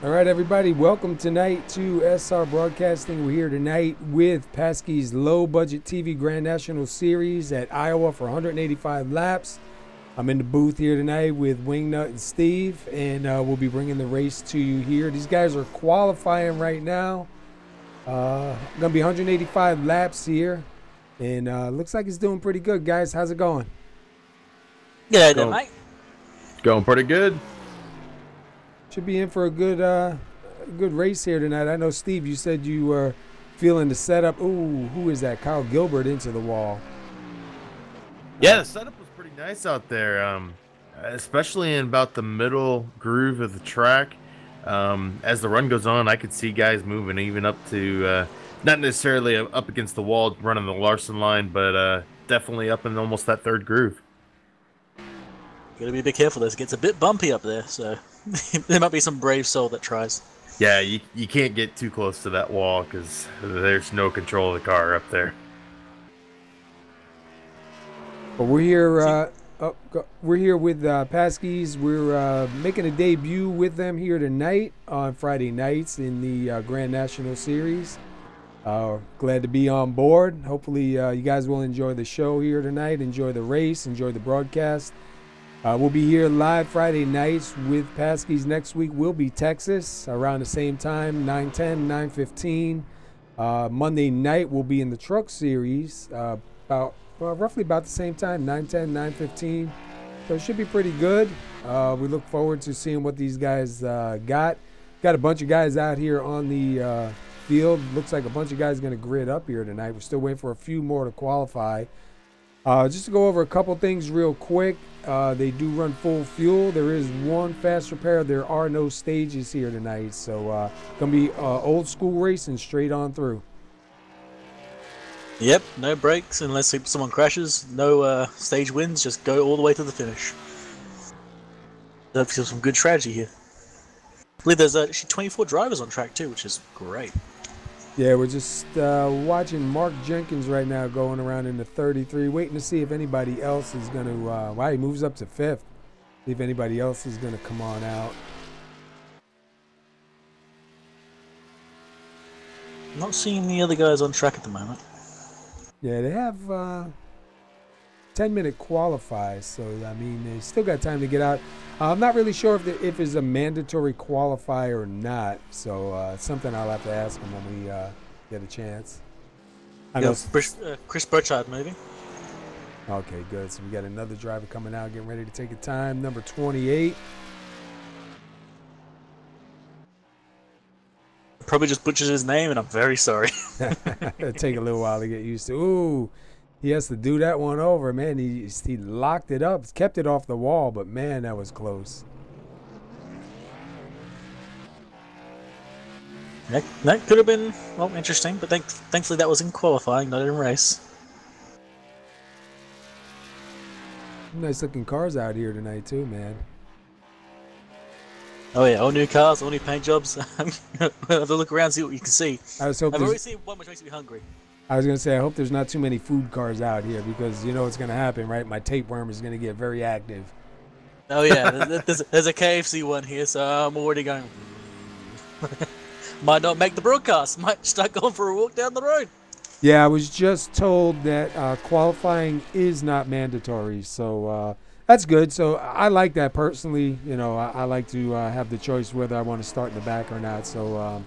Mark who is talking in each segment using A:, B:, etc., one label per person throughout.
A: All right, everybody, welcome tonight to SR Broadcasting. We're here tonight with PASKY's low budget TV Grand National Series at Iowa for 185 laps. I'm in the booth here tonight with Wingnut and Steve, and we'll be bringing the race to you here. These guys are qualifying right now. Going to be 185 laps here, and looks like it's doing pretty good, guys. How's it going?
B: Yeah, there, mate.
C: Going pretty good.
A: Should be in for a good race here tonight. I know, Steve, you said you were feeling the setup. Ooh, who is that? Kyle Gilbert into the wall.
C: Yeah, the setup was pretty nice out there, especially in about the middle groove of the track. As the run goes on, I could see guys moving even up to, not necessarily up against the wall running the Larson line, but definitely up in almost that third groove.
B: Gotta be a bit careful. This gets a bit bumpy up there, so there might be some brave soul that tries.
C: Yeah, you can't get too close to that wall because there's no control of the car up there.
A: But we're here. We're here with PASKY's. We're making a debut with them here tonight on Friday nights in the Grand National Series. Glad to be on board. Hopefully, you guys will enjoy the show here tonight. Enjoy the race. Enjoy the broadcast. We'll be here live Friday nights with PASKY's. Next week will be Texas around the same time, 9:10, 9:15. Monday night we'll be in the Truck Series roughly about the same time, 9:10, 9:15. So it should be pretty good. We look forward to seeing what these guys got. Got a bunch of guys out here on the field. Looks like a bunch of guys going to grid up here tonight. We're still waiting for a few more to qualify. Just to go over a couple things real quick. They do run full fuel. There is one fast repair. There are no stages here tonight. So going to be old school racing straight on through.
B: Yep, no brakes unless someone crashes. No stage wins. Just go all the way to the finish. That's some good strategy here. I believe there's actually 24 drivers on track too, which is great.
A: Yeah, we're just watching Mark Jenkins right now going around in the 33, waiting to see if anybody else is going to, wow, he moves up to 5th. See if anybody else is going to come on out.
B: Not seeing the other guys on track at the moment.
A: Yeah, they have 10-minute qualifies, so, I mean, they still got time to get out. I'm not really sure if it's a mandatory qualifier or not, so it's something I'll have to ask him when we get a chance. I know
B: Chris Burchard maybe.
A: Okay, good. So we got another driver coming out, getting ready to take a time, number 28.
B: Probably just butchered his name, and I'm very sorry.
A: It'll take a little while to get used to. Ooh, he has to do that one over, man. He locked it up, kept it off the wall, but man, that was close.
B: That could have been, well, interesting, but thankfully that was in qualifying, not in race.
A: Nice looking cars out here tonight too, man.
B: Oh yeah, all new cars, all new paint jobs. Have a look around, see what you can see. I've already seen one which makes me hungry.
A: I was going to say, I hope there's not too many food cars out here because you know what's going to happen, right? My tapeworm is going to get very active.
B: Oh yeah, there's a KFC one here, so I'm already going. Might not make the broadcast. Might start going for a walk down the road.
A: Yeah, I was just told that qualifying is not mandatory, so that's good. So I like that personally. You know, I like to have the choice whether I want to start in the back or not. So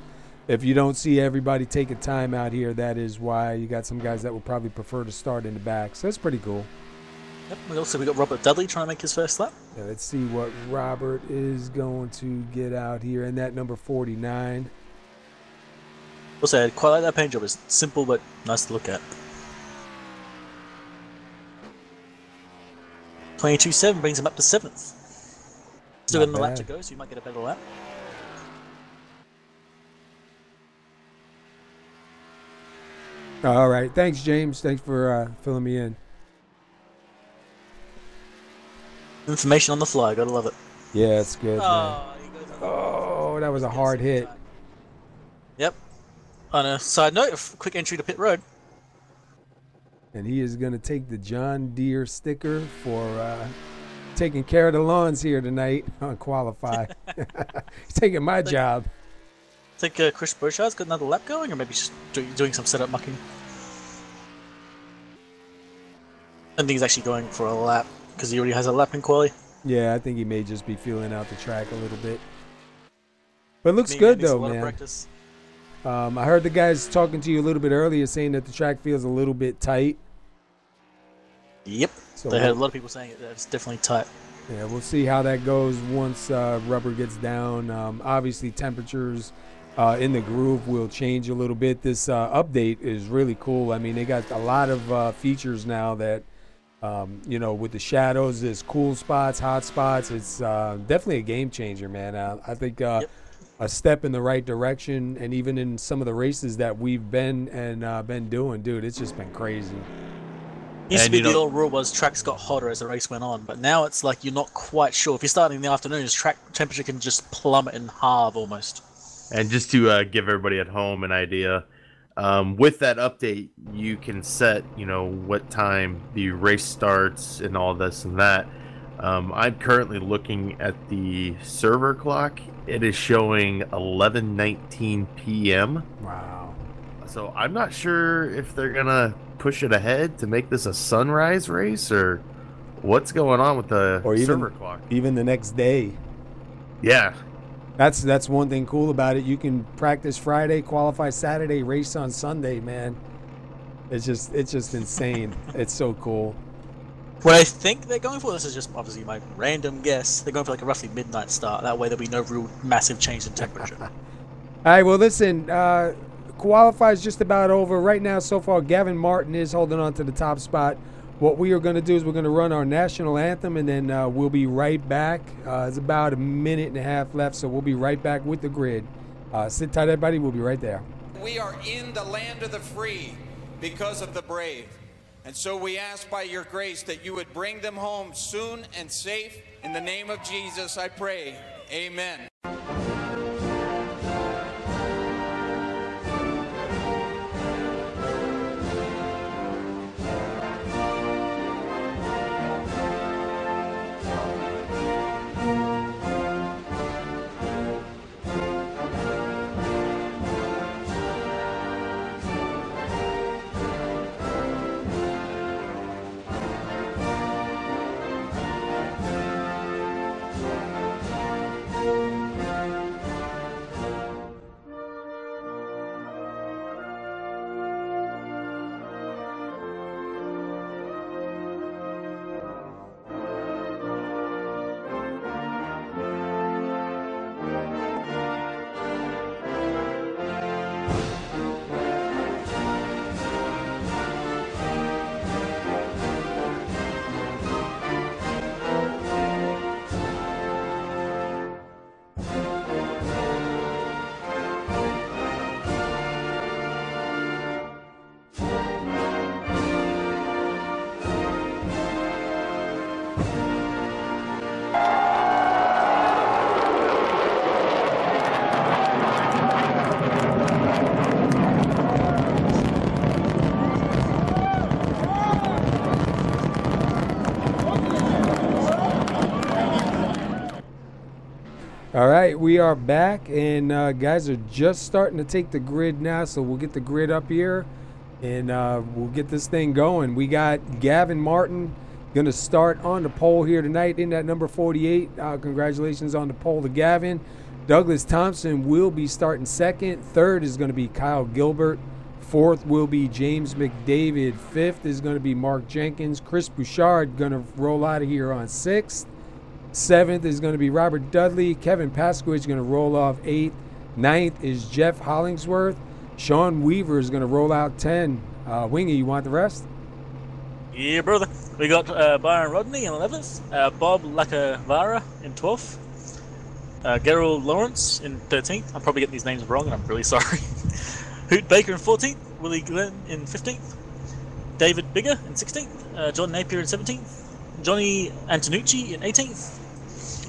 A: if you don't see everybody take a time out here, that is why. You got some guys that would probably prefer to start in the back. So that's pretty cool.
B: Yep. We got Robert Dudley trying to make his first lap.
A: Yeah, let's see what Robert is going to get out here in that number 49.
B: Also, I quite like that paint job. It's simple but nice to look at. 22.7 brings him up to 7th. Still got another lap to go, so you might get a better lap.
A: All right. Thanks, James. Thanks for filling me in.
B: Information on the fly. Gotta love it.
A: Yeah, it's good.
B: Oh,
A: that was a hard hit.
B: Yep. On a side note, a quick entry to pit road.
A: And he is going to take the John Deere sticker for taking care of the lawns here tonight on Qualify. He's taking my job.
B: I think Chris Burchard's got another lap going, or maybe just doing some setup mucking. I think he's actually going for a lap because he already has a lap in quali.
A: Yeah, I think he may just be feeling out the track a little bit. But it looks good though, man. I heard the guys talking to you a little bit earlier saying that the track feels a little bit tight.
B: Yep. So they had a lot of people saying that it's definitely tight.
A: Yeah, we'll see how that goes once rubber gets down. Obviously, temperatures in the groove will change a little bit. This update is really cool. I mean, they got a lot of features now that, you know, with the shadows, there's cool spots, hot spots. It's definitely a game changer, man. I think a step in the right direction, and even in some of the races that we've been doing, dude, it's just been crazy.
B: Used to be the old rule was tracks got hotter as the race went on, but now it's like you're not quite sure. If you're starting in the afternoon, track temperature can just plummet in half almost.
C: And just to give everybody at home an idea, with that update, you can set, you know, what time the race starts and all this and that. I'm currently looking at the server clock. It is showing 11:19 p.m.
A: Wow.
C: So I'm not sure if they're gonna push it ahead to make this a sunrise race or what's going on with the server clock.
A: Even the next day.
C: Yeah.
A: That's one thing cool about it. You can practice Friday, qualify Saturday, race on Sunday, man. It's just insane. It's so cool.
B: What I think they're going for, this is just obviously my random guess, they're going for like a roughly midnight start. That way there'll be no real massive change in temperature.
A: All right, well, listen, qualify is just about over. Right now, so far, Gavin Martin is holding on to the top spot. What we are going to do is we're going to run our national anthem, and then we'll be right back. It's about a minute and a half left, so we'll be right back with the grid. Sit tight, everybody. We'll be right there.
D: We are in the land of the free because of the brave. And so we ask by your grace that you would bring them home soon and safe. In the name of Jesus, I pray. Amen.
A: All right, we are back, and guys are just starting to take the grid now, so we'll get the grid up here, and we'll get this thing going. We got Gavin Martin going to start on the pole here tonight in that number 48. Congratulations on the pole to Gavin. Douglas Thompson will be starting second. Third is going to be Kyle Gilbert. Fourth will be James McDavid. Fifth is going to be Mark Jenkins. Chris Bouchard going to roll out of here on sixth. Seventh is going to be Robert Dudley. Kevin PASKY is going to roll off eighth. Ninth is Jeff Hollingsworth. Sean Weaver is going to roll out 10. Wingy, you want the rest?
B: Yeah, brother. We got Byron Rodney in 11th, Bob Lacavara in 12th, Gerald Lawrence in 13th. I'm probably getting these names wrong, and I'm really sorry. Hoot Baker in 14th, Willie Glenn in 15th, David Bigger in 16th, John Napier in 17th, Johnny Antonucci in 18th.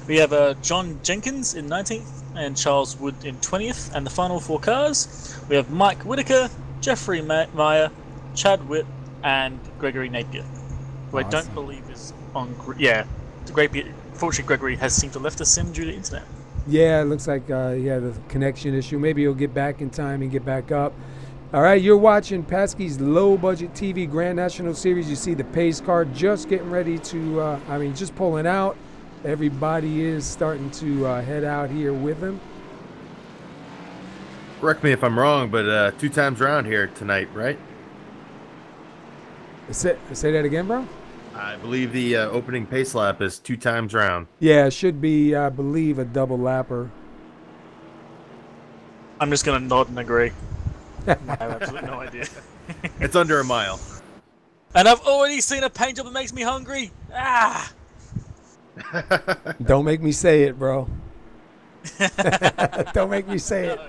B: We have John Jenkins in 19th and Charles Wood in 20th. And the final four cars, we have Mike Whitaker, Jeffrey Meyer, Chad Witt, and Gregory Napier, who I don't believe is on. Yeah, Unfortunately, Gregory has seemed to have left the sim due to internet.
A: Yeah, it looks like he had a connection issue. Maybe he'll get back in time and get back up. All right, you're watching Pasky's Low Budget TV Grand National Series. You see the pace car just getting ready to, just pulling out. Everybody is starting to head out here with him.
C: Correct me if I'm wrong, but 2 times round here tonight, right?
A: Say that again, bro?
C: I believe the opening pace lap is 2 times round.
A: Yeah, it should be, I believe, a double lapper.
B: I'm just going to nod and agree. I have absolutely no idea.
C: It's under a mile.
B: And I've already seen a paint job that makes me hungry. Ah!
A: Don't make me say it, bro. Don't make me say it.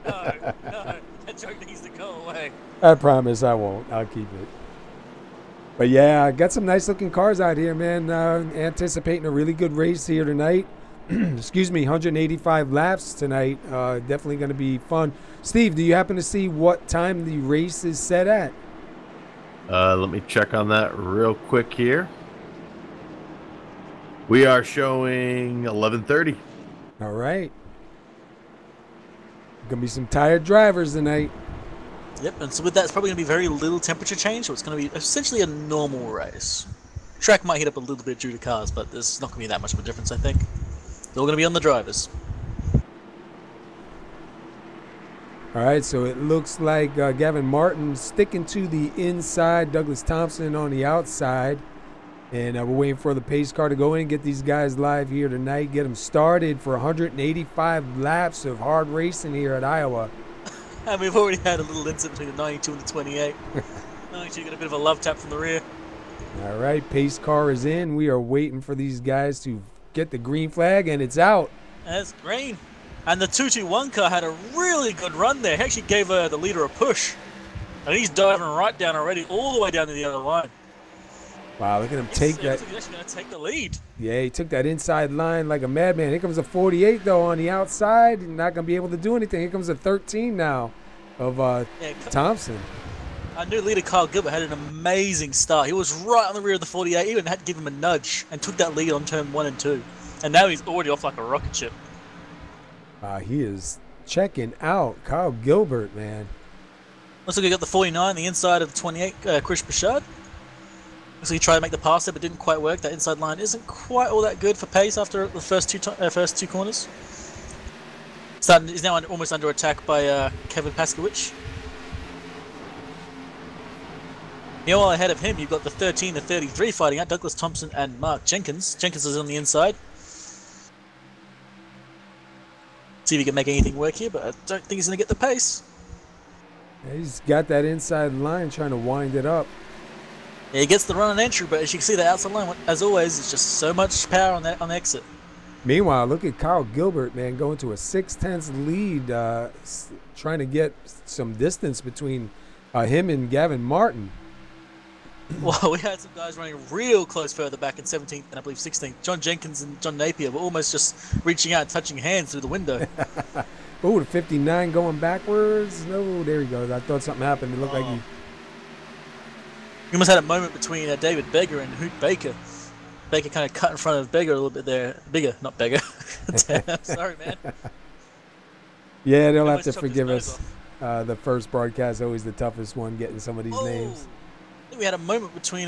B: No, that joke needs to go away.
A: I promise I won't. I'll keep it. But yeah, I got some nice looking cars out here, man. Anticipating a really good race here tonight. Excuse me, 185 laps tonight. Definitely going to be fun. Steve, do you happen to see what time the race is set at?
C: Let me check on that real quick here. We are showing 11:30.
A: All right. Gonna be some tired drivers tonight.
B: Yep, and so with that, it's probably going to be very little temperature change, so it's going to be essentially a normal race. Track might heat up a little bit due to cars, but there's not going to be that much of a difference, I think. It's all going to be on the drivers.
A: All right, so it looks like Gavin Martin sticking to the inside, Douglas Thompson on the outside. And we're waiting for the pace car to go in, get these guys live here tonight, get them started for 185 laps of hard racing here at Iowa.
B: And we've already had a little incident between the 92 and the 28. 92 got a bit of a love tap from the rear.
A: All right, pace car is in. We are waiting for these guys to get the green flag, and it's out.
B: That's green. And the 221 car had a really good run there. He actually gave the leader a push. And he's diving right down already, all the way down to the other line.
A: Wow, look at him take that.
B: He's actually going to take the lead.
A: Yeah, he took that inside line like a madman. Here comes a 48, though, on the outside. Not going to be able to do anything. Here comes a 13 now of Thompson.
B: Our new leader, Kyle Gilbert, had an amazing start. He was right on the rear of the 48, even had to give him a nudge, and took that lead on turn 1 and 2. And now he's already off like a rocket ship.
A: He is checking out Kyle Gilbert, man.
B: Looks like we got the 49, the inside of the 28, Chris Bouchard. Looks like he tried to make the pass there, but didn't quite work. That inside line isn't quite all that good for pace after the first two corners. He's now almost under attack by Kevin Paskowicz. Meanwhile, ahead of him, you've got the 13, the 33 fighting out, Douglas Thompson and Mark Jenkins. Jenkins is on the inside. See if he can make anything work here, but I don't think he's going to get the pace.
A: Yeah, he's got that inside line trying to wind it up.
B: Yeah, he gets the run on entry, but as you can see, the outside line, as always, is just so much power on that on exit.
A: Meanwhile, look at Kyle Gilbert, man, going to a 6/10 lead, trying to get some distance between him and Gavin Martin.
B: Well, we had some guys running real close further back in 17th and I believe 16th. John Jenkins and John Napier were almost just reaching out and touching hands through the window.
A: Oh, the 59 going backwards. No, there he goes. I thought something happened. It looked like he...
B: We almost had a moment between David Beggar and Hoot Baker. Baker kind of cut in front of Beggar a little bit there. Bigger, not Beggar. Damn, sorry, man.
A: Yeah, they'll have to forgive us. The first broadcast is always the toughest one, getting some of these names.
B: I think we had a moment between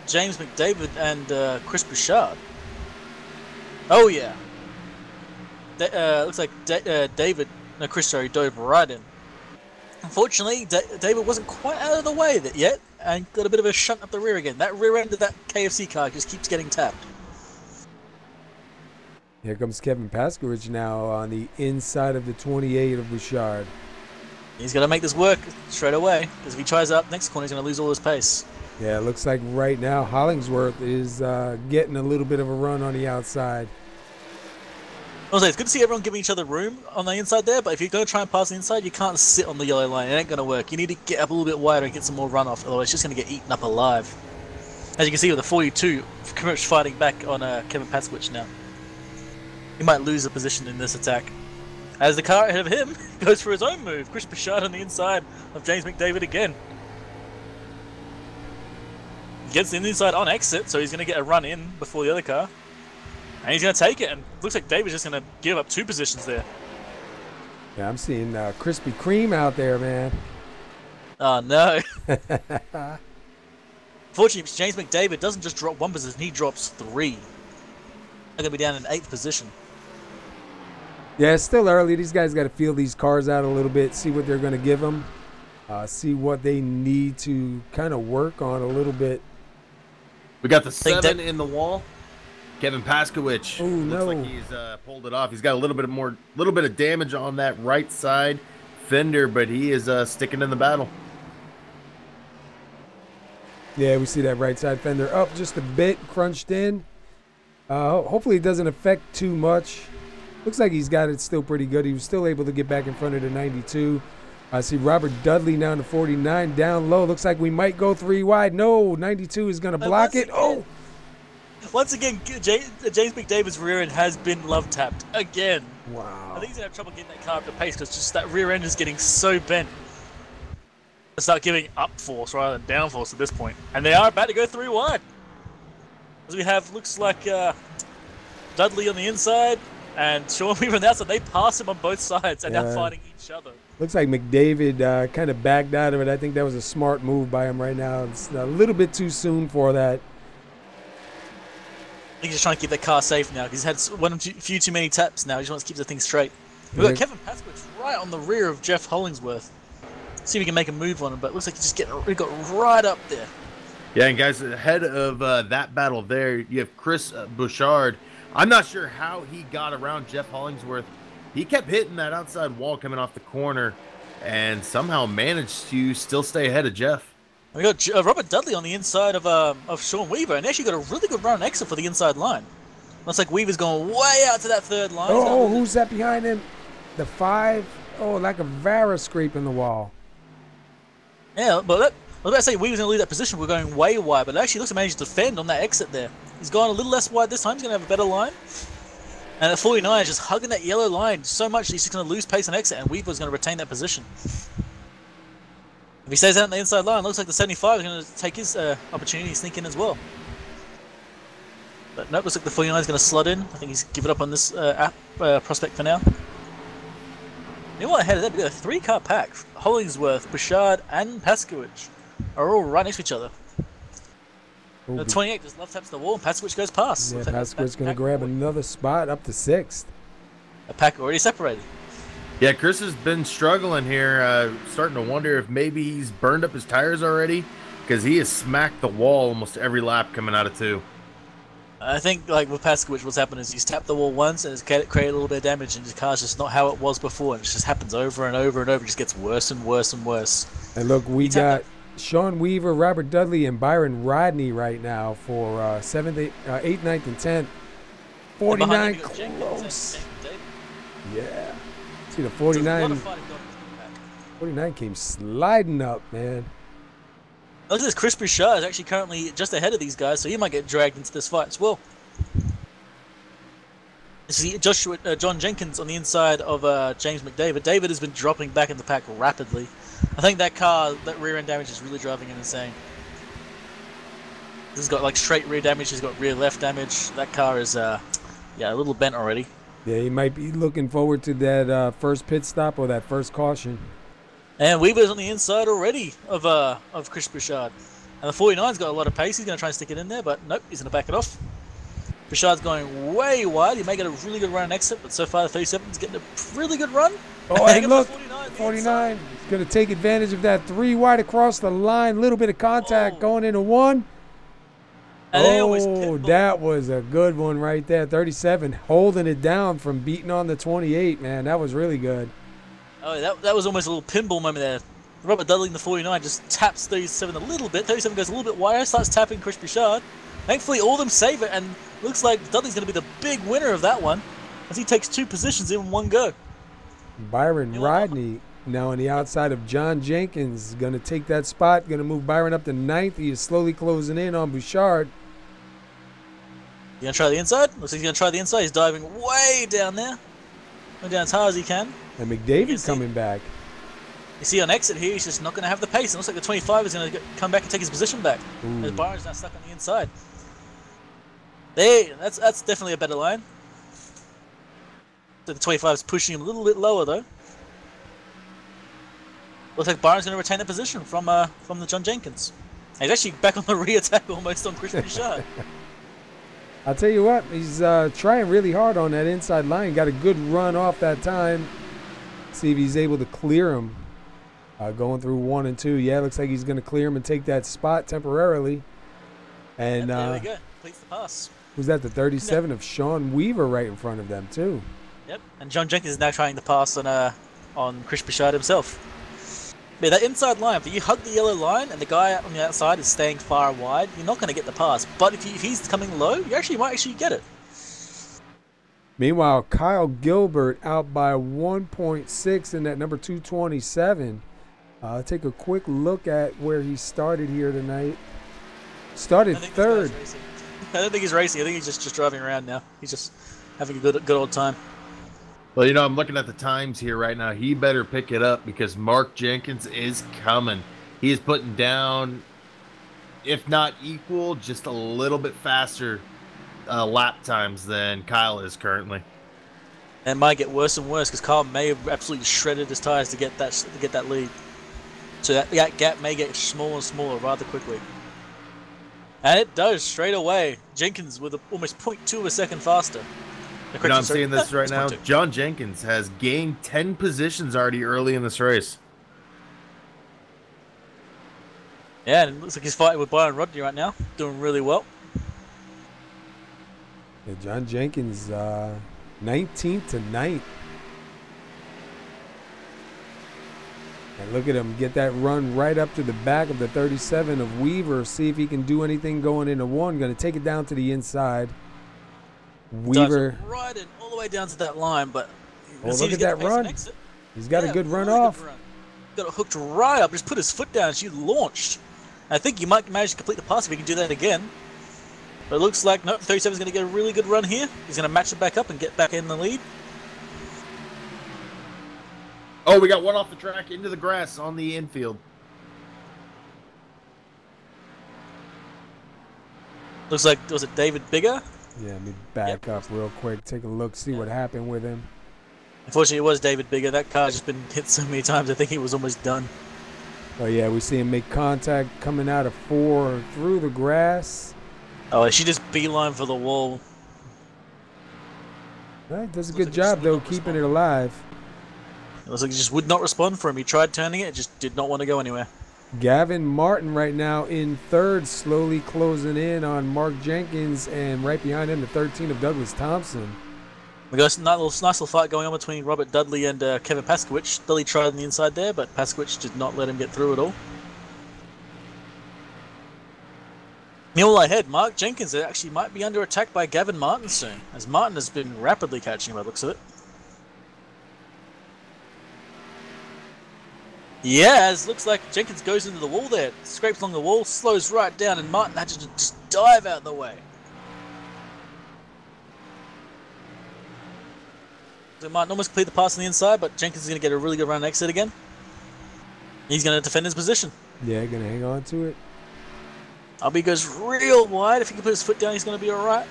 B: James McDavid and Chris Bouchard. Oh, yeah. Looks like Chris dove right in. Unfortunately, David wasn't quite out of the way yet and got a bit of a shunt up the rear again. That rear end of that KFC car just keeps getting tapped.
A: Here comes Kevin Paskowicz now on the inside of the 28 of Bouchard.
B: He's got to make this work straight away, because if he tries up next corner, he's going to lose all his pace.
A: Yeah, it looks like right now Hollingsworth is getting a little bit of a run on the outside.
B: Honestly, it's good to see everyone giving each other room on the inside there, but if you're going to try and pass the inside, you can't sit on the yellow line. It ain't going to work. You need to get up a little bit wider and get some more runoff, otherwise it's just going to get eaten up alive. As you can see with the 42, pretty much fighting back on Kevin Paskowicz now. He might lose a position in this attack. As the car ahead of him goes for his own move. Chris Bouchard on the inside of James McDavid again. Gets in the inside on exit, so he's going to get a run in before the other car. And he's going to take it, and looks like David's just going to give up 2 positions there.
A: Yeah, I'm seeing Krispy Kreme out there, man.
B: Oh, no. Fortunately, James McDavid doesn't just drop 1 position, he drops 3. They're going to be down in 8th position.
A: Yeah, it's still early. These guys got to feel these cars out a little bit, see what they're going to give them, see what they need to kind of work on a little bit.
C: We got the 7 in the wall. Kevin Paskowicz.
A: Oh, no.
C: Looks like he's pulled it off. He's got a little bit of damage on that right side fender, but he is sticking in the battle.
A: Yeah, we see that right side fender up just a bit, crunched in. Hopefully it doesn't affect too much. Looks like he's got it still pretty good. He was still able to get back in front of the 92. I see Robert Dudley down to 49, down low. Looks like we might go 3 wide. No, 92 is going to block it. Oh!
B: Once again, James McDavid's rear end has been love tapped again.
A: Wow.
B: I think he's going to have trouble getting that car up to pace because just that rear end is getting so bent. Start giving up force rather than down force at this point. And they are about to go 3 wide. As we have, looks like Dudley on the inside and Sean Weaver on the outside. They pass him on both sides and now fighting each other. Looks
A: like McDavid kind of backed out of it. I think that was a smart move by him right now. It's a little bit too soon for that.
B: I think he's just trying to keep that car safe now because he's had a few too many taps now. He just wants to keep the thing straight. We've got Kevin Paskowicz right on the rear of Jeff Hollingsworth. See if we can make a move on him, but it looks like he's just he got right up there.
C: Yeah, and guys, ahead of that battle there, you have Chris Bouchard. I'm not sure how he got around Jeff Hollingsworth. He kept hitting that outside wall coming off the corner and somehow managed to still stay ahead of Jeff.
B: We got Robert Dudley on the inside of Sean Weaver, and actually got a really good run exit for the inside line. Looks like Weaver's going way out to that 3rd line.
A: Oh, who's that behind him? The 5? Oh, like a Vara scraping the wall.
B: Yeah, but I was about to say Weaver's going to leave that position. We're going way wide, but it actually looks to manage to defend on that exit there. He's gone a little less wide this time. He's going to have a better line. And at 49 is just hugging that yellow line so much that he's just going to lose pace on exit, and Weaver's going to retain that position. If he stays out on the inside line, it looks like the 75 is going to take his opportunity and sneak in as well. But nope, looks like the 49 is going to slot in. I think he's given up on this prospect for now. You know what, ahead of that, we got a 3-car pack. Hollingsworth, Bouchard, and Paskowicz are all right next to each other. The 28 just love taps the wall, and Paskowicz goes past.
A: Yeah, Paskowicz going to grab another spot up to 6th.
B: A pack already separated.
C: Yeah, Chris has been struggling here, starting to wonder if maybe he's burned up his tires already, because he has smacked the wall almost every lap coming out of 2.
B: I think, like with Paskowicz, what's happened is he's tapped the wall once and it's created a little bit of damage, and his car's just not how it was before, and it just happens over and over and over. It just gets worse and worse and worse.
A: And look, we got Sean Weaver, Robert Dudley, and Byron Rodney right now for 7th, 8th, 9th, and 10th. 49 close. Yeah. See the 49. 49 came sliding up, man.
B: Look at this. Chris Bouchard is actually currently just ahead of these guys, so he might get dragged into this fight as well. This is John Jenkins on the inside of James McDavid. David has been dropping back in the pack rapidly. I think that car, that rear end damage is really driving him insane. This has got like straight rear damage, he's got rear left damage. That car is yeah, a little bent already.
A: Yeah, he might be looking forward to that first pit stop or that first caution.
B: And Weaver's on the inside already of Chris Bouchard. And the 49's got a lot of pace. He's going to try and stick it in there, but nope, he's going to back it off. Bouchard's going way wide. He may get a really good run and exit, but so far the 37's getting a really good run.
A: Oh, and look, 49 is going to take advantage of that 3 wide across the line. Little bit of contact going into 1. Oh, that was a good one right there. 37 holding it down from beating on the 28, man. That was really good.
B: Oh, that was almost a little pinball moment there. Robert Dudley in the 49 just taps 37 a little bit. 37 goes a little bit wider, starts tapping Chris Bouchard. Thankfully, all of them save it, and looks like Dudley's going to be the big winner of that one as he takes 2 positions in one go.
A: Byron Rodney now on the outside of John Jenkins. Going to take that spot. Going to move Byron up to 9th. He is slowly closing in on Bouchard.
B: You going to try the inside? Looks like he's going to try the inside. He's diving way down there. Going down as hard as he can.
A: And McDavid's coming back.
B: You see on exit here, he's just not going to have the pace. It looks like the 25 is going to come back and take his position back. As Byron's now stuck on the inside. There, that's definitely a better line. So the 25 is pushing him a little bit lower though. Looks like Byron's going to retain the position from the John Jenkins. And he's actually back on the re-attack almost on Chris Bouchard.
A: I'll tell you what, he's trying really hard on that inside line. Got a good run off that time. See if he's able to clear him. Going through 1 and 2. Yeah, looks like he's going to clear him and take that spot temporarily. And
B: there we go. Completes the pass.
A: Who's that? The 37 of Sean Weaver right in front of them too.
B: Yep. And John Jenkins is now trying to pass on Chris Bouchard himself. Yeah, that inside line, if you hug the yellow line and the guy on the outside is staying far wide, you're not going to get the pass. But if he's coming low, you might actually get it.
A: Meanwhile, Kyle Gilbert out by 1.6 in that number 227. Take a quick look at where he started here tonight. Started third.
B: I don't think he's racing. I think he's just driving around now. He's just having a good old time.
C: Well, you know, I'm looking at the times here right now. He better pick it up because Mark Jenkins is coming. He is putting down, if not equal, just a little bit faster lap times than Kyle is currently.
B: And it might get worse and worse because Kyle may have absolutely shredded his tires to get that lead. So that gap may get smaller and smaller rather quickly. And it does straight away. Jenkins with almost 0.2 of a second faster.
C: You know, I'm seeing this right now. John Jenkins has gained 10 positions already early in this race.
B: Yeah, and it looks like he's fighting with Byron Rodney right now. Doing really well.
A: Yeah, John Jenkins, 19th to 9th. And look at him get that run right up to the back of the 37 of Weaver. See if he can do anything going into 1. Going to take it down to the inside. Weaver
B: right in all the way down to that line, but
A: look at that run. He's got a good run off.
B: Got it hooked right up. Just put his foot down. She launched. I think he might manage to complete the pass if he can do that again. But it looks like nope. 37 is going to get a really good run here. He's going to match it back up and get back in the lead.
C: Oh, we got one off the track into the grass on the infield.
B: Looks like, was it David Bigger?
A: Yeah, let me back up real quick. Take a look, see what happened with him.
B: Unfortunately, it was David Bigger. That car's just been hit so many times, I think he was almost done.
A: Oh, yeah, we see him make contact coming out of 4 through the grass.
B: Oh, she just beeline for the wall.
A: Right, does a good job, though, keeping it alive.
B: It looks like he just would not respond for him. He tried turning it, just did not want to go anywhere.
A: Gavin Martin right now in 3rd, slowly closing in on Mark Jenkins, and right behind him, the 13 of Douglas Thompson.
B: We got a nice little fight going on between Robert Dudley and Kevin Paskowicz. Dudley tried on the inside there, but Paskowicz did not let him get through at all. Meanwhile ahead, Mark Jenkins actually might be under attack by Gavin Martin soon, as Martin has been rapidly catching him by the looks of it. Yeah, it looks like Jenkins goes into the wall there, scrapes along the wall, slows right down, and Martin had to just dive out of the way. So Martin almost completed the pass on the inside, but Jenkins is going to get a really good run exit again. He's going to defend his position.
A: Yeah, going to hang on to it.
B: Albie goes real wide. If he can put his foot down, he's going to be all right.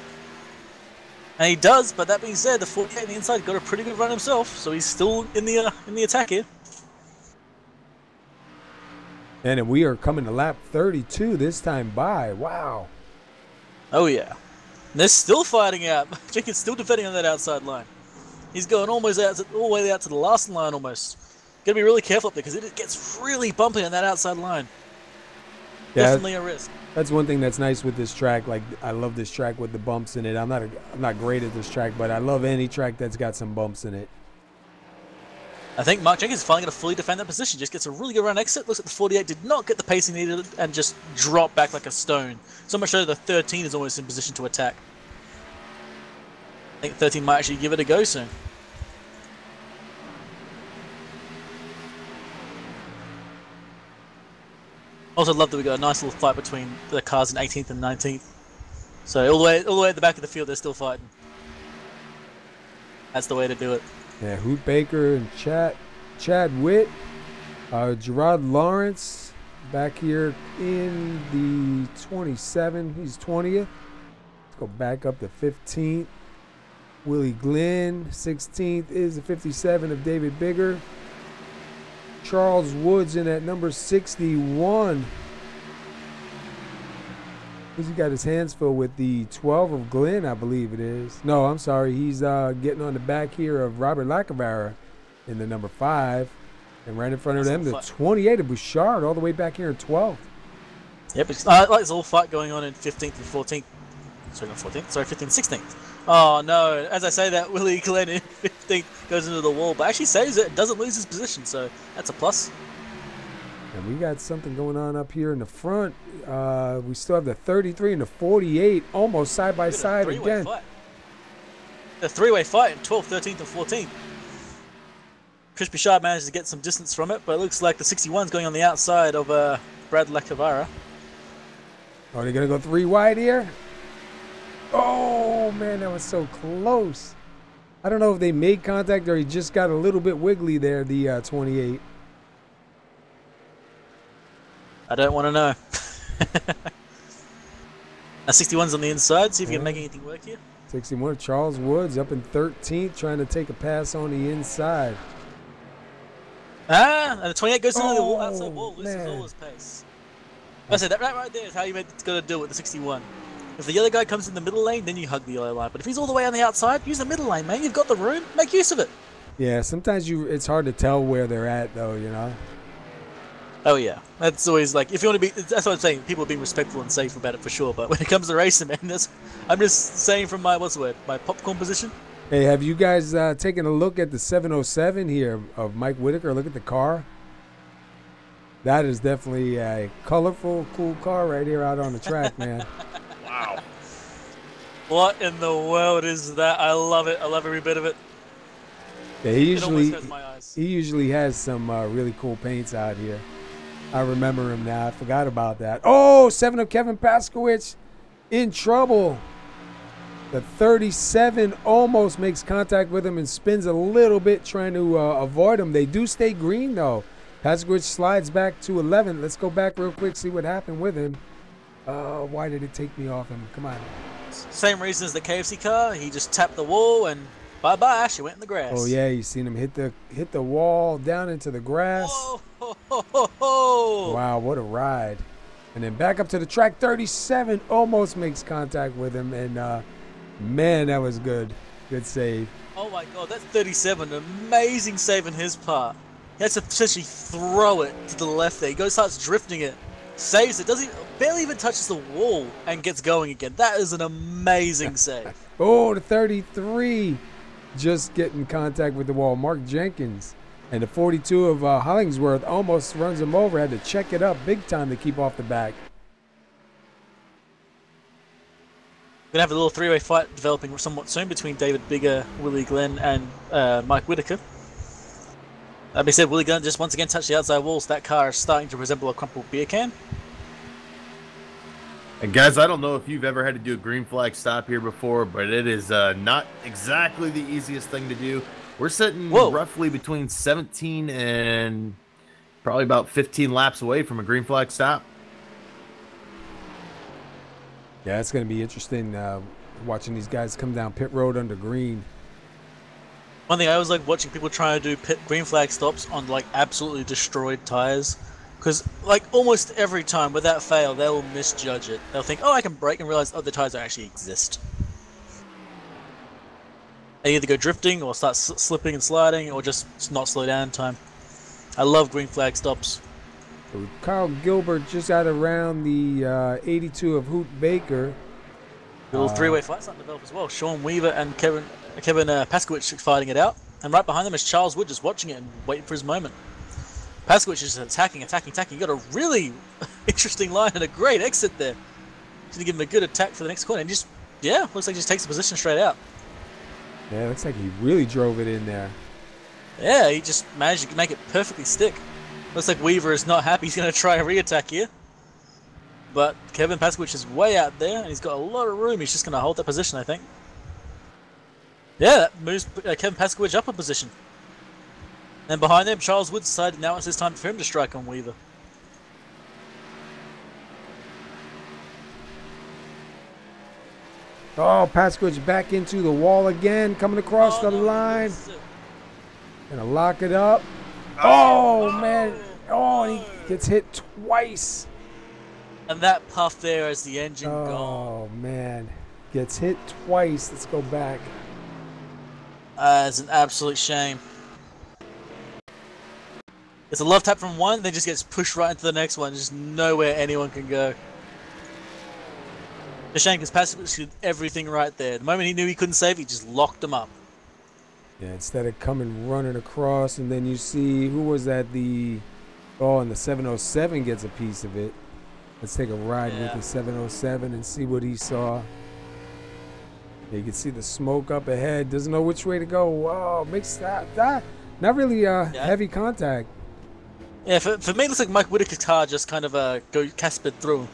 B: And he does, but that being said, the 48 on the inside got a pretty good run himself, so he's still in the attack here.
A: And we are coming to lap 32 this time by. Wow.
B: Oh, yeah. And they're still fighting out. Jenkins still defending on that outside line. He's going almost out all the way out to the last line almost. Got to be really careful up there because it gets really bumpy on that outside line. Yeah, definitely a risk.
A: That's one thing that's nice with this track. Like, I love this track with the bumps in it. I'm not great at this track, but I love any track that's got some bumps in it.
B: I think Mark Jenkins is finally going to fully defend that position. Just gets a really good run exit. Looks like the 48 did not get the pace he needed and just dropped back like a stone. So much so the 13 is almost in position to attack. I think 13 might actually give it a go soon. Also love that we got a nice little fight between the cars in 18th and 19th. So all the way at the back of the field, they're still fighting. That's the way to do it.
A: Yeah, Hoot Baker and Chad Witt. Gerard Lawrence back here in the 27. He's 20th. Let's go back up to 15th. Willie Glenn, 16th is the 57 of David Bigger. Charles Woods in at number 61. He's got his hands full with the 12 of Glenn, I believe it is. No, I'm sorry. He's getting on the back here of Robert Lacavara in the number 5. And right in front of them, the 28 of Bouchard, all the way back here in 12th.
B: Yep, it's like this all fight going on in 15th and 14th. Sorry, not 14th. Sorry, 15th and 16th. Oh, no. As I say that, Willie Glenn in 15th goes into the wall, but actually saves it. Doesn't lose his position, so that's a plus.
A: And we got something going on up here in the front. We still have the 33 and the 48 almost side by side again.
B: Fight. The three-way fight in 12th, 13th, and 14th. Chris Bouchard managed to get some distance from it, but it looks like the 61's going on the outside of Brad Lacavara.
A: Are they going to go 3 wide here? Oh, man, that was so close. I don't know if they made contact or he just got a little bit wiggly there, the 28.
B: I don't want to know. 61's on the inside. See if you can make anything work here.
A: 61, Charles Woods up in 13th, trying to take a pass on the inside.
B: And the 28 goes into the wall, outside wall, loses all his pace. I said that right there is how you got to do it with the 61. If the yellow guy comes in the middle lane, then you hug the yellow line. But if he's all the way on the outside, use the middle lane, man. You've got the room. Make use of it.
A: Yeah, sometimes it's hard to tell where they're at, though, you know?
B: Oh, yeah. That's always like, if you want to be, that's what I'm saying. People are being respectful and safe about it for sure. But when it comes to racing, man, I'm just saying from my, my popcorn position.
A: Hey, have you guys taken a look at the 707 here of Mike Whitaker? Look at the car. That is definitely a colorful, cool car right here out on the track, man.
C: Wow.
B: What in the world is that? I love it. I love every bit of it.
A: Yeah,
B: it almost hurts my eyes.
A: He usually has some really cool paints out here. I remember him now. I forgot about that. Oh, 7 of Kevin Paskowitz in trouble. The 37 almost makes contact with him and spins a little bit trying to avoid him. They do stay green, though. Paskowitz slides back to 11. Let's go back real quick, see what happened with him. Why did it take me off him? Come on.
B: Same reason as the KFC car. He just tapped the wall and bye-bye. She went in the grass.
A: Oh, yeah. You seen him hit the wall down into the grass.
B: Whoa, ho, ho, ho, ho.
A: Wow, what a ride. And then back up to the track. 37 almost makes contact with him. And, man, that was good. Good save.
B: Oh, my God. That's 37. Amazing save on his part. He has to essentially throw it to the left there. He goes, starts drifting it. Saves it. Barely even touches the wall and gets going again. That is an amazing save.
A: Oh, the 33 just getting contact with the wall. Mark Jenkins. And the 42 of Hollingsworth almost runs him over. Had to check it up big time to keep off the back.
B: We're going to have a little three-way fight developing somewhat soon between David Bigger, Willie Glenn, and Mike Whitaker. That being said, Willie Glenn just once again touched the outside walls. That car is starting to resemble a crumpled beer can.
C: And guys, I don't know if you've ever had to do a green flag stop here before, but it is not exactly the easiest thing to do. We're sitting roughly between 17 and probably about 15 laps away from a green flag stop.
A: Yeah, it's going to be interesting watching these guys come down pit road under green.
B: One thing I always like watching people try to do green flag stops on like absolutely destroyed tires, because like almost every time without fail they'll misjudge it. They'll think, oh, I can brake, and realize, oh, the tires actually exist. They either go drifting or start slipping and sliding, or just not slow down in time. I love green flag stops.
A: So Carl Gilbert just out around the 82 of Hoot Baker.
B: A little three-way fight starting to develop as well. Sean Weaver and Kevin Paskowitz fighting it out. And right behind them is Charles Wood just watching it and waiting for his moment. Paskowitz is attacking. You got a really interesting line and a great exit there. He's going to give him a good attack for the next corner. And just, yeah, looks like he just takes the position straight out.
A: Yeah, looks like he really drove it in there.
B: Yeah, he just managed to make it perfectly stick. Looks like Weaver is not happy. He's going to try a re-attack here. But Kevin Paskowitz is way out there, and he's got a lot of room. He's just going to hold that position, I think. Yeah, that moves Kevin Paskowitz up a position. And behind them, Charles Woods decided now it's his time for him to strike on Weaver.
A: Oh, Pasquich back into the wall again, coming across the line. Gonna lock it up. Oh, man. Oh, and he gets hit twice.
B: And that puff there as the engine gone.
A: Oh, man. Gets hit twice. Let's go back.
B: It's an absolute shame. It's a love tap from one, then just gets pushed right into the next one. Just nowhere anyone can go. The shame because Pasquich did everything right there. The moment he knew he couldn't save, he just locked him up.
A: Yeah, instead of coming running across, and then you see, who was that? And the 707 gets a piece of it. Let's take a ride with the 707 and see what he saw. Yeah, you can see the smoke up ahead. Doesn't know which way to go. Wow, makes that not really heavy contact.
B: Yeah, for me, it looks like Mike Whitaker's car just kind of caspered through.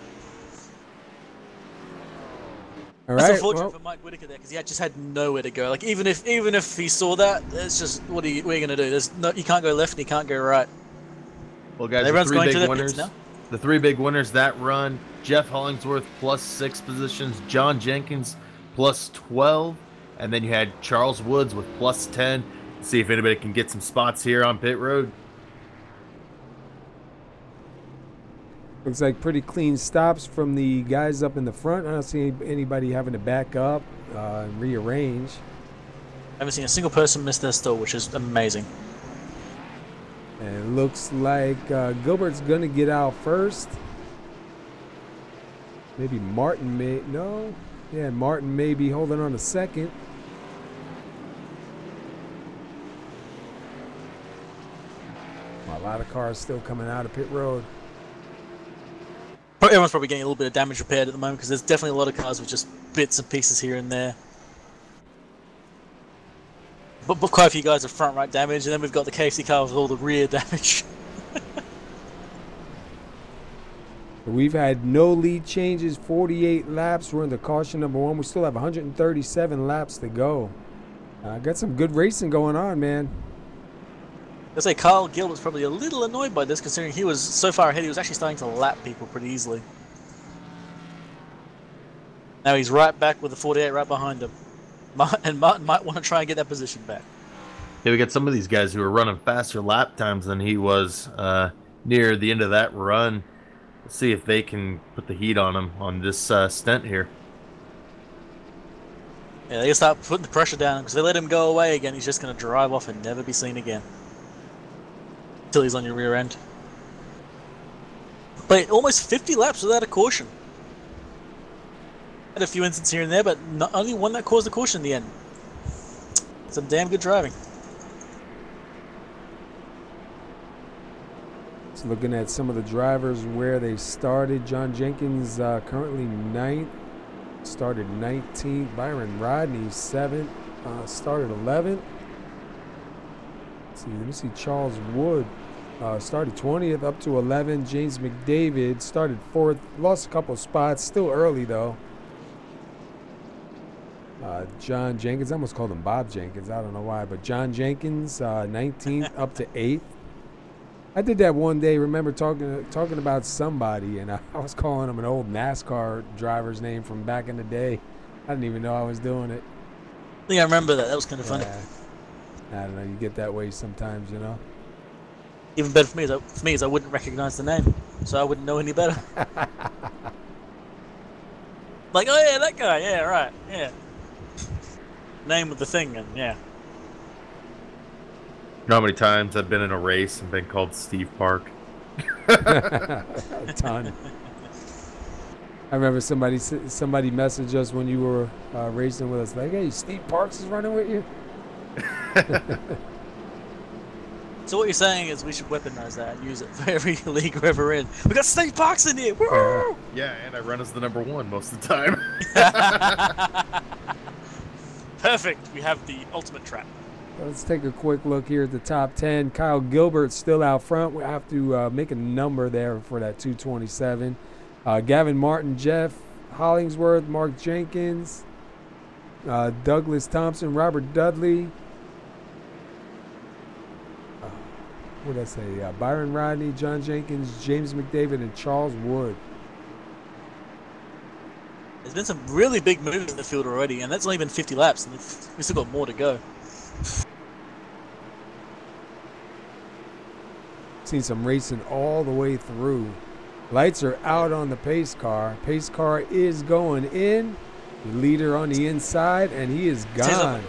A: All
B: That's
A: right,
B: unfortunate for Mike Whitaker there because he just had nowhere to go. Like even if he saw that, it's just what are you gonna do? There's no, you can't go left and you can't go right.
C: Well, guys,
B: everyone's
C: the three
B: going
C: big
B: to the
C: winners.
B: pits now.
C: The three big winners that run: Jeff Hollingsworth +6 positions, John Jenkins +12, and then you had Charles Woods with +10. See if anybody can get some spots here on pit road.
A: Looks like pretty clean stops from the guys up in the front. I don't see anybody having to back up and rearrange.
B: I haven't seen a single person miss their stall, which is amazing.
A: And it looks like Gilbert's going to get out first. Maybe Martin may... No. Yeah, Martin may be holding on a second. A lot of cars still coming out of pit road.
B: Everyone's probably getting a little bit of damage repaired at the moment because there's definitely a lot of cars with just bits and pieces here and there. But quite a few guys are front right damage, and then we've got the KFC car with all the rear damage.
A: We've had no lead changes, 48 laps. We're in the caution number 1. We still have 137 laps to go. Got some good racing going on, man.
B: I say Kyle Gilbert's probably a little annoyed by this, considering he was so far ahead, he was actually starting to lap people pretty easily. Now he's right back with the 48 right behind him. And Martin might want to try and get that position back.
C: Yeah, we got some of these guys who are running faster lap times than he was near the end of that run. Let's see if they can put the heat on him on this stint here.
B: Yeah, they start putting the pressure down because they let him go away again. He's just going to drive off and never be seen again. Until he's on your rear end. But almost 50 laps without a caution. Had a few instances here and there, but not only one that caused a caution in the end. Some damn good driving.
A: So looking at some of the drivers where they started. John Jenkins currently 9th. Started 19th. Byron Rodney 7th. Started 11th. Let me see. Charles Wood started 20th up to 11. James McDavid started 4th. Lost a couple spots. Still early though. John Jenkins, I almost called him Bob Jenkins. I don't know why, but John Jenkins 19th up to 8th. I did that one day. Remember talking about somebody, and I was calling him an old NASCAR driver's name from back in the day. I didn't even know I was doing it.
B: I think I remember that. That was kind of funny.
A: I don't know. You get that way sometimes, you know.
B: Even better for me is I wouldn't recognize the name, so I wouldn't know any better. Like, oh yeah, that guy. Yeah, right. Yeah. Name of the thing, and yeah.
C: You know how many times I've been in a race and been called Steve Park?
A: A ton. I remember somebody messaged us when you were racing with us, like, "Hey, Steve Parks is running with you."
B: So what you're saying is we should weaponize that and use it for every league we're ever in. We got Steve Parks in here. Woo!
C: Yeah, and I run as the #1 most of the time.
B: Perfect. We have the ultimate trap.
A: Let's take a quick look here at the top 10. Kyle Gilbert still out front. We have to make a number there for that 227. Gavin Martin, Jeff Hollingsworth, Mark Jenkins, Douglas Thompson, Robert Dudley. what did I say? Byron Rodney, John Jenkins, James McDavid, and Charles Wood.
B: There's been some really big moves in the field already, and that's only been 50 laps, and we've still got more to go.
A: Seen some racing all the way through. Lights are out on the pace car. Pace car is going in. The leader on the inside, and he is gone.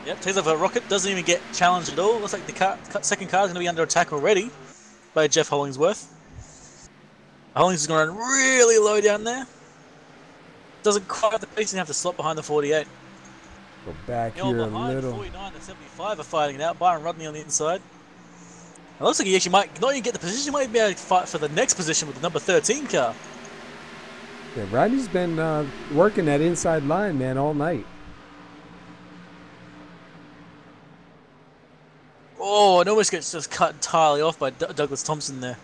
B: Yep, takes off a rocket. Doesn't even get challenged at all. Looks like the second car is going to be under attack already by Jeff Hollingsworth. Hollings is going to run really low down there. Doesn't quite have the pace and have to slot behind the 48.
A: Go back here a little.
B: The 49 and 75 are fighting it out. Byron Rodney on the inside. It looks like he actually might not even get the position. He might be able to fight for the next position with the number 13 car.
A: Yeah, Rodney's been working that inside line, man, all night.
B: Oh, it almost gets just cut entirely off by Douglas Thompson there.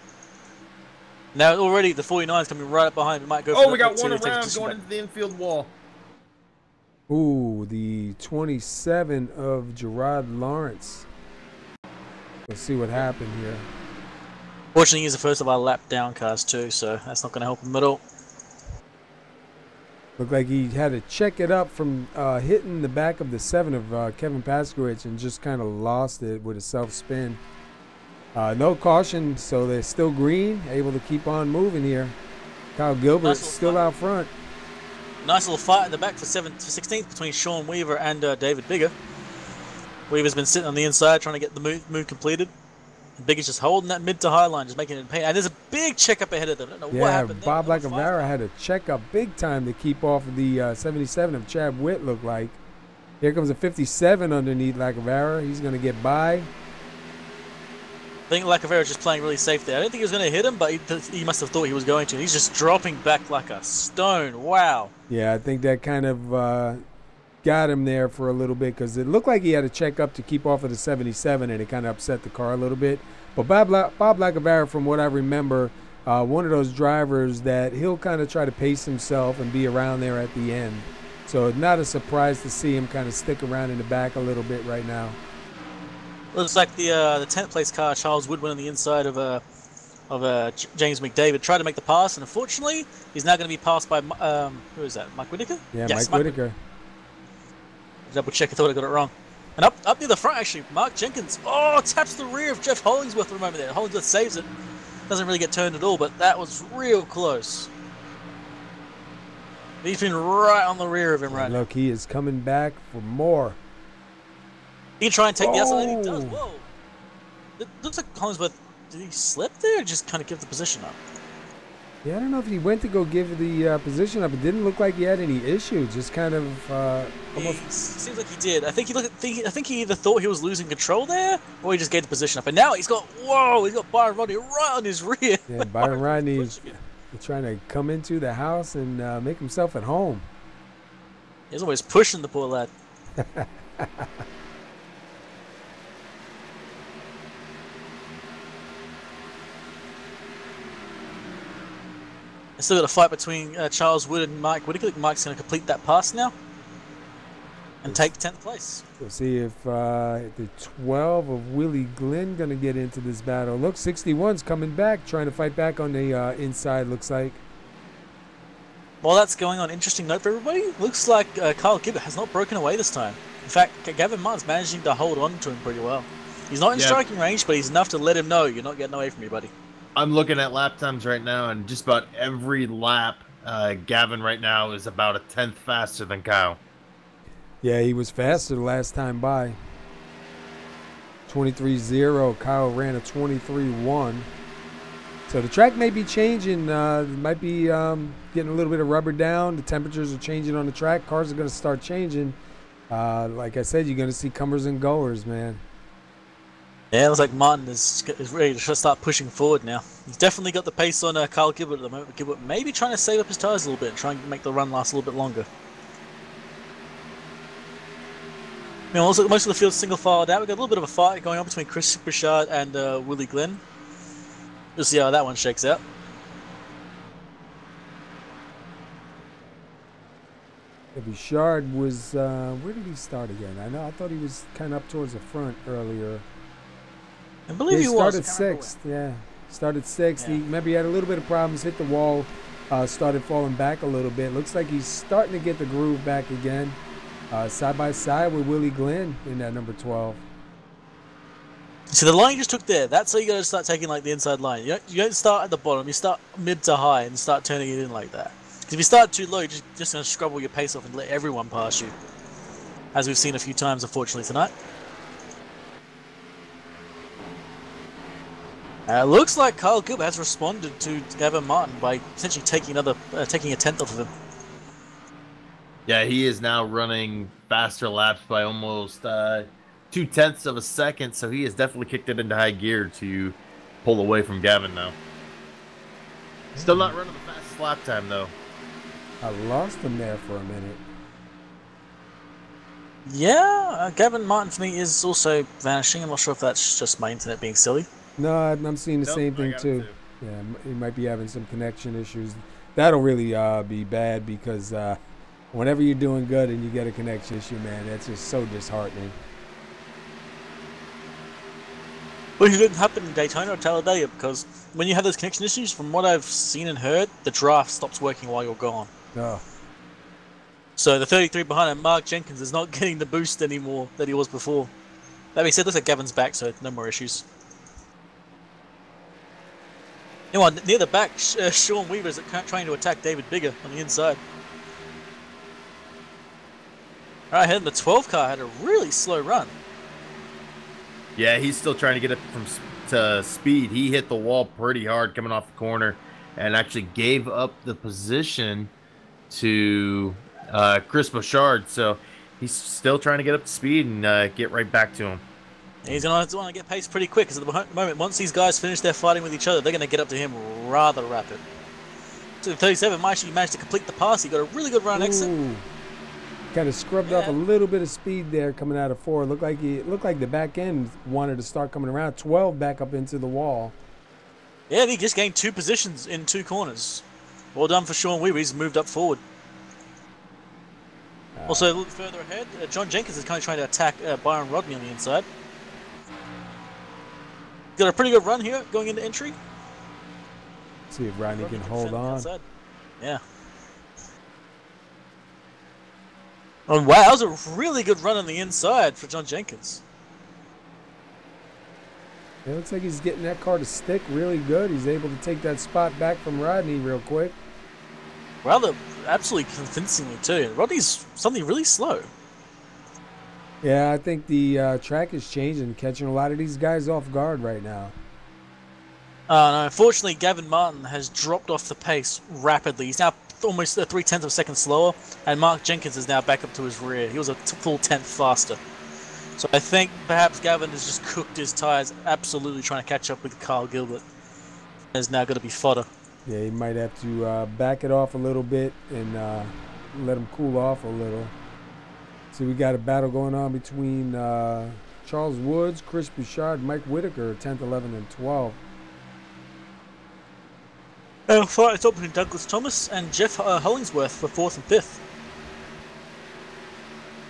B: Now already the 49 is coming right up behind. We might go.
C: Oh, we got one around going into the infield wall.
A: Ooh, the 27 of Gerard Lawrence. Let's see what happened here.
B: Fortunately, he's the first of our lap down cars too, so that's not going to help him at all.
A: Looked like he had to check it up from hitting the back of the 7 of Kevin Paskowitz and just kind of lost it with a self-spin. No caution, so they're still green, able to keep on moving here. Kyle Gilbert
B: Nice
A: still out front.
B: Nice little fight in the back for 16th between Sean Weaver and David Bigger. Weaver's been sitting on the inside trying to get the move completed. Bigger's just holding that mid to high line, just making it in pain. And there's a big check up ahead of them. I don't know what happened there.
A: Bob Lacavera had a check up big time to keep off of the 77 of Chad Witt, looked like. Here comes a 57 underneath Lacavera. He's going to get by.
B: I think Lacavera's just playing really safe there. I don't think he was going to hit him, but he must have thought he was going to. He's just dropping back like a stone. Wow.
A: Yeah, I think that kind of got him there for a little bit because it looked like he had to check up to keep off of the 77, and it kind of upset the car a little bit. But Bob Lacavera, from what I remember, one of those drivers that he'll kind of try to pace himself and be around there at the end. So not a surprise to see him kind of stick around in the back a little bit right now.
B: Looks like the 10th place car, Charles Wood, went on the inside of James McDavid, tried to make the pass, and unfortunately, he's now going to be passed by who is that? Mike Whitaker?
A: Yeah,
B: yes,
A: Mike Whitaker.
B: Double check, I thought I got it wrong. And up near the front, actually, Mark Jenkins. Oh, taps the rear of Jeff Hollingsworth for a moment there. Hollingsworth saves it. Doesn't really get turned at all, but that was real close. He's been right on the rear of him right now.
A: Look, he is coming back for more.
B: He can try and take the outside, and he does. Whoa. It looks like Hollingsworth, did he slip there or just kind of give the position up?
A: Yeah, I don't know if he went to go give the position up. It didn't look like he had any issues. Just kind of almost.
B: Seems like he did. I think he either thought he was losing control there, or he just gave the position up. And now he's got he's got Byron Rodney right on his rear.
A: Yeah, Byron Rodney's trying to come into the house and make himself at home.
B: He's always pushing the poor lad. Still got a fight between Charles Wood and Mike Whitaker. Mike's going to complete that pass now and take 10th place.
A: We'll see if the 12 of Willie Glenn going to get into this battle. Look, 61's coming back, trying to fight back on the inside, looks like.
B: While that's going on, interesting note for everybody, looks like Kyle Gibbert has not broken away this time. In fact, Gavin Martin's managing to hold on to him pretty well. He's not in striking range, but he's enough to let him know you're not getting away from me, buddy.
C: I'm looking at lap times right now, and just about every lap, Gavin right now is about a 10th faster than Kyle.
A: Yeah, he was faster the last time by. 23-0. Kyle ran a 23-1. So the track may be changing. It might be getting a little bit of rubber down. The temperatures are changing on the track. Cars are going to start changing. Like I said, you're going to see comers and goers, man.
B: Yeah, it looks like Martin is ready to start pushing forward now. He's definitely got the pace on Kyle Gibbert at the moment. Gibbert maybe trying to save up his tyres a little bit and try and make the run last a little bit longer. I mean, also, most of the field's single filed out. We've got a little bit of a fight going on between Chris Bouchard and Willie Glenn. We'll see how that one shakes out.
A: Bouchard was, where did he start again? I thought he was kind of up towards the front earlier.
B: I believe
A: He
B: he was.
A: started sixth. Yeah, started sixth.
B: Yeah.
A: Maybe he had a little bit of problems. Hit the wall. Started falling back a little bit. Looks like he's starting to get the groove back again. Side by side with Willie Glenn in that number 12.
B: So the line you just took there, that's how you got to start taking like the inside line. You don't start at the bottom, you start mid to high and start turning it in like that. Because if you start too low, you're just going to scrabble your pace off and let everyone pass you. As we've seen a few times, unfortunately, tonight. Looks like Kyle Gilbert has responded to Gavin Martin by essentially taking a tenth off of him.
C: Yeah, he is now running faster laps by almost 0.2 of a second, so he has definitely kicked it into high gear to pull away from Gavin now. Still not running the fastest lap time, though.
A: I lost him there for a minute.
B: Yeah, Gavin Martin for me is also vanishing. I'm not sure if that's just my internet being silly.
A: No, I'm seeing the same thing too. Yeah, he might be having some connection issues. That'll really be bad because whenever you're doing good and you get a connection issue, man, that's just so disheartening.
B: Well, it didn't happen in Daytona or Talladega because when you have those connection issues, from what I've seen and heard, the draft stops working while you're gone.
A: Oh.
B: So the 33 behind him, Mark Jenkins, is not getting the boost anymore that he was before. That being said, looks like Gavin's back, so no more issues. Anyway, near the back, Sean Weaver is trying to attack David Bigger on the inside. Alright, ahead in the 12 car had a really slow run.
C: Yeah, he's still trying to get up to speed. He hit the wall pretty hard coming off the corner and actually gave up the position to Chris Bouchard. So he's still trying to get up to speed and get right back to him.
B: He's going to want to get pace pretty quick because at the moment, once these guys finish their fighting with each other, they're going to get up to him rather rapid. So the 37 actually managed to complete the pass. He got a really good run exit.
A: Kind of scrubbed off a little bit of speed there coming out of 4. Looked like the back end wanted to start coming around. 12 back up into the wall.
B: Yeah, he just gained 2 positions in 2 corners. Well done for Sean Weaver. He's moved up forward. Also, a little further ahead, John Jenkins is kind of trying to attack Byron Rodney on the inside. Got a pretty good run here going into entry.
A: See if Rodney can hold on.
B: Yeah. Oh, wow, that was a really good run on the inside for John Jenkins.
A: It looks like he's getting that car to stick really good. He's able to take that spot back from Rodney real quick.
B: Rather, absolutely convincingly too. Rodney's something really slow.
A: Yeah, I think the track is changing, catching a lot of these guys off guard right now.
B: No, unfortunately, Gavin Martin has dropped off the pace rapidly. He's now almost 0.3 of a second slower, and Mark Jenkins is now back up to his rear. He was a full 10th faster. So I think perhaps Gavin has just cooked his tyres, absolutely trying to catch up with Kyle Gilbert. Is now going to be fodder.
A: Yeah, he might have to back it off a little bit and let him cool off a little. See, we got a battle going on between Charles Woods, Chris Bouchard, Mike Whitaker, 10th, 11th, and 12th.
B: Fight up between Douglas Thomas and Jeff Hollingsworth for 4th and 5th.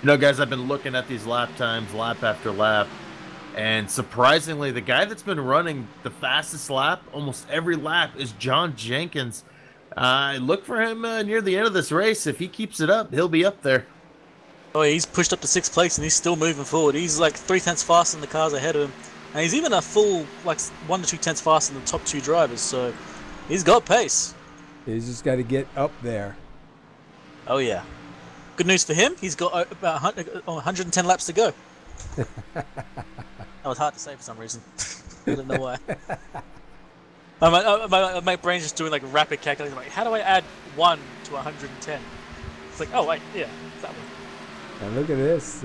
C: You know, guys, I've been looking at these lap times, lap after lap, and surprisingly, the guy that's been running the fastest lap almost every lap is John Jenkins. Look for him near the end of this race. If he keeps it up, he'll be up there.
B: Oh, he's pushed up to 6th place and he's still moving forward. He's like 3 tenths faster than the cars ahead of him. And he's even a full, like 1 to 2 tenths faster than the top 2 drivers, so he's got pace.
A: He's just got to get up there.
B: Oh, yeah. Good news for him, he's got about 110 laps to go. That was hard to say for some reason. I don't know why. My brain's just doing like rapid calculations. Like, how do I add 1 to 110? It's like, oh, wait, yeah, that one.
A: And look at this.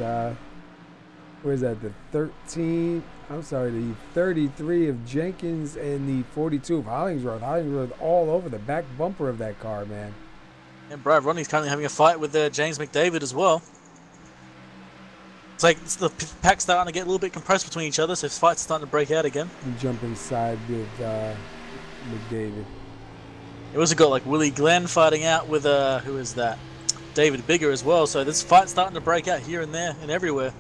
A: Where's that? The 13. I'm sorry, the 33 of Jenkins and the 42 of Hollingsworth. Hollingsworth all over the back bumper of that car, man.
B: And Brad Rodney's currently having a fight with James McDavid as well. It's like the pack's starting to get a little bit compressed between each other, so his fight's starting to break out again.
A: You jump inside with McDavid.
B: It also got like Willie Glenn fighting out with who is that? David Bigger as well. So this fight's starting to break out here and there and everywhere.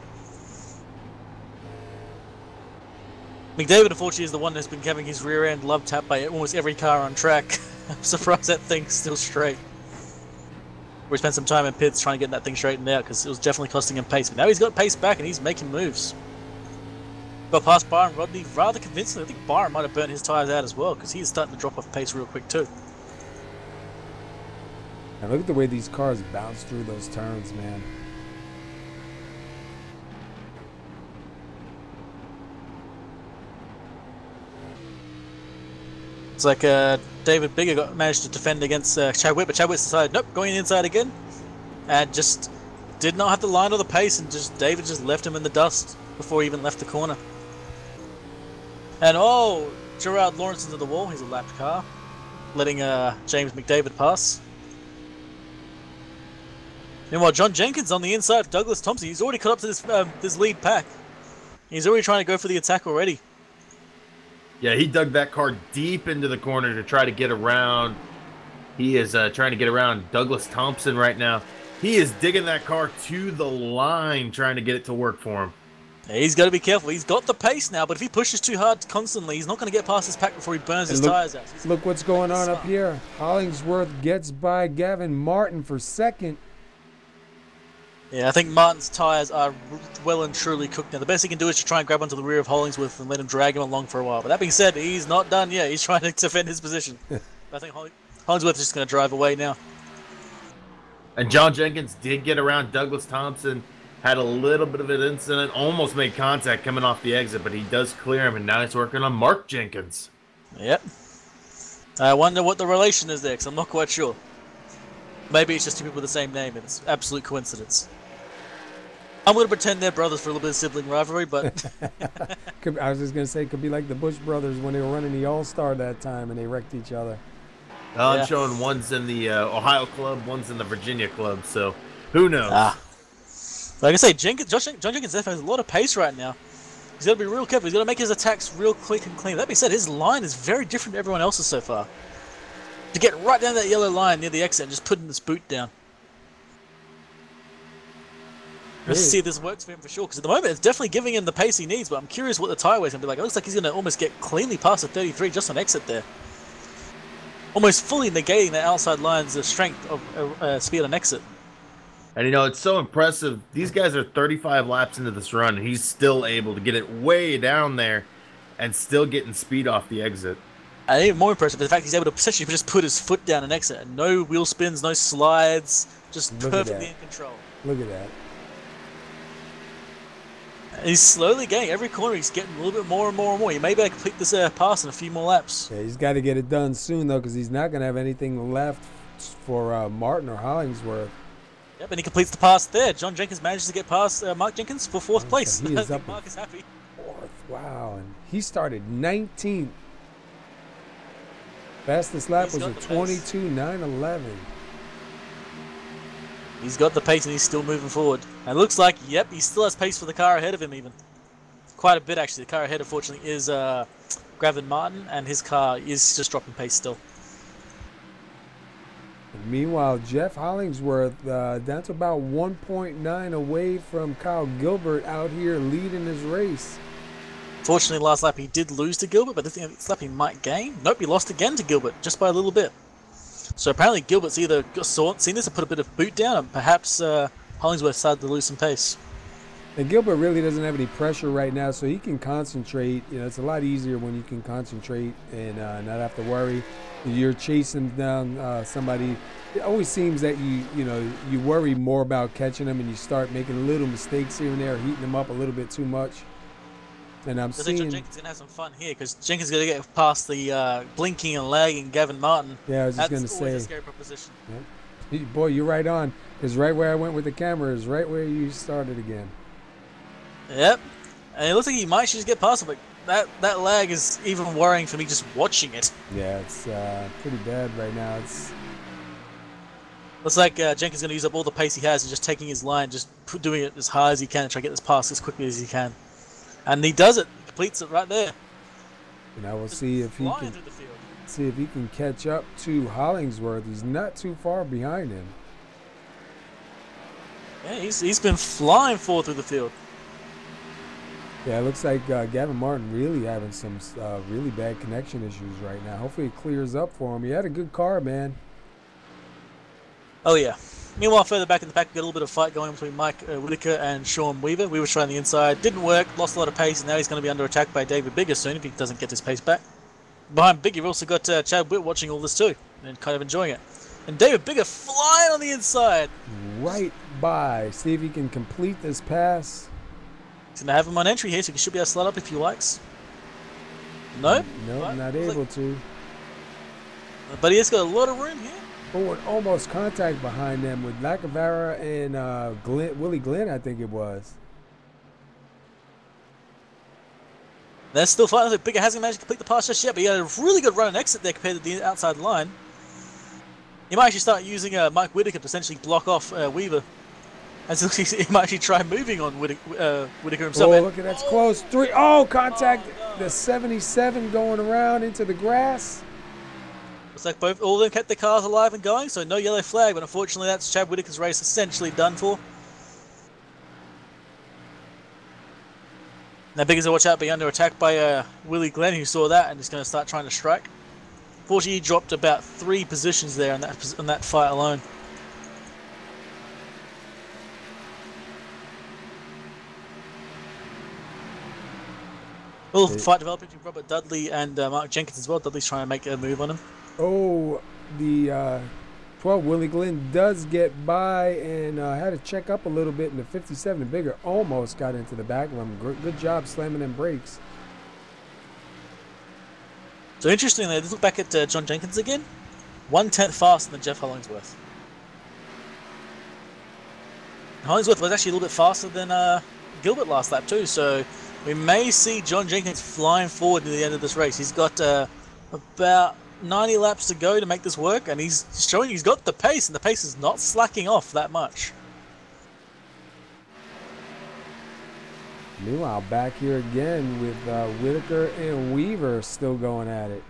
B: McDavid, unfortunately, is the one that's been having his rear end love tapped by almost every car on track. I'm surprised that thing's still straight. We spent some time in pits trying to get that thing straightened out because it was definitely costing him pace. But now he's got pace back and he's making moves. Got past Byron Rodney rather convincingly. I think Byron might have burnt his tyres out as well because he's starting to drop off pace real quick too.
A: And look at the way these cars bounce through those turns, man.
B: It's like David Bigger managed to defend against Chad Witt, but Chad Witt decided, nope, going inside again. And just did not have the line or the pace, and just David just left him in the dust before he even left the corner. And oh, Gerard Lawrence into the wall. He's a lapped car, letting James McDavid pass. Meanwhile, John Jenkins on the inside of Douglas Thompson. He's already caught up to this lead pack. He's already trying to go for the attack already.
C: Yeah, he dug that car deep into the corner to try to get around. He is trying to get around Douglas Thompson right now. He is digging that car to the line, trying to get it to work for him.
B: Yeah, he's got to be careful. He's got the pace now, but if he pushes too hard constantly, he's not going to get past his pack before he burns his tires out.
A: Look what's going on up here. Hollingsworth gets by Gavin Martin for second.
B: Yeah, I think Martin's tyres are well and truly cooked now. The best he can do is to try and grab onto the rear of Hollingsworth and let him drag him along for a while. But that being said, he's not done yet. He's trying to defend his position. I think Hollingsworth is just going to drive away now.
C: And John Jenkins did get around Douglas Thompson. Had a little bit of an incident. Almost made contact coming off the exit, but he does clear him. And now he's working on Mark Jenkins.
B: Yep. I wonder what the relation is there, because I'm not quite sure. Maybe it's just two people with the same name, and it's absolute coincidence. I'm going to pretend they're brothers for a little bit of sibling rivalry, but...
A: I was just going to say, it could be like the Bush brothers when they were running the All-Star that time and they wrecked each other.
C: I'm showing one's in the Ohio club, one's in the Virginia club, so who knows?
B: Like I say, John Jenkins definitely has a lot of pace right now. He's got to be real careful. He's got to make his attacks real quick and clean. That being said, his line is very different to everyone else's so far. To get right down that yellow line near the exit and just putting this boot down. Let's see if this works for him for sure, because at the moment it's definitely giving him the pace he needs, but I'm curious what the tyre weight's going to be like. It looks like he's going to almost get cleanly past the 33 just on exit there. Almost fully negating the outside line's strength of speed on exit.
C: And you know, it's so impressive. These guys are 35 laps into this run, and he's still able to get it way down there and still getting speed off the exit.
B: And even more impressive is the fact he's able to essentially just put his foot down and exit. No wheel spins, no slides, just perfectly in control.
A: Look at that.
B: And he's slowly getting every corner. He's getting a little bit more and more and more. He may be able to complete this pass in a few more laps.
A: Yeah, he's got to get it done soon though, because he's not going to have anything left for Martin or Hollingsworth.
B: Yep, and he completes the pass there. John Jenkins manages to get past Mark Jenkins for fourth place.
A: He is up
B: Mark is happy.
A: Fourth. Wow, and he started 19th. Fastest lap was a 22.911.
B: He's got the pace and he's still moving forward. And it looks like, yep, he still has pace for the car ahead of him even. Quite a bit actually. The car ahead, unfortunately, is Gavin Martin, and his car is just dropping pace still.
A: And meanwhile, Jeff Hollingsworth down to about 1.9 away from Kyle Gilbert out here leading his race.
B: Fortunately, last lap he did lose to Gilbert, but this lap he might gain. Nope, he lost again to Gilbert, just by a little bit. So apparently Gilbert's either seen this and put a bit of boot down, and perhaps Hollingsworth started to lose some pace.
A: And Gilbert really doesn't have any pressure right now, so he can concentrate. You know, it's a lot easier when you can concentrate and not have to worry. You're chasing down somebody. It always seems that you worry more about catching them, and you start making little mistakes here and there, heating them up a little bit too much. And I'm seeing
B: John Jenkins gonna have some fun here, because Jenkins is gonna get past the blinking and lagging Gavin Martin.
A: Yeah, I was just gonna say.
B: That's always a scary proposition.
A: Yeah. Boy, you're right on. Because right where I went with the camera is right where you started again.
B: Yep, and it looks like he might just get past him, but that lag is even worrying for me just watching it.
A: Yeah, it's pretty bad right now. It's
B: looks like Jenkins is going to use up all the pace he has and just taking his line, just doing it as hard as he can and try to get this pass as quickly as he can. And he does it, completes it right there.
A: And I will see if he can catch up to Hollingsworth. He's not too far behind him.
B: Yeah, he's been flying forward through the field.
A: Yeah, it looks like Gavin Martin really having some really bad connection issues right now. Hopefully it clears up for him. He had a good car, man.
B: Oh yeah. Meanwhile, further back in the pack, we got a little bit of fight going between Mike Whitaker and Sean Weaver. We were trying the inside, didn't work, lost a lot of pace, and now he's going to be under attack by David Bigger soon if he doesn't get his pace back. Behind Bigger, we've also got Chad Witt watching all this too, and kind of enjoying it. And David Bigger flying on the inside.
A: Right by. See if he can complete this pass.
B: He's going to have him on entry here, so he should be able to slide up if he likes. Nope.
A: Nope,
B: Right.
A: not able to.
B: But he has got a lot of room here.
A: Oh, and almost contact behind them with Lacavera and Willie Glenn, I think it was.
B: They're still fighting. Bigger hasn't managed to complete the pass just yet, but he had a really good run and exit there compared to the outside line. He might actually start using Mike Whitaker to essentially block off Weaver. And so he might actually try moving on Whitaker himself.
A: Oh, look at that's close. Contact. The 77 going around into the grass.
B: Looks like all of them kept their cars alive and going, so no yellow flag, but unfortunately that's Chad Whitaker's race essentially done for. Now Bigger's to watch out, being under attack by Willie Glenn, who saw that and is going to start trying to strike. Fortunately, he dropped about 3 positions there on that fight alone. Little fight developing between Robert Dudley and Mark Jenkins as well. Dudley's trying to make a move on him.
A: Oh, the 12 Willie Glenn does get by and had to check up a little bit in the 57. Bigger almost got into the back of him. Good job slamming them brakes.
B: So interestingly, let's look back at John Jenkins again. 1/10 faster than Jeff Hollingsworth. Hollingsworth was actually a little bit faster than Gilbert last lap too, so we may see John Jenkins flying forward to the end of this race. He's got about 90 laps to go to make this work, and he's showing he's got the pace, and the pace is not slacking off that much.
A: Meanwhile, back here again with Whitaker and Weaver still going at it.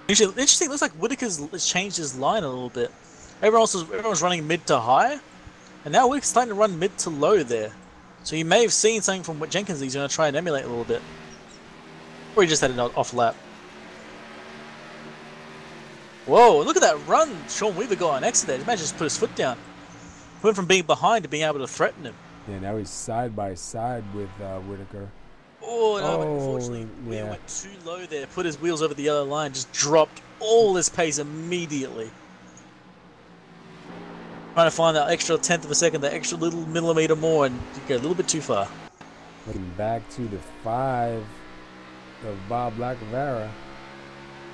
B: Interesting. It looks like Whitaker's changed his line a little bit. Everyone's running mid to high, and now Whitaker's starting to run mid to low there. So you may have seen something from what Jenkins he's going to try and emulate a little bit. Or he just had an off lap. Whoa, look at that run Sean Weaver got on exit there. He managed to just put his foot down. Went from being behind to being able to threaten him.
A: Yeah, now he's side by side with Whitaker.
B: Oh, no, but unfortunately, Weaver went too low there, put his wheels over the yellow line, just dropped all his pace immediately. Trying to find that extra 1/10 of a second, that extra little millimeter more, and you go a little bit too far.
A: Looking back to the 5 of Bob Lacavera.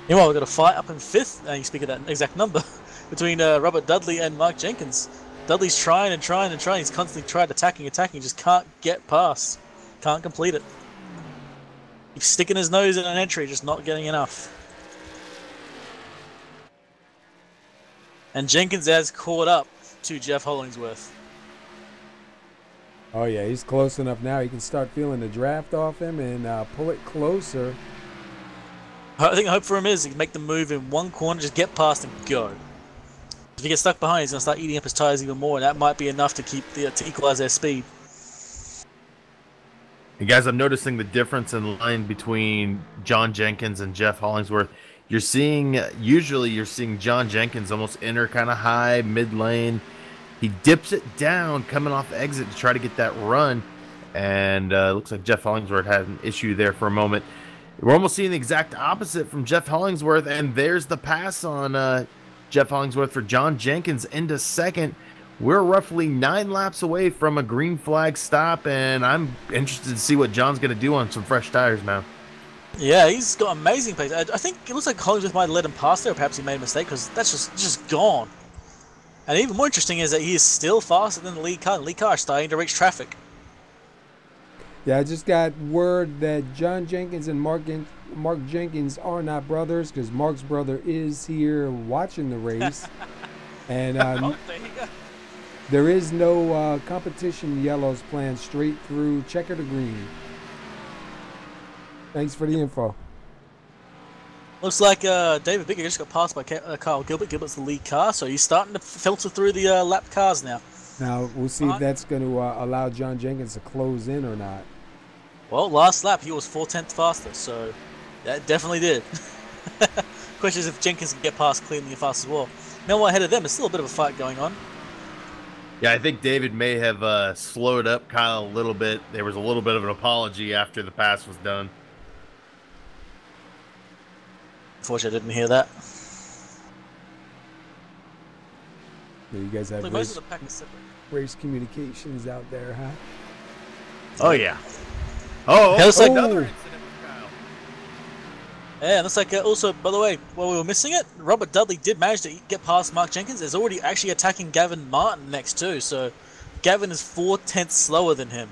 B: Meanwhile, we've got a fight up in 5th, you speak of that exact number, between Robert Dudley and Mark Jenkins. Dudley's trying and trying and trying. He's constantly tried attacking, just can't get past. Can't complete it. He's sticking his nose in an entry, just not getting enough. And Jenkins has caught up to Jeff Hollingsworth.
A: Oh yeah, he's close enough now. He can start feeling the draft off him and pull it closer.
B: I think the hope for him is he can make the move in one corner, just get past and go. If he gets stuck behind, he's going to start eating up his tires even more, and that might be enough to keep to equalize their speed.
C: You guys, I'm noticing the difference in line between John Jenkins and Jeff Hollingsworth. Usually you're seeing John Jenkins almost enter kind of high, mid lane. He dips it down coming off exit to try to get that run, and looks like Jeff Hollingsworth had an issue there for a moment. We're almost seeing the exact opposite from Jeff Hollingsworth, and there's the pass on Jeff Hollingsworth for John Jenkins into second. We're roughly 9 laps away from a green flag stop, and I'm interested to see what John's going to do on some fresh tires now.
B: Yeah, he's got amazing pace. I think it looks like Hollingsworth might have let him pass there, or perhaps he made a mistake, because that's just gone. And even more interesting is that he is still faster than the lead car. The lead car is starting to reach traffic.
A: Yeah, I just got word that John Jenkins and Mark Jenkins are not brothers, because Mark's brother is here watching the race. And
B: Oh, there you go.
A: there is no competition yellows planned straight through checker to green. Thanks for the info.
B: Looks like David Bigger just got passed by Kyle Gilbert. Gilbert's the lead car, so he's starting to filter through the lap cars now.
A: Now we'll see if that's going to allow John Jenkins to close in or not.
B: Well, last lap he was 4/10 faster, so that definitely did. Question is if Jenkins can get past cleanly and fast as well. Meanwhile, ahead of them, there's still a bit of a fight going on.
C: Yeah, I think David may have slowed up Kyle a little bit. There was a little bit of an apology after the pass was done.
B: Unfortunately, I didn't hear that.
A: Yeah, you guys have
B: Look, most of the pack is separate.
A: race communications out there, huh?
C: Oh, yeah. Oh,
B: Looks like
C: another incident with Kyle.
B: Yeah, looks like also, by the way, while we were missing it, Robert Dudley did manage to get past Mark Jenkins. There's already actually attacking Gavin Martin next too, so Gavin is 4/10 slower than him.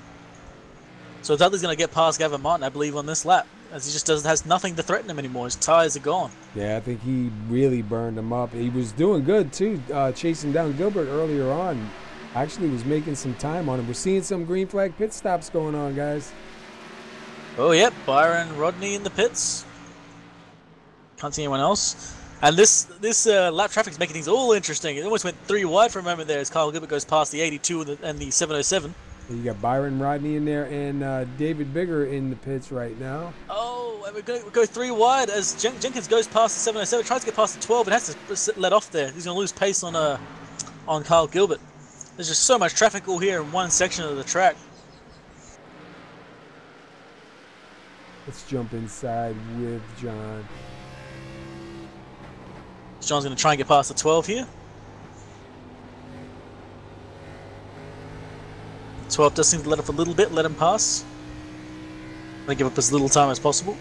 B: So Dudley's going to get past Gavin Martin, I believe, on this lap, as he just has nothing to threaten him anymore. His tires are gone.
A: Yeah, I think he really burned him up. He was doing good too, chasing down Gilbert earlier on. Actually was making some time on him. We're seeing some green flag pit stops going on, guys.
B: Oh, yep, Byron Rodney in the pits. Can't see anyone else. And this lap traffic is making things all interesting. It almost went 3 wide for a moment there as Kyle Gilbert goes past the 82 and the 707.
A: You got Byron Rodney in there and David Bigger in the pits right now.
B: Oh, and we go 3 wide as Jenkins goes past the 707, tries to get past the 12 and has to let off there. He's going to lose pace on Kyle Gilbert. There's just so much traffic all here in one section of the track.
A: Let's jump inside with John.
B: John's going to try and get past the 12 here. 12 does seem to let up a little bit, let him pass. Going to give up as little time as possible.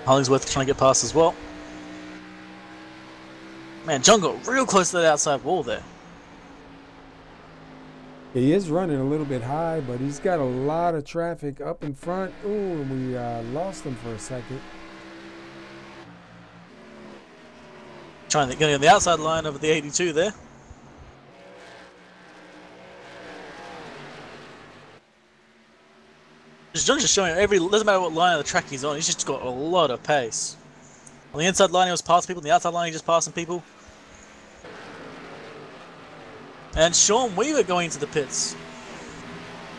B: Hollingsworth trying to get past as well. Man, John got real close to that outside wall there.
A: He is running a little bit high, but he's got a lot of traffic up in front. Ooh, and we lost him for a second.
B: Trying to get on the outside line over the 82 there. John's just showing doesn't matter what line of the track he's on, he's just got a lot of pace. On the inside line he was passing people, on the outside line he's just passing people. And Sean Weaver going into the pits.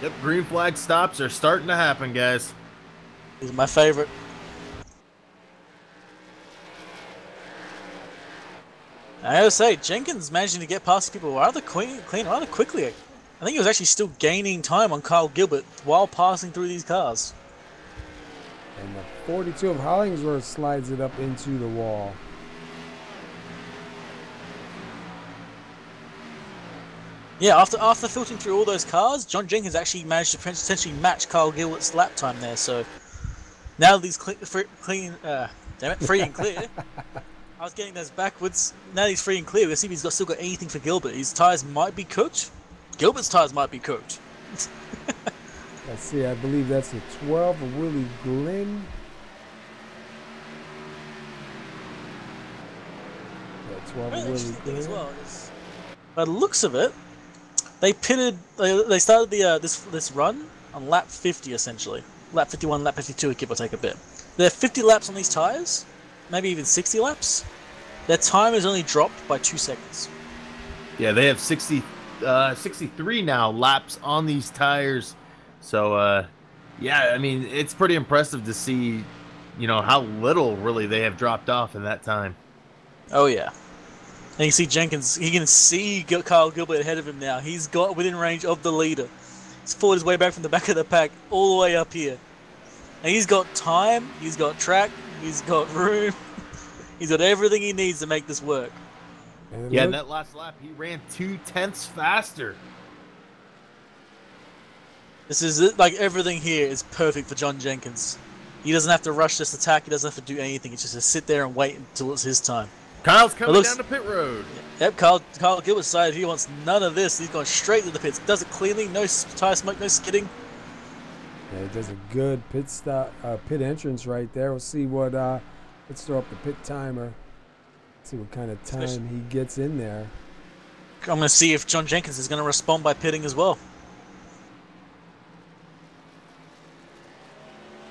C: Yep, green flag stops are starting to happen, guys.
B: These are my favorite. I gotta say, Jenkins managing to get past people rather clean rather quickly. I think he was actually still gaining time on Kyle Gilbert while passing through these cars.
A: And the 42 of Hollingsworth slides it up into the wall.
B: Yeah, after filtering through all those cars, John Jenkins actually managed to potentially match Kyle Gilbert's lap time there. So now these free and clear. I was getting those backwards. Now he's free and clear. We'll see if he's still got anything for Gilbert. His tires might be cooked. Gilbert's tires might be cooked.
A: Let's see. I believe that's a 12 of Willie Glenn. Yeah, 12 of Willie Glenn.
B: As well is, by the looks of it, they pitted. They started the this run on lap 50 essentially. Lap 51, lap 52, give or take a bit. There are 50 laps on these tires, maybe even 60 laps. Their time is only dropped by 2 seconds.
C: Yeah, they have 63 now laps on these tires. So, yeah, I mean, it's pretty impressive to see, you know, how little really they have dropped off in that time.
B: Oh, yeah. And you see Jenkins, he can see Kyle Gilbert ahead of him now. He's got within range of the leader. He's fought his way back from the back of the pack all the way up here. And he's got time, he's got track, he's got room. He's got everything he needs to make this work.
C: Yeah, in that last lap, he ran 2/10 faster.
B: This is it. Like, everything here is perfect for John Jenkins. He doesn't have to rush this attack. He doesn't have to do anything. It's just to sit there and wait until it's his time.
C: Kyle's coming down the pit road.
B: Yep, Kyle Gilbert decided he wants none of this. He's going straight to the pits. Does it cleanly. No tire smoke, no skidding.
A: Yeah, he does a good pit stop, pit entrance right there. We'll see what. Let's throw up the pit timer. See what kind of time he gets in there.
B: I'm going to see if John Jenkins is going to respond by pitting as well.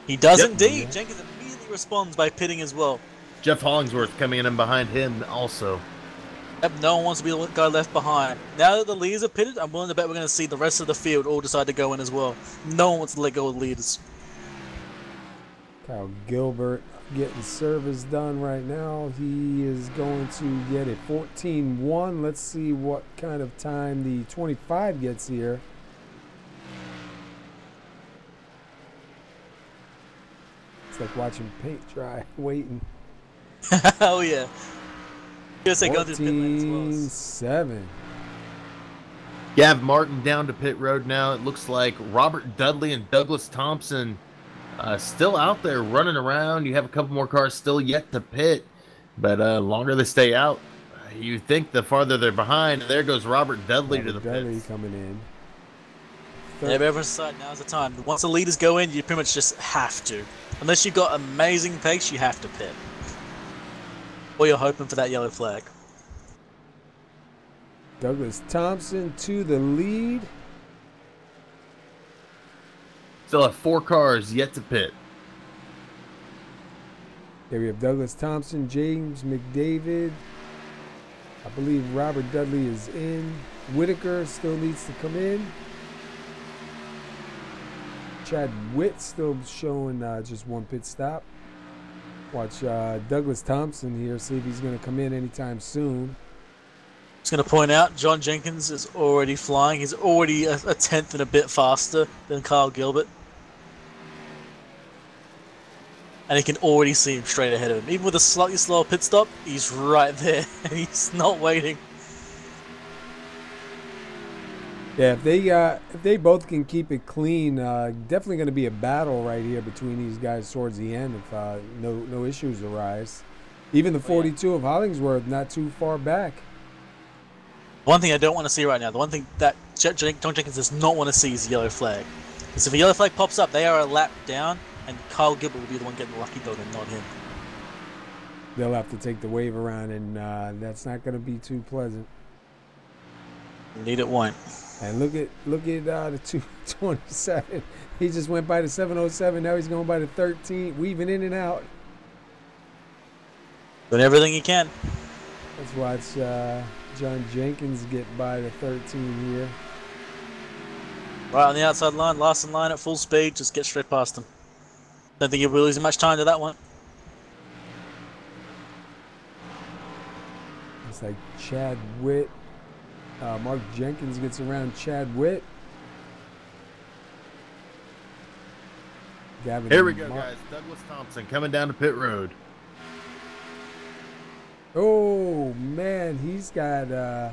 B: He does indeed. Jenkins immediately responds by pitting as well.
C: Jeff Hollingsworth coming in behind him also.
B: Yep, no one wants to be the guy left behind. Now that the leaders are pitted, I'm willing to bet we're going to see the rest of the field all decide to go in as well. No one wants to let go of the leaders.
A: Kyle Gilbert getting service done right now. He is going to get a 14-1. Let's see what kind of time the 25 gets here. It's like watching paint dry, waiting.
B: Oh yeah. Yes, I go through pit lane as
A: 14-7.
C: Gav Martin down to pit road now. It looks like Robert Dudley and Douglas Thompson still out there running around. You have a couple more cars still yet to pit, but longer they stay out, you think the farther they're behind. There goes Robert Dudley to the
A: Dudley
C: pits.
A: coming in.
B: Yeah, but everyone's decided now's the time. Once the leaders go in, you pretty much just have to. Unless you've got amazing pace, you have to pit. Or you're hoping for that yellow flag.
A: Douglas Thompson to the lead.
C: Still have 4 cars yet to pit.
A: Here we have Douglas Thompson, James McDavid. I believe Robert Dudley is in. Whitaker still needs to come in. Chad Witt still showing just 1 pit stop. Watch Douglas Thompson here, see if he's going to come in anytime soon.
B: Just going to point out, John Jenkins is already flying. He's already a tenth and a bit faster than Kyle Gilbert. And he can already see him straight ahead of him. Even with a slightly slower pit stop, he's right there. And he's not waiting.
A: Yeah, if they both can keep it clean, definitely going to be a battle right here between these guys towards the end if no issues arise. Even the 42 of Hollingsworth not too far back.
B: One thing I don't want to see right now, the one thing that John Jenkins does not want to see is the yellow flag. Because if a yellow flag pops up, they are a lap down, and Kyle Gilbert will be the one getting the lucky dog and not him.
A: They'll have to take the wave around, and that's not going to be too pleasant.
B: Indeed it won't.
A: And look at the 227. He just went by the 707. Now he's going by the 13, weaving in and out.
B: Doing everything he can.
A: Let's watch John Jenkins get by the 13 here.
B: Right on the outside line, last in line at full speed. Just get straight past him. Don't think he'll be losing much time to that one.
A: It's like Chad Witt. Mark Jenkins gets around Chad Witt. Gavin
C: Here we go, guys. Douglas Thompson coming down to pit road.
A: Oh, man. He's got a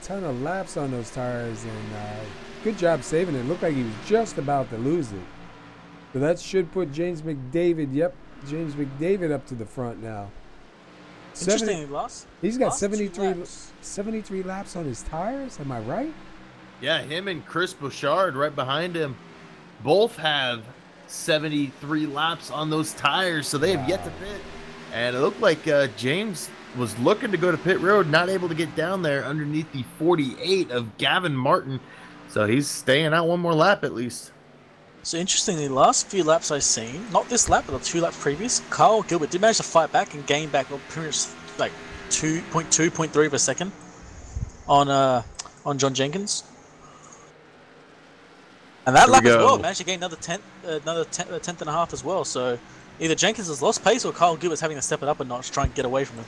A: ton of laps on those tires. And good job saving it. Looked like he was just about to lose it. So that should put James McDavid. Yep, James McDavid up to the front now.
B: Interesting, he lost.
A: He's got
B: lost
A: 73 laps on his tires. Am I right?
C: Yeah, him and Chris Bouchard right behind him both have 73 laps on those tires, so they have yet to pit. And it looked like James was looking to go to pit road, not able to get down there underneath the 48 of Gavin Martin. So he's staying out 1 more lap at least.
B: So interestingly, last few laps I've seen, not this lap, but the 2 laps previous, Kyle Gilbert did manage to fight back and gain back pretty much like 2.2, 0.3 of a second on John Jenkins. And that lap as well managed to gain another tenth and a half as well. So either Jenkins has lost pace or Kyle Gilbert's having to step it up a notch to try and get away from him.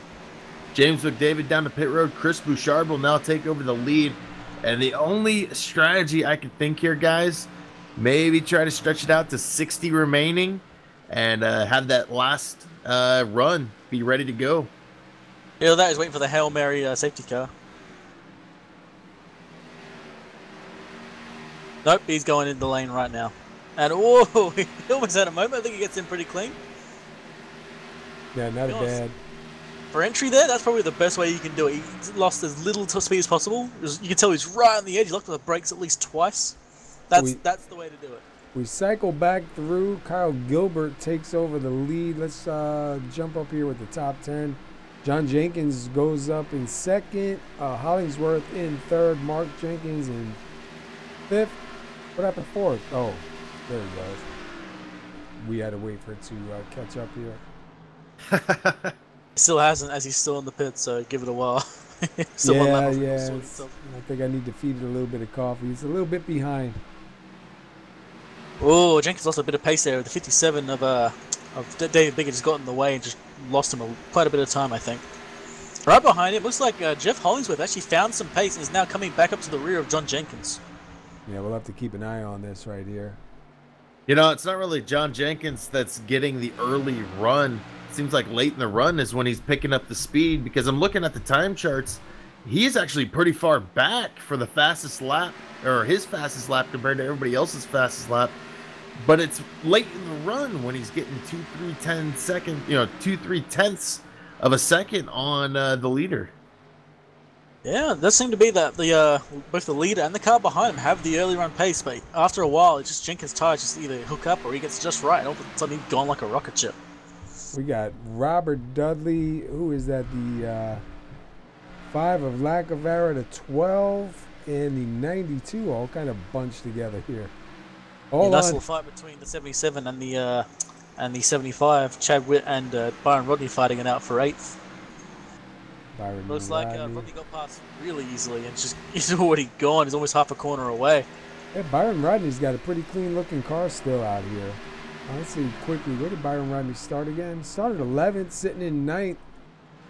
C: James McDavid down to pit road. Chris Bouchard will now take over the lead. And the only strategy I can think here, guys, maybe try to stretch it out to 60 remaining and have that last run be ready to go.
B: Yeah, that is waiting for the Hail Mary safety car. Nope, he's going in the lane right now. And oh, he almost had a moment. I think he gets in pretty clean.
A: Yeah, not bad.
B: For entry there, that's probably the best way you can do it. He lost as little speed as possible. You can tell he's right on the edge. He locked on the brakes at least twice. That's the way to do it.
A: We cycle back through. Kyle Gilbert takes over the lead. Let's jump up here with the top 10. John Jenkins goes up in second. Hollingsworth in third. Mark Jenkins in fifth. What happened fourth? Oh, there he goes. We had to wait for it to catch up here.
B: Still hasn't, as he's still in the pit, so give it a while. Still one lap
A: Yeah,
B: of
A: yeah.
B: sorting himself.
A: I think I need to feed it a little bit of coffee. It's a little bit behind.
B: Oh, Jenkins lost a bit of pace there. The 57 of David Biggett just got in the way and just lost him quite a bit of time, I think. Right behind him, looks like Jeff Hollingsworth actually found some pace and is now coming back up to the rear of John Jenkins.
A: Yeah, we'll have to keep an eye on this right here.
C: You know, it's not really John Jenkins that's getting the early run. Seems like late in the run is when he's picking up the speed, because I'm looking at the time charts. He's actually pretty far back for the fastest lap, or his fastest lap compared to everybody else's fastest lap. But it's late in the run when he's getting 2-3 tenths of a second on the leader.
B: Yeah, it does seem to be that the both the leader and the car behind him have the early run pace, but after a while, it's just Jenkins' tires just either hook up or he gets just right, and all of a sudden he's gone like a rocket ship.
A: We got Robert Dudley. Who is that? The 5 of Lacavera, the 12, and the 92 all kind of bunched together here. All
B: nice
A: on.
B: little fight between the 77 and the 75. Chad Witt and Byron Rodney fighting it out for 8th.
A: Byron
B: Looks like
A: Rodney.
B: Rodney got past really easily and he's already gone. He's almost half a corner away.
A: Yeah, Byron Rodney's got a pretty clean-looking car still out here. Let's see quickly. Where did Byron Rodney start again? Started 11th, sitting in 9th.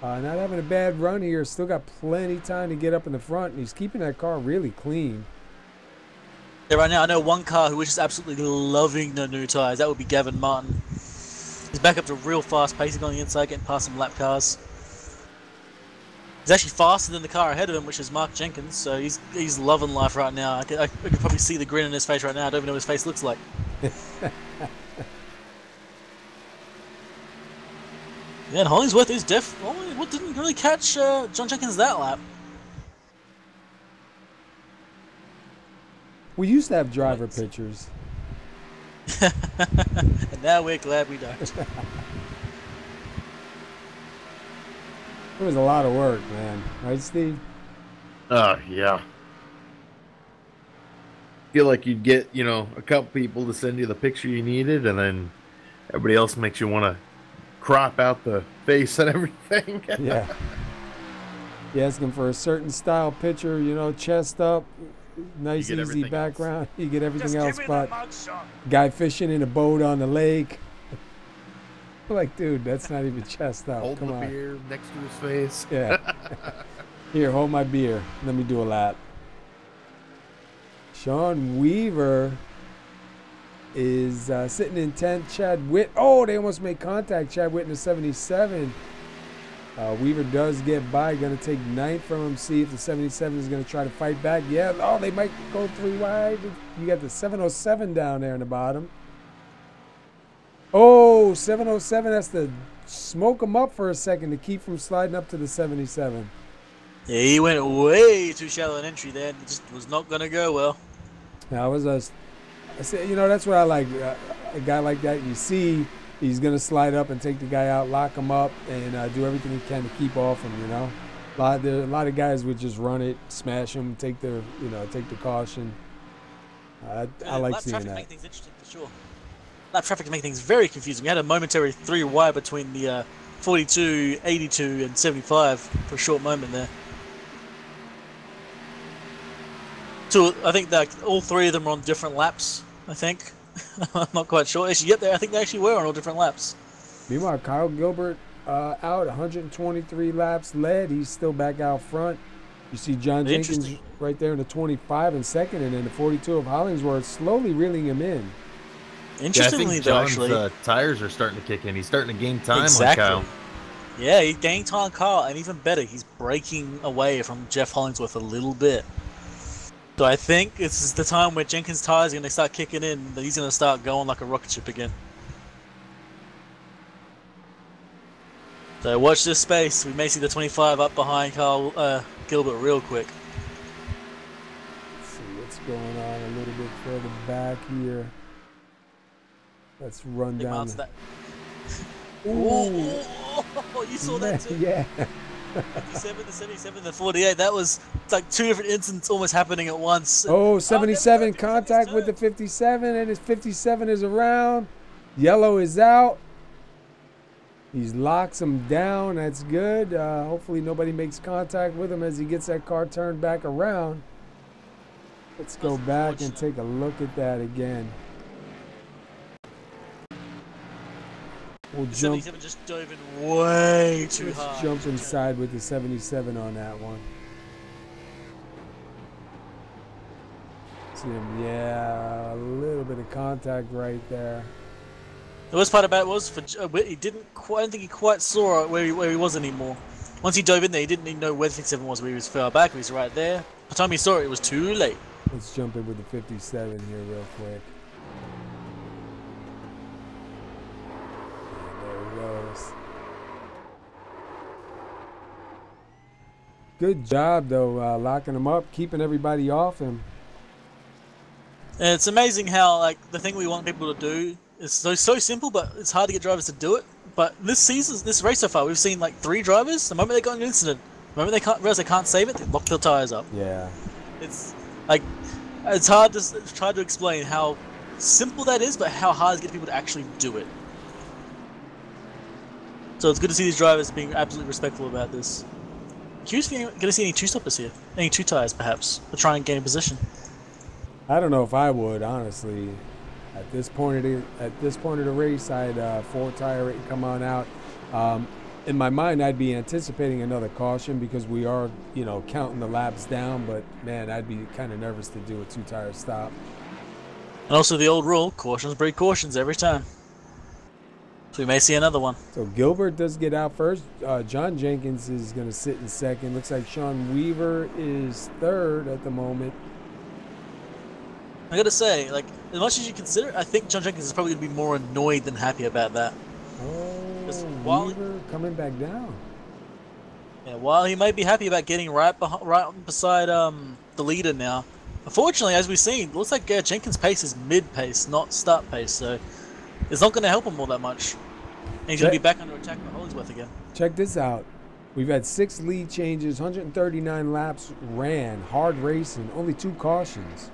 A: Not having a bad run here. Still got plenty time to get up in the front, and he's keeping that car really clean.
B: Yeah, right now I know one car who is just absolutely loving the new tyres. That would be Gavin Martin. He's back up to real fast pacing on the inside, getting past some lap cars. He's actually faster than the car ahead of him, which is Mark Jenkins. So he's loving life right now. I could probably see the grin on his face right now. I don't even know what his face looks like. Yeah, and Hollingsworth is what didn't really catch John Jenkins that lap.
A: We used to have driver pictures.
B: And now we're glad we don't.
A: It was a lot of work, man. Right, Steve?
C: Yeah. Feel like you'd get, a couple people to send you the picture you needed, and then everybody else makes you want to crop out the face and everything.
A: Yeah. You ask him for a certain style picture, chest up, nice easy background. You get everything else, but guy fishing in a boat on the lake. Like, dude, that's not even chest up.
C: Hold
A: Come
C: the
A: on.
C: beer next to his face.
A: Yeah. Here, hold my beer. Let me do a lap. Sean Weaver is sitting in 10th. Chad Witt. Oh, they almost made contact. Chad Witt in the 77. Weaver does get by. Going to take 9th from him. See if the 77 is going to try to fight back. Yeah. Oh, they might go 3 wide. You got the 707 down there in the bottom. Oh, 707 has to smoke him up for a second to keep from sliding up to the 77.
B: Yeah, he went way too shallow an entry there. It just was not going to go well.
A: Now, I said, that's what I like. A guy like that, you see he's going to slide up and take the guy out, lock him up, and do everything he can to keep off him, A lot of guys would just run it, smash him, take the caution. I like seeing that.
B: Make things interesting for sure. Lap traffic make things very confusing. We had a momentary 3 wide between the 42, 82, and 75 for a short moment there. So I think that all 3 of them were on different laps. I think I'm not quite sure. Actually, yet I think they actually were on all different laps.
A: Meanwhile, Kyle Gilbert out 123 laps led. He's still back out front. You see John Jenkins right there in the 25 and second, and then the 42 of Hollingsworth slowly reeling him in.
B: Interestingly,
C: yeah, I think
B: though,
C: John's tires are starting to kick in. He's starting to gain time
B: exactly.
C: on Kyle.
B: Yeah, he's gaining time on Kyle, and even better, he's breaking away from Jeff Hollingsworth a little bit. So I think this is the time where Jenkins' tires are going to start kicking in, that he's going to start going like a rocket ship again. So watch this space. We may see the 25 up behind Kyle Gilbert real quick.
A: Let's see what's going on a little bit further back here. Let's run down.
B: Ooh, you saw that too?
A: Yeah.
B: 57, the 77, the 48. That was like 2 different incidents almost happening at once.
A: Oh, 77 contact with the 57, and his 57 is around. Yellow is out. He's locks him down. That's good. Hopefully nobody makes contact with him as he gets that car turned back around. Let's go back and take a look at that again. We'll jump.
B: 77 just dove in way too hard.
A: Let's jump inside with the 77 on that one. See him, yeah, a little bit of contact right there.
B: The worst part about it was he didn't quite. I don't think he quite saw where he was anymore. Once he dove in there, he didn't even know where the 57 was. Where he was far back, he was right there. By the time he saw it, it was too late.
A: Let's jump in with the 57 here real quick. There he goes. Good job though, locking him up, keeping everybody off him.
B: And it's amazing how the thing we want people to do is so simple, but it's hard to get drivers to do it. But this race so far, we've seen 3 drivers. The moment they got an incident, the moment they realize they can't save it, they lock their tires up.
A: Yeah.
B: It's hard to try to explain how simple that is, but how hard to get people to actually do it. So it's good to see these drivers being absolutely respectful about this. Curious if you're going to see any two-stoppers here, any 2 tires perhaps, to try and gain position.
A: I don't know if I would, honestly. At this point of the race, I'd 4 tire rate come on out. In my mind, I'd be anticipating another caution because we are, counting the laps down. But man, I'd be kind of nervous to do a 2 tire stop.
B: And also the old rule: cautions breed cautions every time. So we may see another one.
A: So Gilbert does get out first. John Jenkins is going to sit in second. Looks like Sean Weaver is third at the moment.
B: I gotta say, as much as you consider it, I think John Jenkins is probably gonna be more annoyed than happy about that.
A: Oh, Weaver coming back down.
B: Yeah, while he might be happy about getting right beside the leader now, unfortunately, as we've seen, it looks like Jenkins' pace is mid-pace, not start pace, so it's not gonna help him all that much. And he's gonna be back under attack by Hollingsworth again.
A: Check this out. We've had 6 lead changes, 139 laps ran, hard racing, only 2 cautions.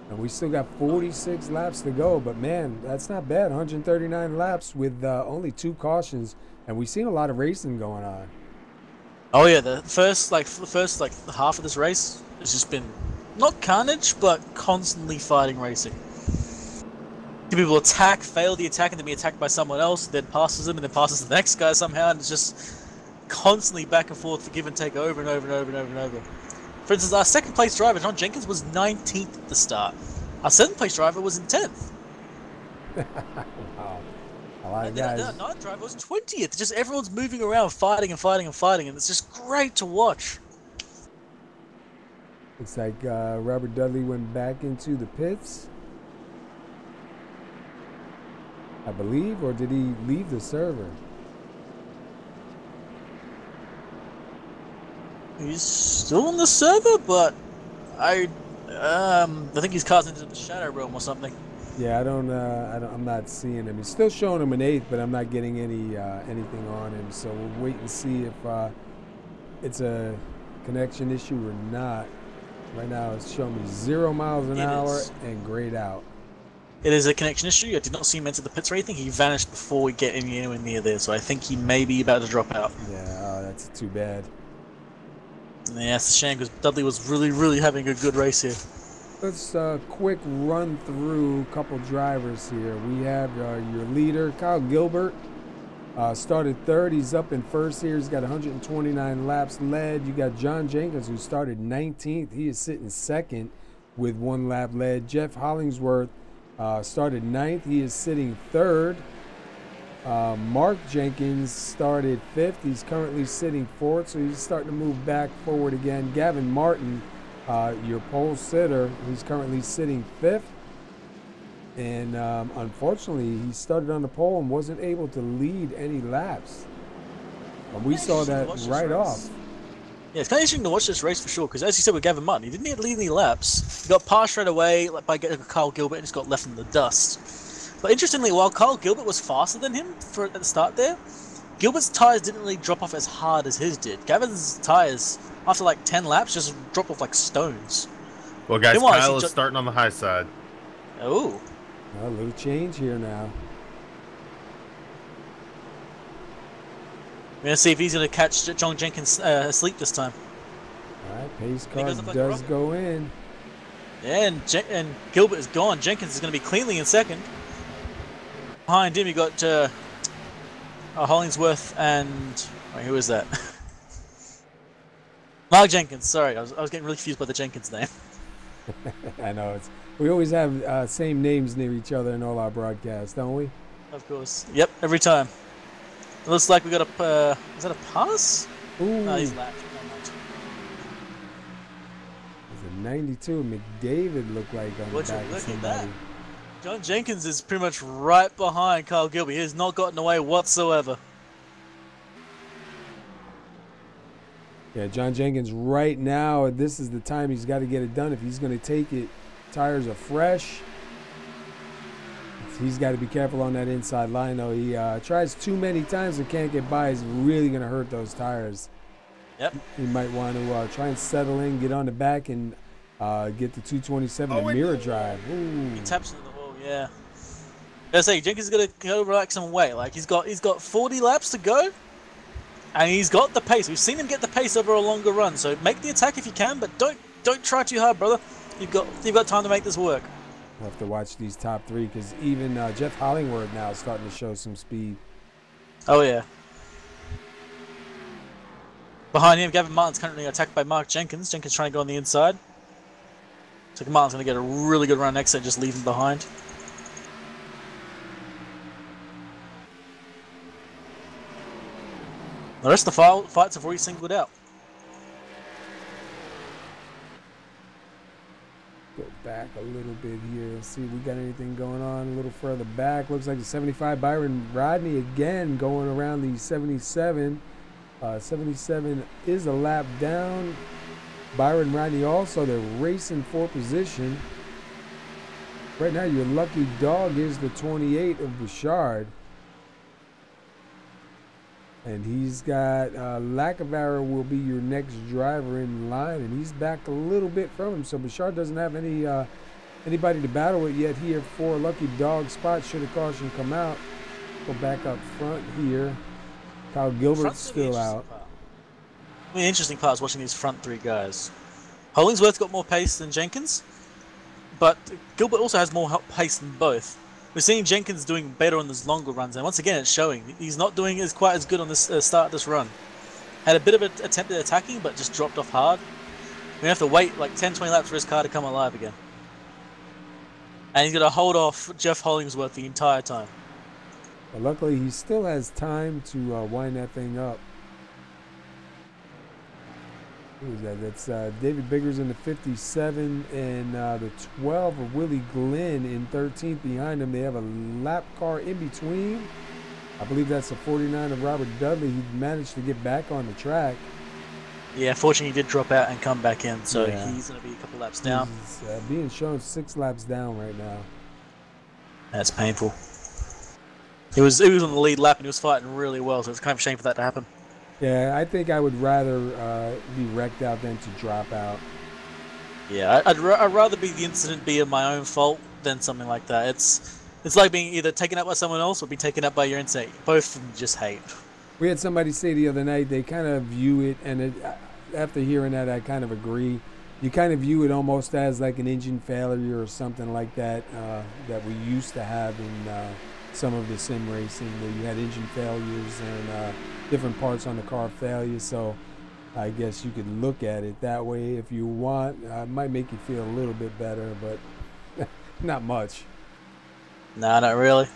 A: And we still got 46 laps to go, but man, that's not bad. 139 laps with only 2 cautions, and we've seen a lot of racing going on.
B: Oh yeah, the first half of this race has just been not carnage, but constantly fighting racing. People attack, fail the attack, and then be attacked by someone else, then passes them, and then passes the next guy somehow, and it's just constantly back and forth for give and take over and over and over and over and over. For instance, our 2nd place driver, John Jenkins, was 19th at the start. Our 7th place driver was in 10th.
A: Wow. A lot of guys.
B: Our 9th driver was 20th. Just everyone's moving around, fighting and fighting and fighting, and it's just great to watch.
A: Looks like Robert Dudley went back into the pits, I believe, or did he leave the server?
B: He's still on the server, but I think his car's into the shadow realm or something.
A: Yeah, I'm not seeing him. He's still showing him an 8th, but I'm not getting anything on him. So we'll wait and see if it's a connection issue or not. Right now, it's showing me 0 miles an hour and grayed out.
B: It is a connection issue. I did not see him enter the pits or anything. He vanished before we get anywhere near there, so I think he may be about to drop out.
A: Yeah, that's too bad.
B: Yeah, it's a shame because Dudley was really, really having a good race here.
A: Let's quick run through a couple drivers here. We have your leader, Kyle Gilbert, started 3rd. He's up in 1st here. He's got 129 laps led. You got John Jenkins, who started 19th. He is sitting 2nd with 1 lap led. Jeff Hollingsworth started 9th. He is sitting 3rd. Mark Jenkins started 5th. He's currently sitting 4th, so he's starting to move back forward again. Gavin Martin, your pole sitter, he's currently sitting 5th. And unfortunately, he started on the pole and wasn't able to lead any laps. And we saw that right off.
B: Yeah, it's kind of interesting to watch this race for sure, because as you said with Gavin Martin, he didn't lead any laps. He got passed right away by Kyle Gilbert and just got left in the dust. But interestingly, while Kyle Gilbert was faster than him at the start there, Gilbert's tyres didn't really drop off as hard as his did. Gavin's tyres, after 10 laps, just dropped off like stones.
C: Well, guys, Kyle is starting on the high side.
B: Oh.
A: A little change here now.
B: We're going to see if he's going to catch John Jenkins asleep this time.
A: All right, pace
B: He
A: car
B: goes up like a
A: does
B: rocket.
A: go in.
B: Yeah, and Gilbert is gone. Jenkins is going to be cleanly in second. Behind him, you got Hollingsworth and... Wait, who is that? Mark Jenkins, sorry. I was getting really confused by the Jenkins name.
A: I know, we always have same names near each other in all our broadcasts, don't we?
B: Of course. Yep, every time. It looks like we got a... is that a pass?
A: Ooh.
B: No, he's lapped. Never mind.
A: There's a 92 McDavid look like on
B: Would
A: the
B: you
A: back of
B: look at
A: somebody.
B: that? John Jenkins is pretty much right behind Kyle Gilbert. He has not gotten away whatsoever.
A: Yeah, John Jenkins right now, this is the time he's got to get it done. If he's going to take it, tires are fresh. He's got to be careful on that inside line, though. He tries too many times and can't get by. He's really going to hurt those tires.
B: Yep.
A: He might want to try and settle in, get on the back, and get the 227 to mirror drive. Ooh.
B: He taps into the wall, yeah. I say Jenkins is gonna go relax and wait. Like he's got 40 laps to go, and he's got the pace. We've seen him get the pace over a longer run. So make the attack if you can, but don't try too hard, brother. You've got time to make this work.
A: We'll have to watch these top three because even Jeff Hollingworth now is starting to show some speed.
B: Oh yeah. Behind him, Gavin Martin's currently attacked by Mark Jenkins. Jenkins trying to go on the inside. So Martin's going to get a really good run next and just leave him behind. The rest of the fights have already singled out.
A: Go back a little bit here. Let's see if we got anything going on a little further back. Looks like the 75 Byron Rodney again going around the 77. 77 is a lap down. Byron Rodney also, they're racing for position. Right now, your lucky dog is the 28 of Bouchard. And he's got Lacavara will be your next driver in line, and he's back a little bit from him. So Bouchard doesn't have anybody to battle with yet here for lucky dog spot. Should a caution come out, go back up front here. Kyle Gilbert's still out.
B: The interesting part is watching these front three guys. Hollingsworth's got more pace than Jenkins, but Gilbert also has more pace than both. We're seeing Jenkins doing better on these longer runs, and once again, it's showing. He's not doing quite as good on this start of this run. Had a bit of an attempt at attacking, but just dropped off hard. We have to wait like 10-20 laps for his car to come alive again. And he's going to hold off Jeff Hollingsworth the entire time.
A: But luckily, he still has time to wind that thing up. Who is that? That's David Biggers in the 57 and the 12 of Willie Glenn in 13th behind him. They have a lap car in between. I believe that's the 49 of Robert Dudley. He managed to get back on the track.
B: Yeah, fortunately he did drop out and come back in, so
A: Yeah.
B: he's going to be a couple laps down.
A: He's being shown 6 laps down right now.
B: That's painful. He was on the lead lap and he was fighting really well, so it's kind of a shame for that to happen.
A: Yeah, I think I would rather be wrecked out than to drop out.
B: Yeah, I'd rather be the incident be my own fault than something like that. It's like being either taken out by someone else or be taken out by your instinct. Both of them just hate.
A: We had somebody say the other night they kind of view it, and after hearing that, I kind of agree. You kind of view it almost as like an engine failure or something like that that we used to have in some of the sim racing, where you had engine failures and different parts on the car failure. So I guess you could look at it that way if you want. It might make you feel a little bit better, but not much.
B: Nah, not really.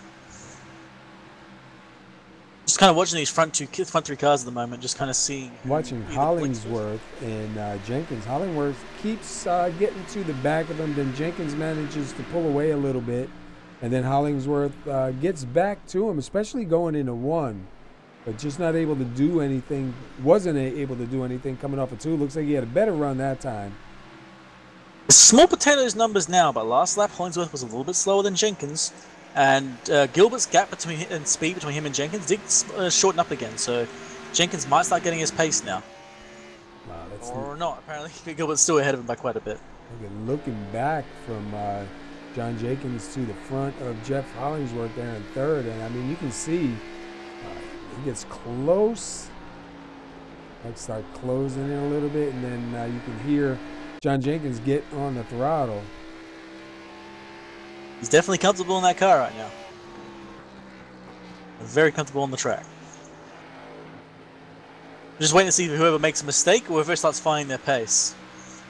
B: Just kind of watching these front three cars at the moment, just kind of seeing.
A: Watching Hollingsworth and Jenkins. Hollingsworth keeps getting to the back of him, then Jenkins manages to pull away a little bit, and then Hollingsworth gets back to him, especially going into 1, but just not able to do anything. Wasn't able to do anything coming off a 2. Looks like he had a better run that time.
B: Small potatoes numbers now, but last lap Hollingsworth was a little bit slower than Jenkins, and Gilbert's gap in speed between him and Jenkins did shorten up again. So Jenkins might start getting his pace now, or not. Apparently, Gilbert's still ahead of him by quite a bit.
A: Looking back from John Jenkins to the front of Jeff Hollingsworth there in 3rd, and I mean you can see he gets close Like start closing in a little bit, and then you can hear John Jenkins get on the throttle.
B: He's definitely comfortable in that car right now. Very comfortable on the track. Just waiting to see if whoever makes a mistake or whoever starts finding their pace.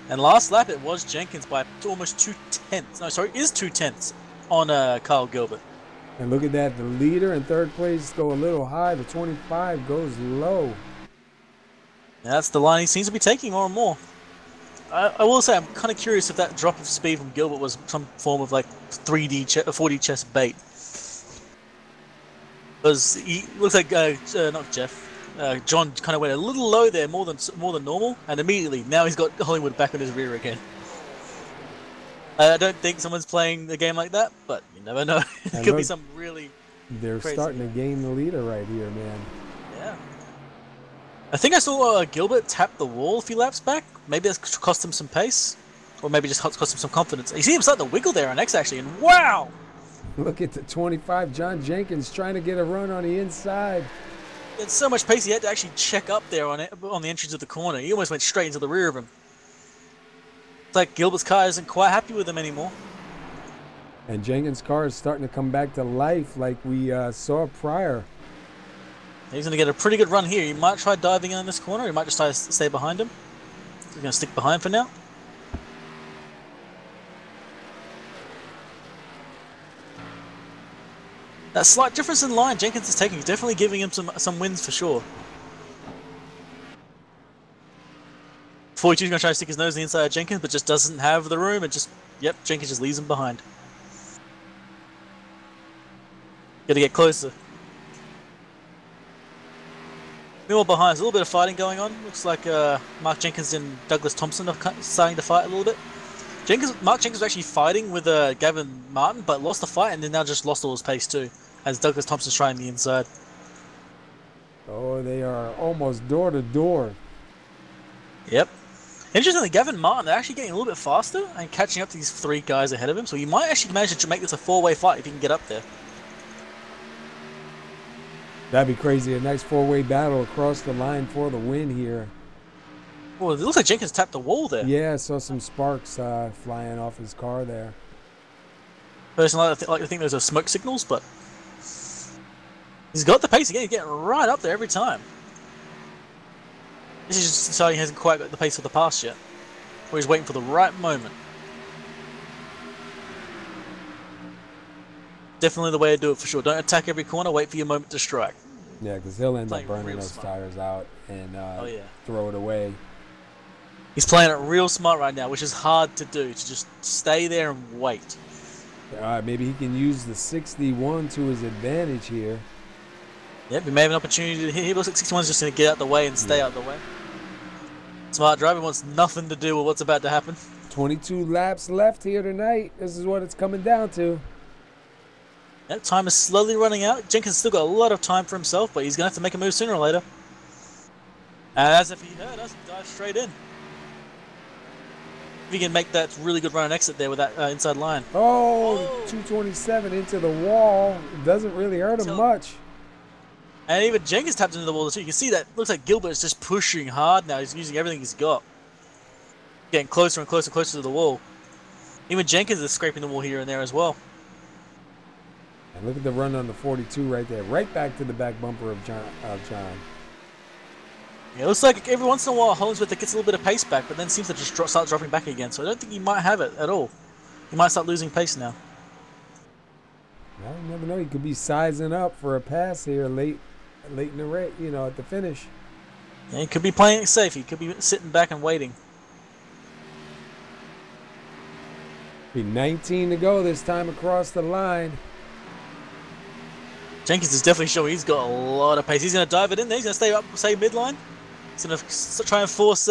B: And last lap it was Jenkins by almost 2/10. No, sorry, is 2/10 on Kyle Gilbert.
A: And look at that, the leader and third place go a little high. The 25 goes low.
B: And that's the line he seems to be taking more and more. I will say I'm kind of curious if that drop of speed from Gilbert was some form of like 4D chess bait. Because he looks like not Jeff. John kind of went a little low there, more than normal, and immediately now he's got Hollywood back on his rear again. I don't think someone's playing the game like that, but you never know. It could be some really.
A: They're
B: crazy
A: starting to gain the leader right here, man.
B: Yeah. I think I saw Gilbert tap the wall a few laps back. Maybe that's cost him some pace, or maybe just cost him some confidence. You see him start to wiggle there on X actually, and wow!
A: Look at the 25, John Jenkins trying to get a run on the inside.
B: He had so much pace he had to actually check up there on the entrance of the corner. He almost went straight into the rear of him. It's like Gilbert's car isn't quite happy with him anymore.
A: And Jenkins' car is starting to come back to life like we saw prior.
B: He's going to get a pretty good run here. He might try diving in this corner. He might just try to stay behind him. He's going to stick behind for now. That slight difference in line Jenkins is taking is definitely giving him some wins for sure. 42's going to try to stick his nose in the inside of Jenkins, but just doesn't have the room, and just, yep, Jenkins just leaves him behind. Got to get closer. Meanwhile behind, there's a little bit of fighting going on. Looks like Mark Jenkins and Douglas Thompson are starting to fight a little bit. Mark Jenkins was actually fighting with Gavin Martin, but lost the fight, and then now just lost all his pace too, as Douglas Thompson's trying the inside.
A: Oh, they are almost door to door.
B: Yep. Interestingly, Gavin Martin, they're actually getting a little bit faster and catching up to these three guys ahead of him, so you might actually manage to make this a four-way fight if you can get up there.
A: That'd be crazy. A nice four-way battle across the line for the win here.
B: Well, it looks like Jenkins tapped the wall there.
A: Yeah, I saw some sparks flying off his car there.
B: Personally, I think those are smoke signals, but he's got the pace again. He's getting right up there every time. This is just deciding he hasn't quite got the pace of the pass yet. Or he's waiting for the right moment. Definitely the way to do it for sure. Don't attack every corner, wait for your moment to strike.
A: Yeah, because he'll end up
B: Playing
A: burning
B: real
A: those
B: smart.
A: tires out and
B: Oh, yeah.
A: throw it away.
B: He's playing it real smart right now, which is hard to do, to just stay there and wait.
A: Maybe he can use the 61 to his advantage here.
B: Yep, he may have an opportunity to hit. He looks like 61's just going to get out the way and stay out the way. Smart driver wants nothing to do with what's about to happen.
A: 22 laps left here tonight. This is what it's coming down to.
B: Yep, time is slowly running out. Jenkins still got a lot of time for himself, but he's going to have to make a move sooner or later. And as if he heard us, dive straight in. If he can make that really good run and exit there with that inside line.
A: Oh, 227 into the wall. Doesn't really hurt him much.
B: And even Jenkins tapped into the wall too. You can see that. Looks like Gilbert is just pushing hard now. He's using everything he's got. Getting closer and closer and closer to the wall. Even Jenkins is scraping the wall here and there as well.
A: And look at the run on the 42 right there. Right back to the back bumper of John.
B: Yeah, it looks like every once in a while Hollingsworth gets a little bit of pace back, but then seems to just start dropping back again. So I don't think he might have it at all. He might start losing pace now.
A: Well, you never know. He could be sizing up for a pass here late in the race, at the finish.
B: Yeah, he could be playing it safe. He could be sitting back and waiting.
A: Be 19 to go this time across the line.
B: Jenkins is definitely showing he's got a lot of pace. He's going to dive it in there. He's going to stay midline. He's going to try and force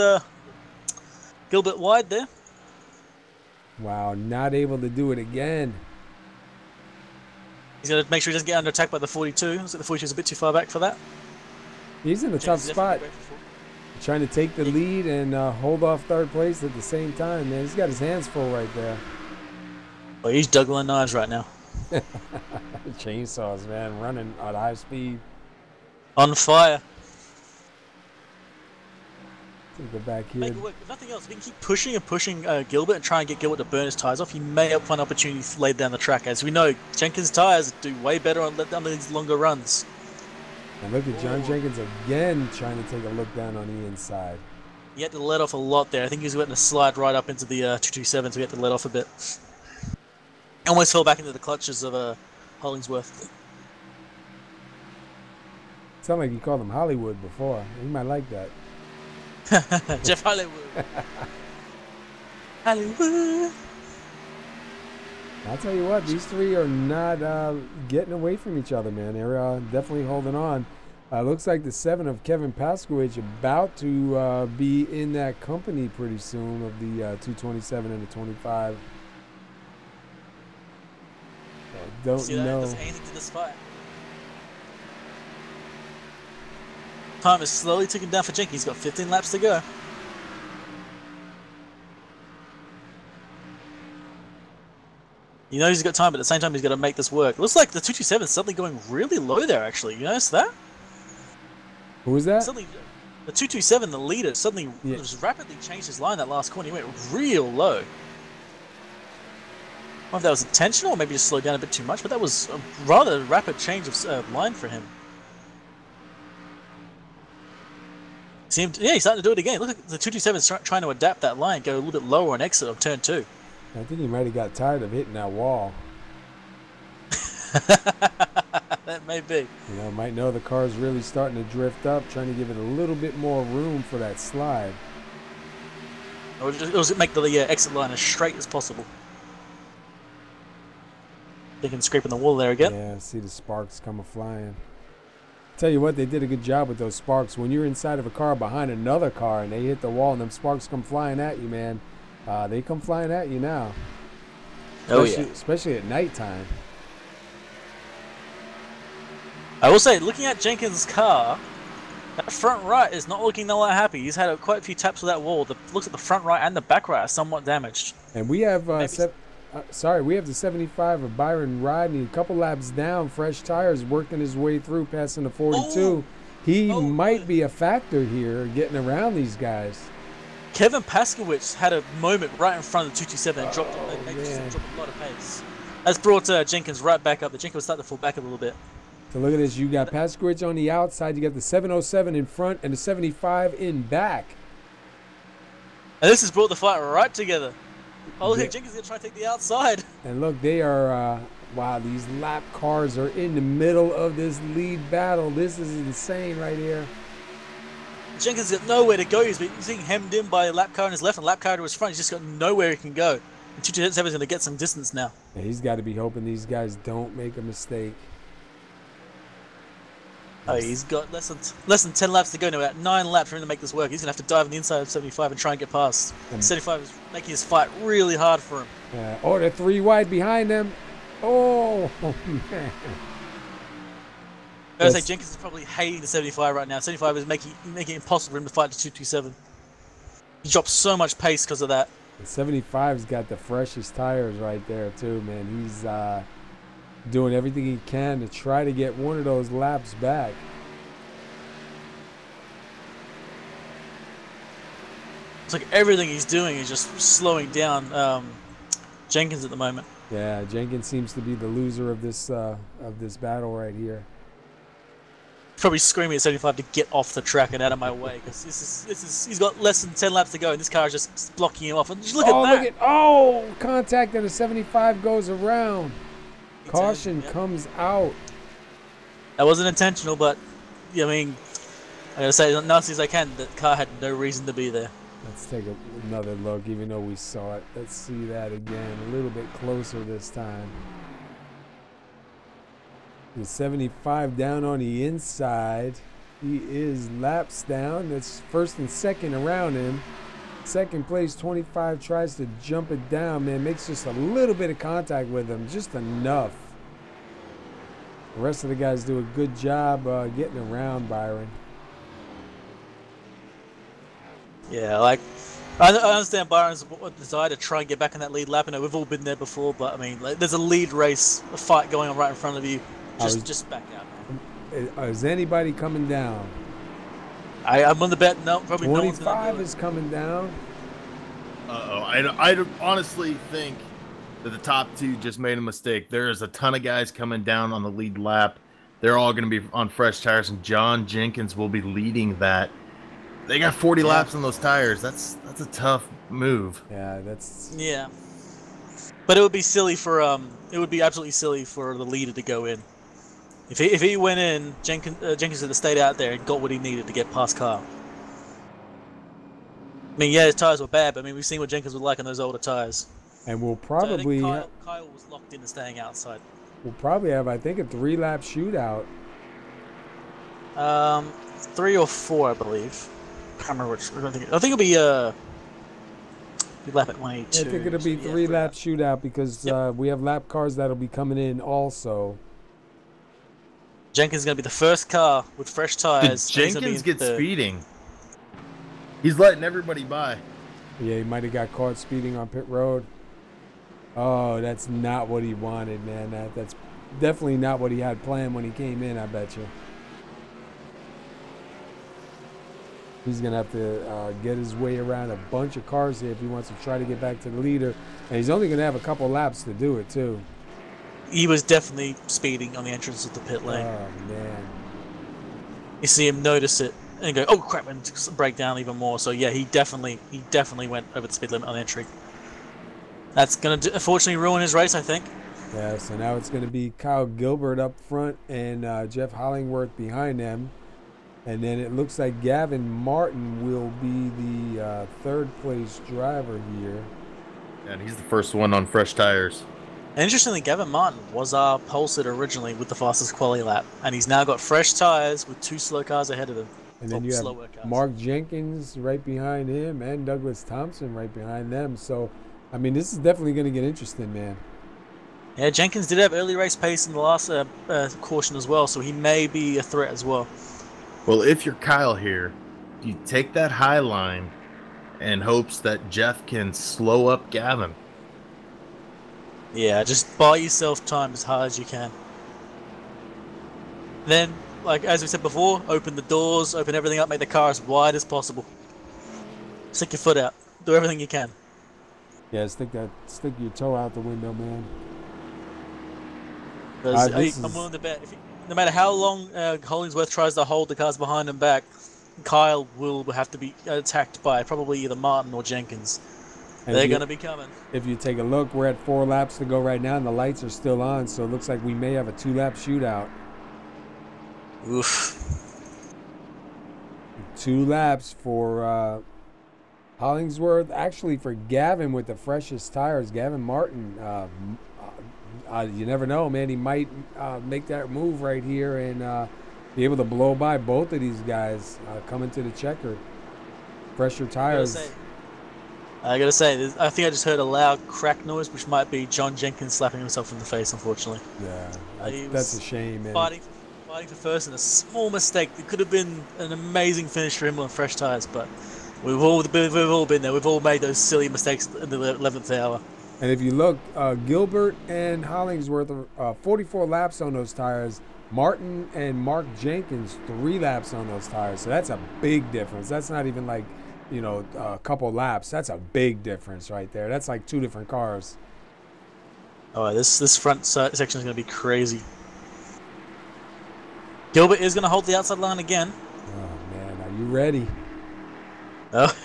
B: Gilbert wide there.
A: Wow, not able to do it again.
B: He's going to make sure he doesn't get under attack by the 42. Looks like the 42 is a bit too far back for that.
A: He's in a tough spot. Trying to take the lead and hold off third place at the same time, man. He's got his hands full right there.
B: Well, he's juggling knives right now.
A: Chainsaws, man, running at high speed.
B: On fire.
A: Take it back here.
B: Make it work. If nothing else, if you can keep pushing and pushing Gilbert and try and get Gilbert to burn his tires off, you may have an opportunity to lay down the track. As we know, Jenkins' tires do way better on these longer runs.
A: And look at John Jenkins again trying to take a look down on the inside.
B: He had to let off a lot there. I think he was letting to slide right up into the 227, so he had to let off a bit. Almost fell back into the clutches of Hollingsworth.
A: Sounded like you called him Hollywood before. He might like that.
B: Jeff Hollywood. Hollywood.
A: I'll tell you what, these three are not getting away from each other, man. They're definitely holding on. Looks like the 7 of Kevin Paskowicz about to be in that company pretty soon of the 227 and the 25. I don't know.
B: Does anything to this fight. Time is slowly ticking down for Jenkins. He's got 15 laps to go. He knows he's got time, but at the same time he's got to make this work. It looks like the 227 is suddenly going really low there, actually. You notice that?
A: Who was that?
B: Suddenly, the 227, the leader, suddenly just rapidly changed his line that last corner. He went real low. I don't know if that was intentional or maybe just slowed down a bit too much, but that was a rather rapid change of line for him. Yeah, he's starting to do it again. Look at the 227 trying to adapt that line, go a little bit lower on exit of turn 2.
A: I think he might have got tired of hitting that wall.
B: That may be.
A: You know, might know the car's really starting to drift up, trying to give it a little bit more room for that slide.
B: Or just make the exit line as straight as possible. They can scrape in the wall there again.
A: Yeah, see the sparks coming flying. Tell you what, they did a good job with those sparks. When you're inside of a car behind another car and they hit the wall and them sparks come flying at you, man, they come flying at you now. Especially at nighttime.
B: I will say, looking at Jenkins' car, that front right is not looking all that happy. He's had quite a few taps with that wall. Looks like the front right and the back right are somewhat damaged. And
A: we have we have the 75 of Byron riding a couple laps down, fresh tires, working his way through, passing the 42. He might be a factor here, getting around these guys.
B: Kevin Paskowicz had a moment right in front of the 227 and dropped a lot of pace. That's brought Jenkins right back up. The Jenkins was starting to fall back a little bit.
A: So look at this. You got Paskowicz on the outside. You got the 707 in front and the 75 in back.
B: And this has brought the fight right together. Oh, look, Jenkins is going to try to take the outside.
A: And look, they are, wow, these lap cars are in the middle of this lead battle. This is insane right here.
B: Jenkins got nowhere to go. He's being hemmed in by a lap car on his left and a lap car to his front. He's just got nowhere he can go. And 227 is going to get some distance now.
A: Yeah, he's got to be hoping these guys don't make a mistake.
B: Oh, he's got less than 10 laps to go now. About 9 laps for him to make this work. He's going to have to dive on the inside of 75 and try and get past. 75 is making his fight really hard for him.
A: Oh, they're 3 wide behind them. Oh, man.
B: I would say Jenkins is probably hating the 75 right now. 75 is making it impossible for him to fight the 227. He dropped so much pace because of that.
A: The 75's got the freshest tires right there too, man. He's doing everything he can to try to get one of those laps back.
B: It's like everything he's doing is just slowing down Jenkins at the moment.
A: Yeah, Jenkins seems to be the loser of this battle right here.
B: Probably screaming at 75 to get off the track and out of my way because he's got less than 10 laps to go and this car is just blocking him off. And look at that!
A: Contact and the 75 goes around. Caution comes out.
B: That wasn't intentional, but I mean, I gotta say as nasty as I can, the car had no reason to be there.
A: Let's take another look, even though we saw it. Let's see that again, a little bit closer this time. The 75 down on the inside. He is laps down. That's first and second around him. Second place, 25 tries to jump it down, man. Makes just a little bit of contact with him, just enough. The rest of the guys do a good job getting around Byron.
B: Yeah, like, I understand Byron's desire to try and get back in that lead lap. I know we've all been there before, but I mean, like, there's a lead race, a fight going on right in front of you. Just back out, man.
A: Is anybody coming down?
B: I'm on the bet. No, probably no one's
A: 25
B: gonna
A: is coming down.
C: I honestly think that the top two just made a mistake. There is a ton of guys coming down on the lead lap. They're all going to be on fresh tires, and John Jenkins will be leading that. They got 40 laps on those tires. That's a tough move.
A: Yeah, that's.
B: Yeah, but it would be silly for it would be absolutely silly for the leader to go in. If he went in, Jenkins would have stayed out there and got what he needed to get past Kyle. I mean, yeah, his tires were bad, but I mean, we've seen what Jenkins was like on those older tires.
A: And we'll
B: So
A: probably.
B: I think Kyle was locked into staying outside.
A: We'll probably have, I think, a 3-lap shootout.
B: 3 or 4, I believe. I can't remember which. I think it'll be lap at 182.
A: I think it'll be 3-lap shootout because we have lap cars that'll be coming in also.
B: Jenkins is going to be the first car with fresh tires.
C: Did Jenkins get speeding? He's letting everybody by.
A: Yeah, he might have got caught speeding on pit road. Oh, that's not what he wanted, man. That's definitely not what he had planned when he came in, I bet you. He's going to have to get his way around a bunch of cars here if he wants to try to get back to the leader. And he's only going to have a couple laps to do it, too.
B: He was definitely speeding on the entrance of the pit lane.
A: Oh, man.
B: You see him notice it and go, oh, crap, and break down even more. So, yeah, he definitely went over the speed limit on entry. That's going to, unfortunately, ruin his race, I think.
A: Yeah, so now it's going to be Kyle Gilbert up front and Jeff Hollingworth behind them. And then it looks like Gavin Martin will be the third-place driver here.
C: And he's the first one on fresh tires.
B: And interestingly, Gavin Martin was our pole sitter originally with the fastest quali lap. And he's now got fresh tires with 2 slow cars ahead of him.
A: And then you have Mark Jenkins right behind him and Douglas Thompson right behind them. So, I mean, this is definitely going to get interesting, man.
B: Yeah, Jenkins did have early race pace in the last caution as well, so he may be a threat as well.
C: Well, if you're Kyle here, you take that high line and hopes that Jeff can slow up Gavin.
B: Yeah, just buy yourself time as hard as you can. Then, like as we said before, open the doors, open everything up, make the car as wide as possible. Stick your foot out. Do everything you can.
A: Yeah, stick your toe out the window, man.
B: I'm willing to bet, no matter how long Hollingsworth tries to hold the cars behind him back, Kyle will have to be attacked by probably either Martin or Jenkins. And they're going to be coming.
A: If you take a look, we're at 4 laps to go right now, and the lights are still on, so it looks like we may have a 2-lap shootout.
B: Oof.
A: 2 laps for Hollingsworth. Actually, for Gavin with the freshest tires, Gavin Martin, you never know, man. He might make that move right here and be able to blow by both of these guys coming to the checker. Fresher tires.
B: I gotta say, I think I just heard a loud crack noise, which might be John Jenkins slapping himself in the face, unfortunately.
A: Yeah, that's a shame, man.
B: Fighting for first and a small mistake. It could have been an amazing finish for him on fresh tires, but we've all been there. We've all made those silly mistakes in the 11th hour.
A: And if you look, Gilbert and Hollingsworth, 44 laps on those tires. Martin and Mark Jenkins, 3 laps on those tires. So that's a big difference. That's not even like, a couple laps. That's a big difference right there. That's like 2 different cars.
B: Oh, this front section is going to be crazy. Gilbert is going to hold the outside line again.
A: Oh, man. Are you ready?
B: Oh.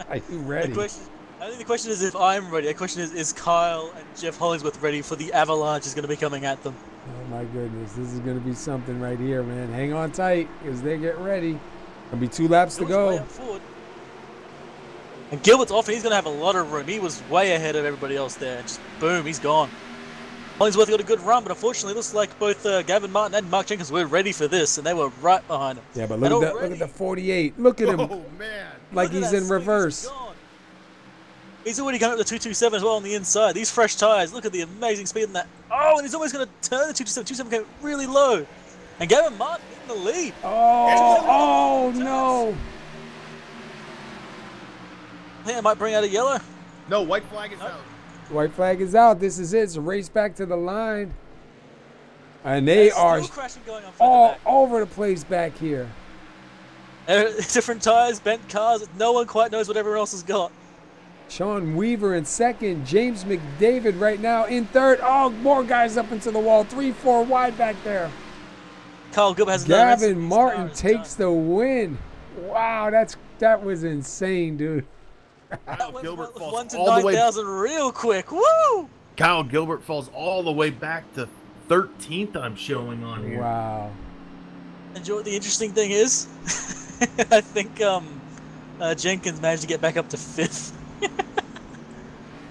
A: Are you ready?
B: I think the question is if I'm ready. The question is Kyle and Jeff Hollingsworth ready for the avalanche is going to be coming at them?
A: Oh, my goodness. This is going to be something right here, man. Hang on tight as they get ready. There'll be 2 laps to go.
B: And Gilbert's off, and he's going to have a lot of room. He was way ahead of everybody else there. And just boom, he's gone. Hollingsworth got a good run, but unfortunately, it looks like both Gavin Martin and Mark Jenkins were ready for this, and they were right behind him.
A: Yeah, but look at the 48. Look at him.
C: Oh, man.
A: Like he's in reverse.
B: He's already gone up the 227 as well on the inside. These fresh tires, look at the amazing speed in that. Oh, and he's almost going to turn the 227. 227 came really low. And Gavin Martin in the lead.
A: Oh no.
B: I think I might bring out a yellow.
C: No, white flag is out.
A: White flag is out. This is it. It's a race back to the line. And they are
B: crashing going on
A: all over the place back here.
B: Different tires, bent cars. No one quite knows what everyone else has got.
A: Sean Weaver in second. James McDavid right now in third. Oh, more guys up into the wall. 3-4 wide back there.
B: Carl Gilbert has
A: Gavin Martin takes the win. Wow, that was insane, dude.
C: Kyle Gilbert falls
B: 1 to
C: all the way.
B: 9,000 real quick. Woo!
C: Kyle Gilbert falls all the way back to 13th. I'm showing on here.
A: Wow.
B: And you know what the interesting thing is? I think Jenkins managed to get back up to 5th.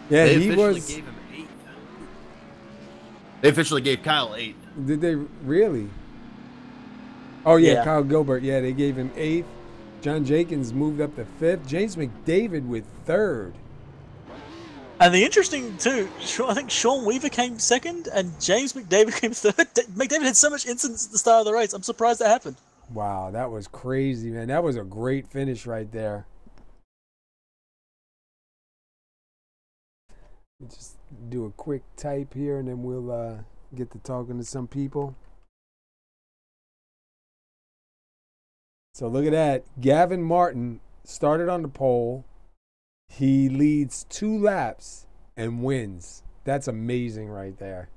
A: Yeah,
C: They
A: he
C: officially
A: was.
C: gave him 8th. They officially gave Kyle 8th.
A: Did they really? Oh yeah,
B: Yeah.
A: Kyle Gilbert. Yeah, they gave him 8th. John Jenkins moved up to 5th. James McDavid with 3rd.
B: And the interesting too, I think Sean Weaver came 2nd and James McDavid came 3rd. McDavid had so much incidents at the start of the race. I'm surprised that happened.
A: Wow, that was crazy, man. That was a great finish right there. Just do a quick type here, and then we'll get to talking to some people. So look at that. Gavin Martin started on the pole. He leads 2 laps and wins. That's amazing right there.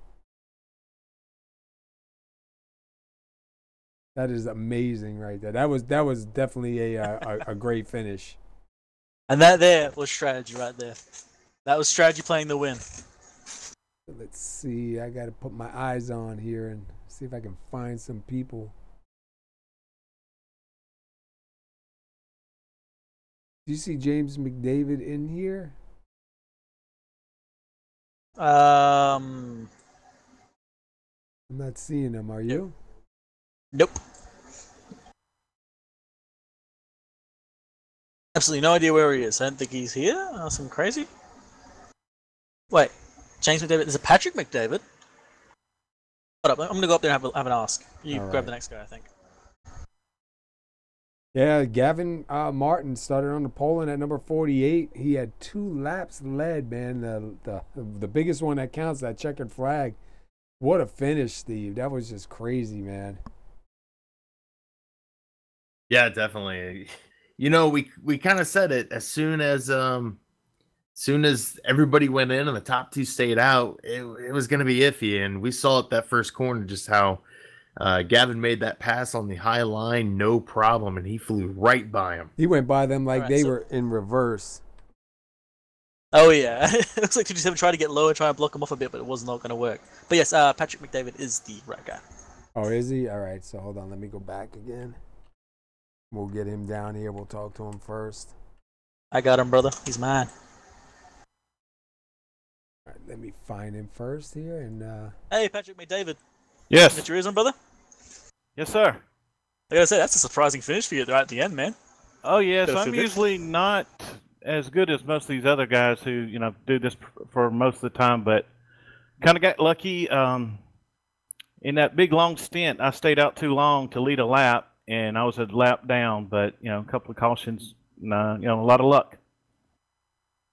A: That is amazing right there. That was definitely a great finish.
B: And that there was strategy right there. That was strategy playing the win.
A: Let's see. I got to put my eyes on here and see if I can find some people. Do you see James McDavid in here?
B: Um,
A: I'm not seeing him. Are you?
B: Nope. Absolutely no idea where he is. I don't think he's here. Something crazy. Wait, James McDavid. Is it Patrick McDavid? Hold up. I'm gonna go up there and have an ask. You
A: All
B: grab
A: right.
B: the next guy, I think.
A: Yeah, Gavin Martin started on the pole at number 48. He had 2 laps led, man. The biggest one that counts, that checkered flag. What a finish, Steve. That was just crazy, man.
C: Yeah, definitely. You know, we kind of said it as soon as everybody went in and the top 2 stayed out, it was going to be iffy, and we saw at that first corner just how Gavin made that pass on the high line, no problem, and he flew right by him.
A: He went by them like
B: Alright,
A: they
B: so-
A: were in reverse.
B: Oh yeah, it looks like 227 tried to get lower, try and block him off a bit, but it was not going to work. But yes, Patrick McDavid is the right guy.
A: Oh, is he? All right, so hold on. Let me go back again. We'll get him down here. We'll talk to him first.
B: I got him, brother. He's mine.
A: All right, let me find him first here. And
B: Hey, Patrick McDavid.
E: Yes.
B: Get your ears on, brother.
E: Yes, sir.
B: Like I said, that's a surprising finish for you right at the end, man.
E: Oh, yes.
B: Gotta
E: I'm
B: feel good.
E: usually not as good as most of these other guys who, you know, do this for most of the time, but kind of got lucky. In that big long stint, I stayed out too long to lead a lap, and I was a lap down, but, you know, a couple of cautions, you know, a lot of luck.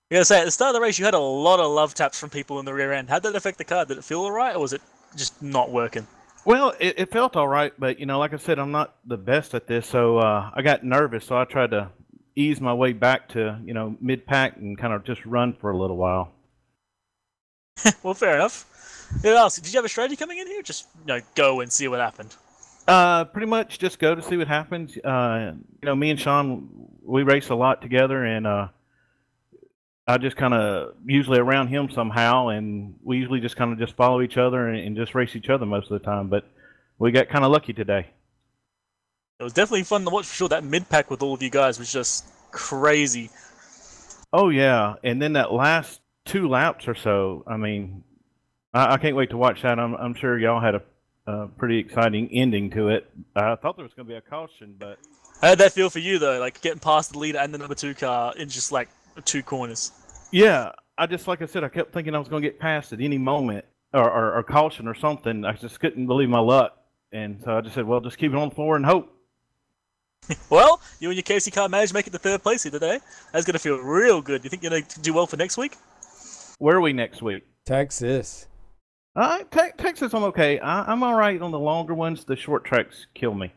B: I gotta say, at the start of the race, you had a lot of love taps from people in the rear end. How'd that affect the car? Did it feel alright, or was it just not working?
E: Well, it felt all right, but, you know, like I said, I'm not the best at this, so I got nervous, so I tried to ease my way back to, you know, mid-pack and kind of just run for a little while.
B: Well, fair enough. What else? Did you have a strategy coming in here? Just, you know, go and see what happened.
E: Pretty much just go to see what happens. You know, me and Sean, we race a lot together, and I just kind of usually around him somehow, and we usually just kind of just follow each other and just race each other most of the time. But we got kind of lucky today.
B: It was definitely fun to watch for sure. That mid-pack with all of you guys was just crazy.
E: Oh yeah, and then that last 2 laps or so. I mean, I can't wait to watch that. I'm sure y'all had a pretty exciting ending to it. I thought there was going to be a caution, but
B: How'd that feel for you, though? Like, getting past the leader and the number 2 car in just, like, 2 corners.
E: yeah, like I said, I kept thinking I was going to get past at any moment or caution or something. I just couldn't believe my luck, and so I just said, well, just keep it on the floor and hope.
B: Well, you and your Casey car managed to make it to 3rd place here today. That's going to feel real good. You think you're going to do well for next week?
E: Where are we next week?
A: Texas.
E: Texas, I'm okay. I'm all right on the longer ones. The short tracks kill me.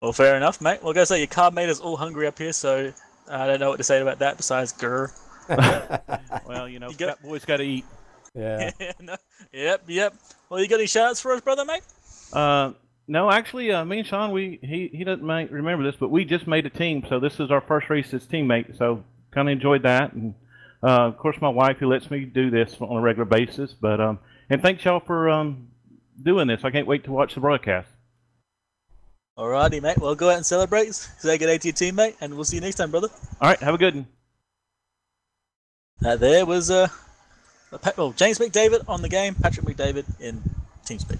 B: Well, fair enough, mate. Well, I gotta say, your car made us all hungry up here, so I don't know what to say about that besides grr.
E: Well, you know,
B: You got-
E: fat boys got to eat.
A: Yeah.
B: No. Yep. Well, you got any shout-outs for us, brother, mate?
E: No, actually, me and Sean, he doesn't remember this, but we just made a team, so this is our first race as teammate. So kind of enjoyed that, and of course, my wife who lets me do this on a regular basis. But and thanks y'all for doing this. I can't wait to watch the broadcast.
B: Alrighty, mate. Well, go out and celebrate. Say good day to your teammate, and we'll see you next time, brother.
E: All right, have a good one.
B: There was James McDavid on the game, Patrick McDavid in TeamSpeak.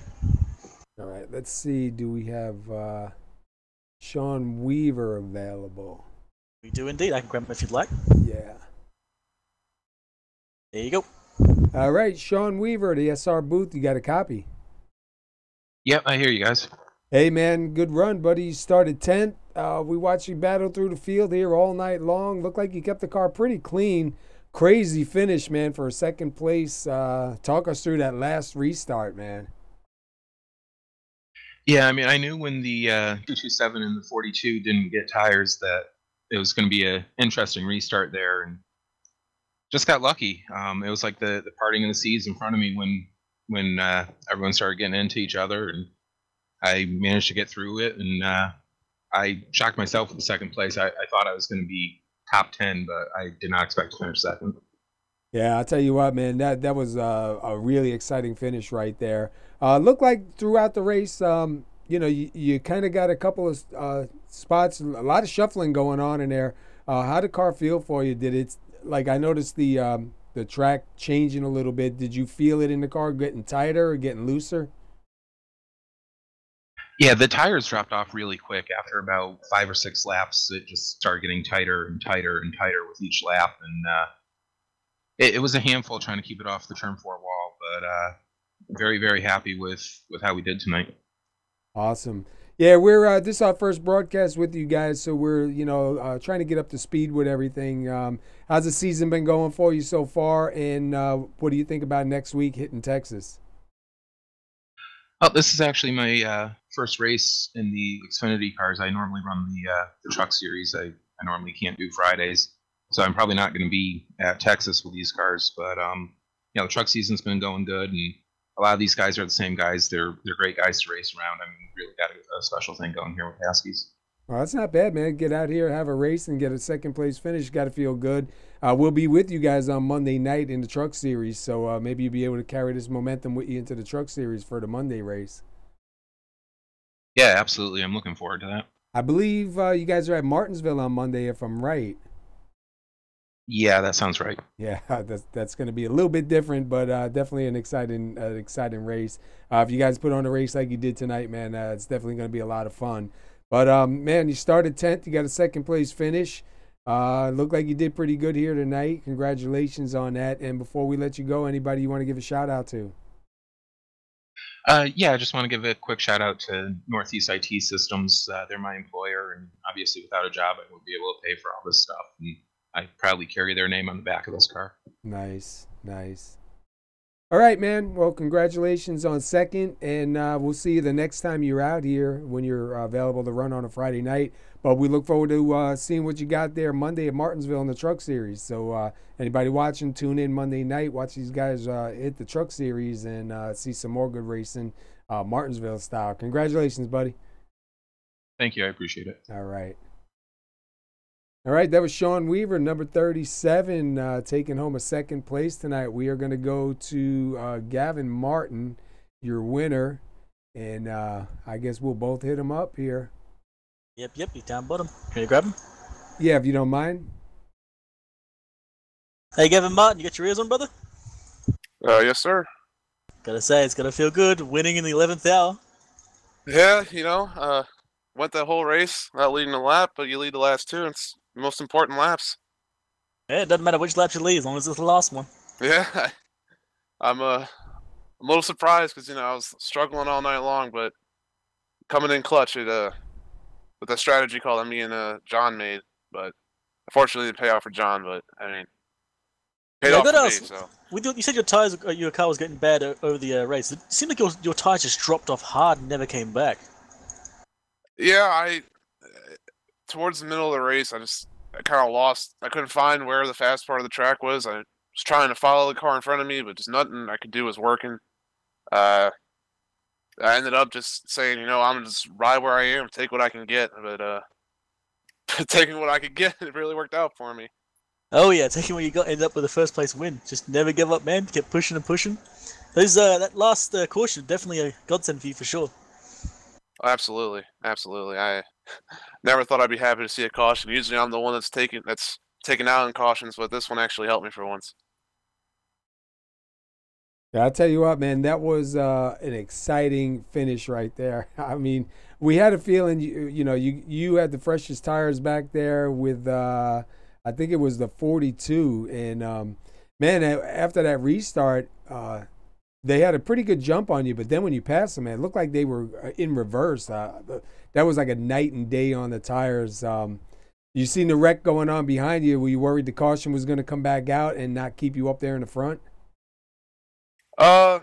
A: All right, let's see. Do we have Sean Weaver available?
B: We do indeed. I can grab him if you'd like.
A: Yeah.
B: There you go.
A: All right, Sean Weaver, the SR booth. You got a copy?
F: Yep, I hear you guys.
A: Hey, man, good run, buddy. You started 10th. We watched you battle through the field here all night long. Looked like you kept the car pretty clean. Crazy finish, man, for a second place. Talk us through that last restart, man.
F: Yeah, I mean, I knew when the 227 and the 42 didn't get tires that it was going to be an interesting restart there, and just got lucky. It was like the parting of the seas in front of me when everyone started getting into each other, and I managed to get through it, and I shocked myself with the second place. I thought I was going to be top 10, but I did not expect to finish second.
A: Yeah, I'll tell you what, man, that was a really exciting finish right there. Looked like throughout the race, you kind of got a couple of spots, a lot of shuffling going on in there. How did the car feel for you? Did it, like, I noticed the track changing a little bit. Did you feel it in the car getting tighter or getting looser?
F: Yeah, the tires dropped off really quick. After about 5 or 6 laps, it just started getting tighter and tighter and tighter with each lap, and it was a handful trying to keep it off the turn 4 wall, but very, very happy with how we did tonight.
A: Awesome. Yeah, we're this is our first broadcast with you guys, so we're trying to get up to speed with everything. How's the season been going for you so far, and what do you think about next week hitting Texas?
F: Well, this is actually my first race in the Xfinity cars. I normally run the truck series. I normally can't do Fridays, so I'm probably not going to be at Texas with these cars. But the truck season's been going good, and a lot of these guys are the same guys. They're great guys to race around. I mean, we really got a special thing going here with PASKYs.
A: Well, that's not bad, man. Get out here, have a race, and get a second place finish. Got to feel good. We'll be with you guys on Monday night in the truck series, so maybe you'll be able to carry this momentum with you into the truck series for the Monday race.
F: Yeah, absolutely. I'm looking forward to that.
A: I believe you guys are at Martinsville on Monday, if I'm right.
F: Yeah, that sounds right.
A: Yeah, that's going to be a little bit different, but definitely an exciting race. If you guys put on a race like you did tonight, man, it's definitely going to be a lot of fun. But, man, you started 10th. You got a second place finish. Looked like you did pretty good here tonight. Congratulations on that. And before we let you go, anybody you want to give a shout out to?
F: Yeah, I just want to give a quick shout out to Northeast IT Systems. They're my employer, and obviously without a job, I won't be able to pay for all this stuff. And I proudly carry their name on the back of this car.
A: Nice. All right, man. Well, congratulations on second, and we'll see you the next time you're out here when you're available to run on a Friday night. But we look forward to seeing what you got there Monday at Martinsville in the truck series. So anybody watching, tune in Monday night. Watch these guys hit the truck series and see some more good racing, Martinsville style. Congratulations, buddy.
F: Thank you. I appreciate it.
A: All right, that was Sean Weaver, number 37, taking home a second place tonight. We are going to go to Gavin Martin, your winner, and I guess we'll both hit him up here.
B: Yep, he's down bottom. Can you grab him?
A: Yeah, if you don't mind.
B: Hey, Gavin Martin, you got your ears on, brother?
G: Yes, sir.
B: Gotta say, it's gonna feel good winning in the 11th hour.
G: Yeah, went that whole race not leading a lap, but you lead the last two. It's the most important laps.
B: Yeah, it doesn't matter which lap you lead as long as it's the last one.
G: Yeah, I'm a little surprised because I was struggling all night long, but coming in clutch with a strategy call that me and John made. But unfortunately, it paid off for John. But I mean, paid off for me. So
B: you said your car was getting bad over the race. It seemed like your tires just dropped off hard and never came back.
G: Yeah, towards the middle of the race, I kind of lost. I couldn't find where the fast part of the track was. I was trying to follow the car in front of me, but just nothing I could do was working. I ended up just saying, I'm gonna just ride where I am, take what I can get. But taking what I could get, it really worked out for me.
B: Oh yeah, taking what you got, ended up with a first place win. Just never give up, man. Kept pushing and pushing. That last caution definitely a godsend for you for sure.
G: Absolutely. I never thought I'd be happy to see a caution. Usually I'm the one that's taken out in cautions, but this one actually helped me for once.
A: Yeah, I'll tell you what, man, that was an exciting finish right there. I mean, we had a feeling, you had the freshest tires back there with, I think it was the 42. And, man, after that restart, they had a pretty good jump on you. But then when you passed them, man, it looked like they were in reverse. That was like a night and day on the tires. You seen the wreck going on behind you. Were you worried the caution was going to come back out and not keep you up there in the front?
G: I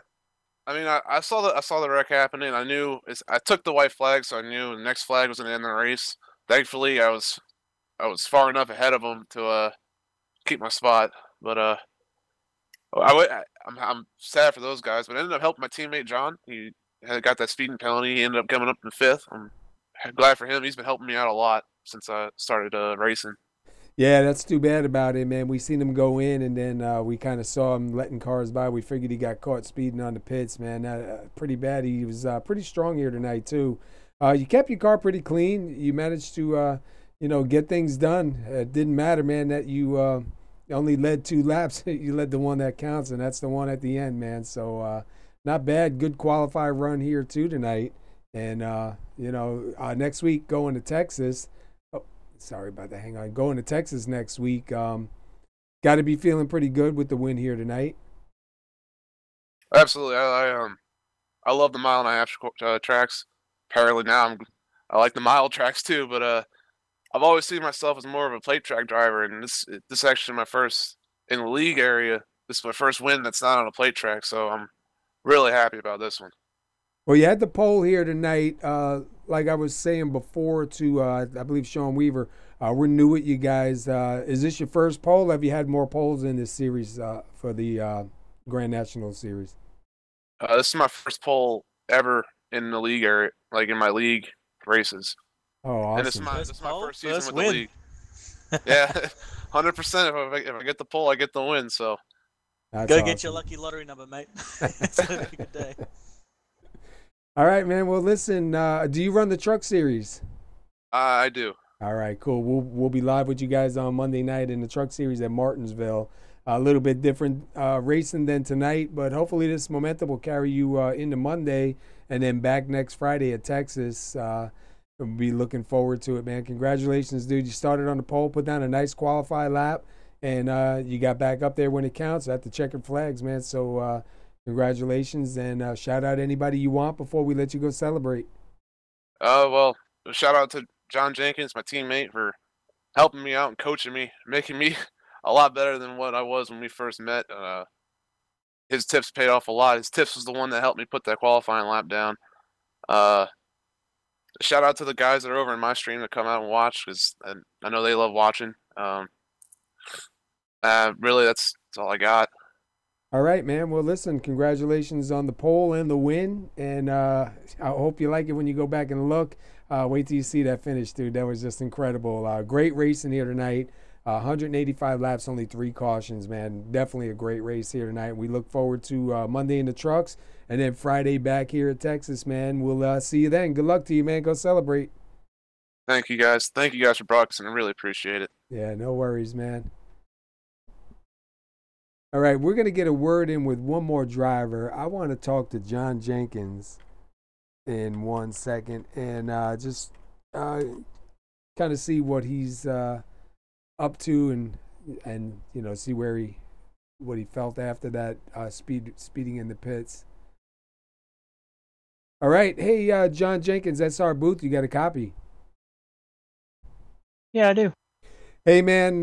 G: mean, I saw the wreck happening. I took the white flag, so I knew the next flag was going to end the race. Thankfully, I was far enough ahead of them to keep my spot. But I'm sad for those guys. But I ended up helping my teammate John. He had got that speeding penalty. He ended up coming up in 5th. I'm glad for him. He's been helping me out a lot since I started racing.
A: Yeah, that's too bad about it, man. We seen him go in, and then we kind of saw him letting cars by. We figured he got caught speeding on the pits, man. Pretty bad. He was pretty strong here tonight, too. You kept your car pretty clean. You managed to, get things done. It didn't matter, man, that you only led 2 laps. You led the one that counts, and that's the one at the end, man. So not bad. Good qualifier run here, too, tonight. And, next week going to Texas. Sorry about that. Hang on. Going to Texas next week. Got to be feeling pretty good with the win here tonight.
G: Absolutely. I love the mile and a half tracks. Apparently now I like the mile tracks too. But I've always seen myself as more of a plate track driver, and this is actually my first in the league area. This is my first win that's not on a plate track, so I'm really happy about this one.
A: Well, you had the pole here tonight. Like I was saying before to, I believe, Sean Weaver, we're new at you guys. Is this your first pole? Have you had more poles in this series for the Grand National Series?
G: This is my first pole ever in the league area, like in my league races.
A: Oh, awesome.
G: And this is my first season with the league. Yeah, 100%. If I get the pole, I get the win. So
B: Go awesome. Get your lucky lottery number, mate. It's going to be a good day.
A: All right, man. Well, listen, do you run the truck series?
G: I do.
A: All right, cool. We'll be live with you guys on Monday night in the truck series at Martinsville. A little bit different racing than tonight, but hopefully this momentum will carry you into Monday and then back next Friday at Texas. We'll be looking forward to it, man. Congratulations, dude. You started on the pole, put down a nice qualify lap, and you got back up there when it counts at the checkered flags, man. So congratulations, and shout out anybody you want before we let you go celebrate.
G: Well, shout out to John Jenkins, my teammate, for helping me out and coaching me, making me a lot better than what I was when we first met. His tips paid off a lot. His tips was the one that helped me put that qualifying lap down. Shout out to the guys that are over in my stream that come out and watch, because I know they love watching. Really, that's all I got.
A: All right, man. Well, listen, congratulations on the pole and the win, and I hope you like it when you go back and look. Wait till you see that finish, dude. That was just incredible. Great racing here tonight. 185 laps, only 3 cautions, man. Definitely a great race here tonight. We look forward to Monday in the trucks, and then Friday back here at Texas, man. We'll see you then. Good luck to you, man. Go celebrate.
G: Thank you, guys. Thank you guys for broadcasting. I really appreciate it.
A: Yeah, no worries, man. All right, we're going to get a word in with one more driver. I want to talk to John Jenkins in 1 second and just kind of see what he's up to and see what he felt after that speeding in the pits. All right, hey John Jenkins, that's our booth. You got a copy?
H: Yeah, I do.
A: Hey man,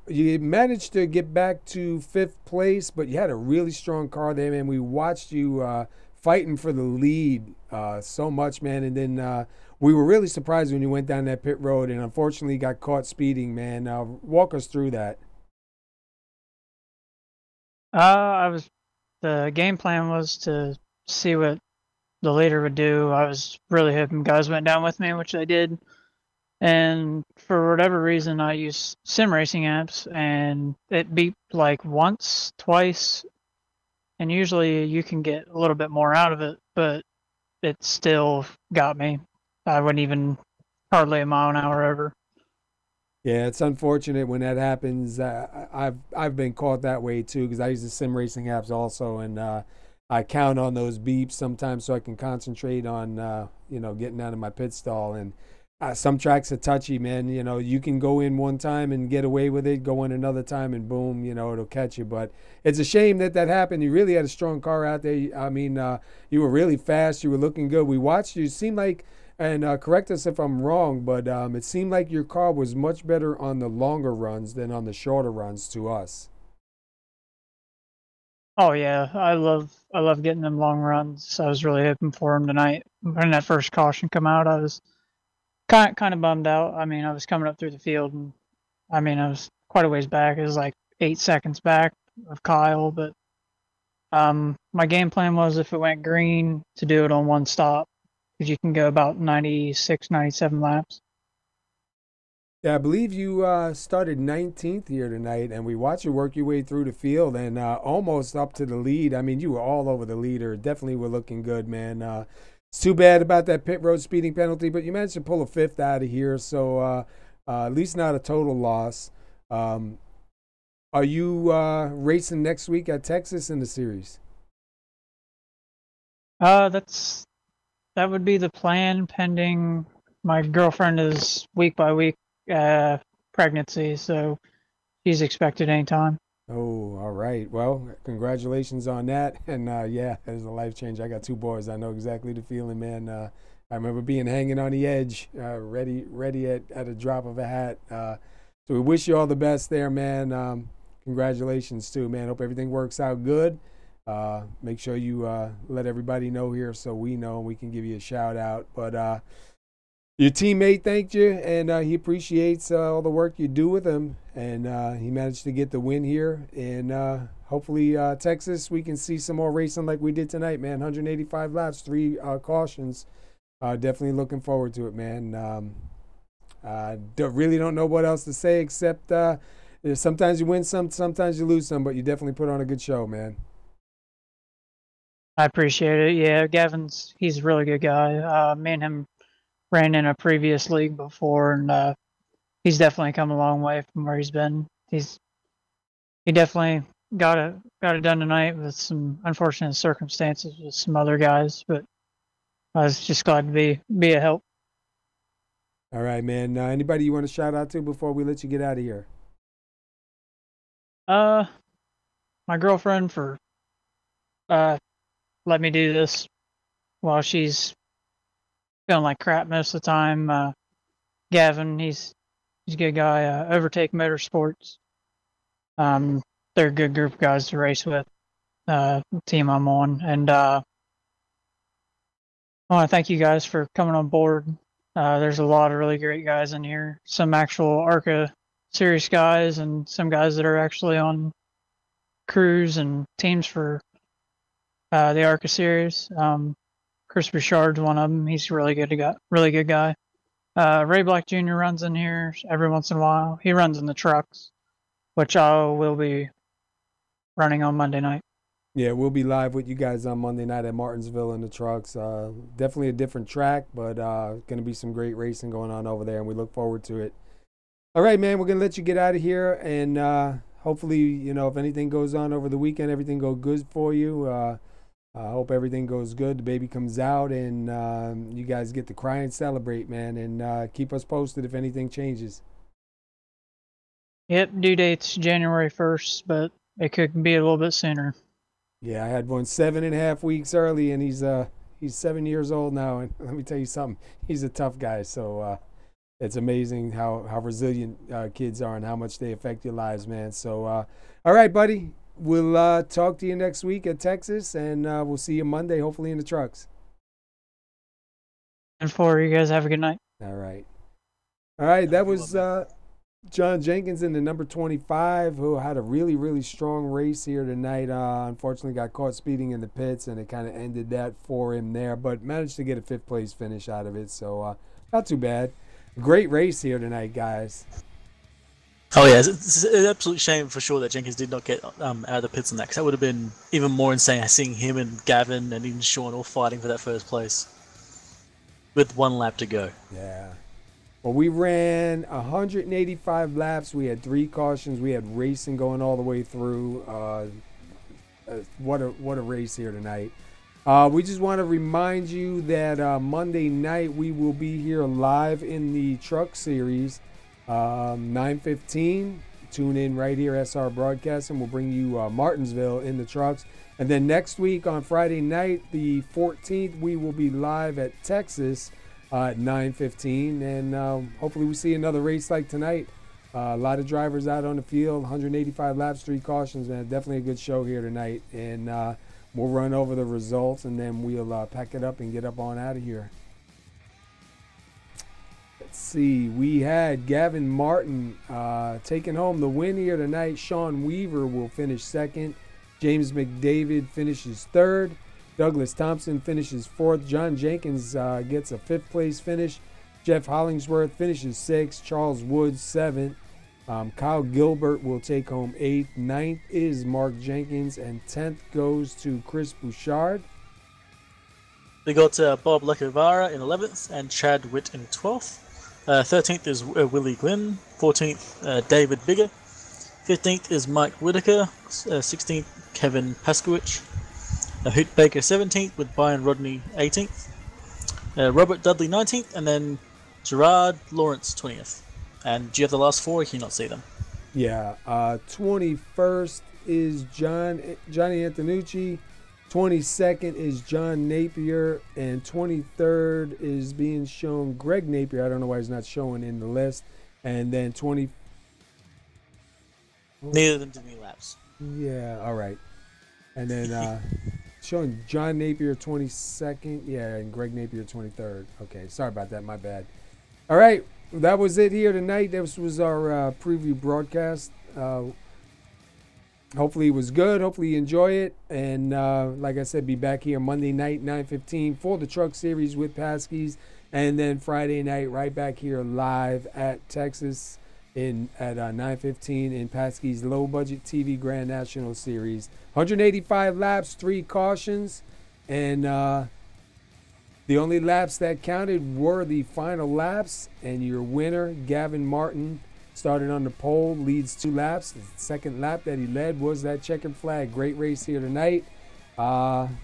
A: you managed to get back to 5th place, but you had a really strong car there, man. We watched you fighting for the lead so much, man. And then we were really surprised when you went down that pit road and unfortunately got caught speeding, man. Walk us through that.
H: The game plan was to see what the leader would do. I was really hoping guys went down with me, which they did. And for whatever reason, I used sim racing apps, and it beeped like once, twice, and usually you can get a little bit more out of it, but it still got me. I wouldn't even hardly a mile an hour over.
A: Yeah, it's unfortunate when that happens. I've been caught that way too because I use the sim racing apps also, and I count on those beeps sometimes so I can concentrate on getting out of my pit stall. And some tracks are touchy, man. You can go in one time and get away with it, go in another time and boom, it'll catch you. But it's a shame that happened. You really had a strong car out there. I mean, you were really fast. You were looking good. We watched you. It seemed like, and correct us if I'm wrong, but it seemed like your car was much better on the longer runs than on the shorter runs to us.
H: Oh yeah, I love getting them long runs. I was really hoping for them tonight. When that first caution come out, I was kind of bummed out. I mean, I was coming up through the field, and I mean, I was quite a ways back. It was like 8 seconds back of Kyle, but my game plan was if it went green to do it on one stop, because you can go about 96, 97 laps.
A: Yeah, I believe you started 19th here tonight, and we watched you work your way through the field and almost up to the lead. I mean, you were all over the leader. Definitely were looking good, man. It's too bad about that pit road speeding penalty, but you managed to pull a fifth out of here, so at least not a total loss. Are you racing next week at Texas in the series?
H: That would be the plan pending my girlfriend is week by week pregnancy, so she's expected anytime.
A: Oh, all right. Well, congratulations on that. And yeah, that is a life change. I got two boys. I know exactly the feeling, man. I remember being hanging on the edge, ready at a drop of a hat. So we wish you all the best there, man. Congratulations too, man. Hope everything works out good. Make sure you let everybody know here so we know and we can give you a shout out. But your teammate thanked you, and he appreciates all the work you do with him, and he managed to get the win here. And hopefully, Texas, we can see some more racing like we did tonight, man. 185 laps, 3 cautions. Definitely looking forward to it, man. Really don't know what else to say except sometimes you win some, sometimes you lose some, but you definitely put on a good show, man.
H: I appreciate it. Yeah, he's a really good guy. Me and him ran in a previous league before, and he's definitely come a long way from where he's been. He definitely got it done tonight with some unfortunate circumstances with some other guys, but I was just glad to be a help.
A: All right, man. Anybody you want to shout out to before we let you get out of here?
H: My girlfriend for let me do this while she's feeling like crap most of the time. Gavin, he's a good guy. Overtake Motorsports. They're a good group of guys to race with. The team I'm on, and I want to thank you guys for coming on board. There's a lot of really great guys in here. Some actual ARCA series guys, and some guys that are actually on crews and teams for the ARCA series. Chris Bouchard's one of them. He's a really good guy. Ray Black Jr. runs in here every once in a while. He runs in the trucks, which I will be running on Monday night.
A: Yeah, we'll be live with you guys on Monday night at Martinsville in the trucks. Definitely a different track, but going to be some great racing going on over there, and we look forward to it. All right, man, we're going to let you get out of here, and hopefully, if anything goes on over the weekend, everything goes good for you. I hope everything goes good. The baby comes out, and you guys get to cry and celebrate, man, and keep us posted if anything changes.
H: Yep, due date's January 1st, but it could be a little bit sooner.
A: Yeah, I had one 7.5 weeks early, and he's 7 years old now, and let me tell you something, he's a tough guy, so it's amazing how resilient kids are and how much they affect your lives, man. So, all right, buddy. We'll talk to you next week at Texas, and we'll see you Monday, hopefully in the trucks.
H: for. You guys have a good night.
A: All right. All right, that was John Jenkins in the number 25, who had a really, really strong race here tonight. Unfortunately, got caught speeding in the pits, and it kind of ended that for him there, but managed to get a 5th place finish out of it, so not too bad. Great race here tonight, guys.
B: Oh yeah, it's an absolute shame for sure that Jenkins did not get out of the pits on that, because that would have been even more insane seeing him and Gavin and even Sean all fighting for that 1st place with 1 lap to go.
A: Yeah. Well, we ran 185 laps. We had 3 cautions. We had racing going all the way through. What a race here tonight. We just want to remind you that Monday night we will be here live in the truck series, 9:15. Tune in right here, SR Broadcasting. We'll bring you Martinsville in the trucks. And then next week on Friday night, the 14th, we will be live at Texas at 9:15, and hopefully we see another race like tonight. A lot of drivers out on the field, 185 laps, 3 cautions, man. Definitely a good show here tonight, and we'll run over the results, and then we'll pack it up and get up on out of here. Let's see, we had Gavin Martin taking home the win here tonight. Sean Weaver will finish 2nd. James McDavid finishes 3rd. Douglas Thompson finishes 4th. John Jenkins gets a 5th place finish. Jeff Hollingsworth finishes 6th. Charles Woods 7th. Kyle Gilbert will take home 8th. 9th is Mark Jenkins, and 10th goes to Chris Bouchard.
B: We got Bob Lecovara in 11th and Chad Witt in 12th. 13th is Willie Glynn. 14th, David Bigger. 15th is Mike Whitaker. 16th, Kevin Paskowicz. Hoot Baker 17th with Brian Rodney 18th. Robert Dudley 19th, and then Gerard Lawrence 20th. And do you have the last 4, or can you not see them?
A: Yeah, 21st is Johnny Antonucci. 22nd is John Napier, and 23rd is being shown Greg Napier. I don't know why he's not showing in the list. And then
B: Neither of them did any laps.
A: Yeah, all right. And then showing John Napier 22nd, yeah, and Greg Napier 23rd. Okay, sorry about that, my bad. All right, that was it here tonight. This was our preview broadcast. Hopefully it was good. Hopefully you enjoy it. And like I said, be back here Monday night, 9:15 for the truck series with Paskies. And then Friday night, right back here live at Texas at 9:15 in Paskey's Low Budget TV Grand National Series. 185 laps, 3 cautions, and the only laps that counted were the final laps. And your winner, Gavin Martin, started on the pole, leads 2 laps. The second lap that he led was that checkered flag. Great race here tonight.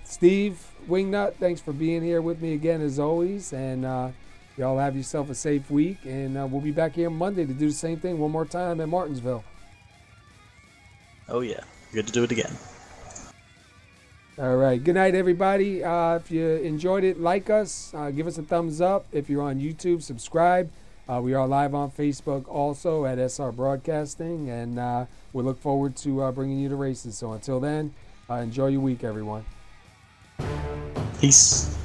A: Steve Wingnut, thanks for being here with me again as always, and y'all have yourself a safe week, and we'll be back here Monday to do the same thing one more time at Martinsville.
B: Oh yeah, good to do it again.
A: All right, good night everybody. If you enjoyed it, like us, give us a thumbs up. If you're on YouTube, subscribe. We are live on Facebook also at SR Broadcasting, and we look forward to bringing you the races. So until then, enjoy your week, everyone.
B: Peace.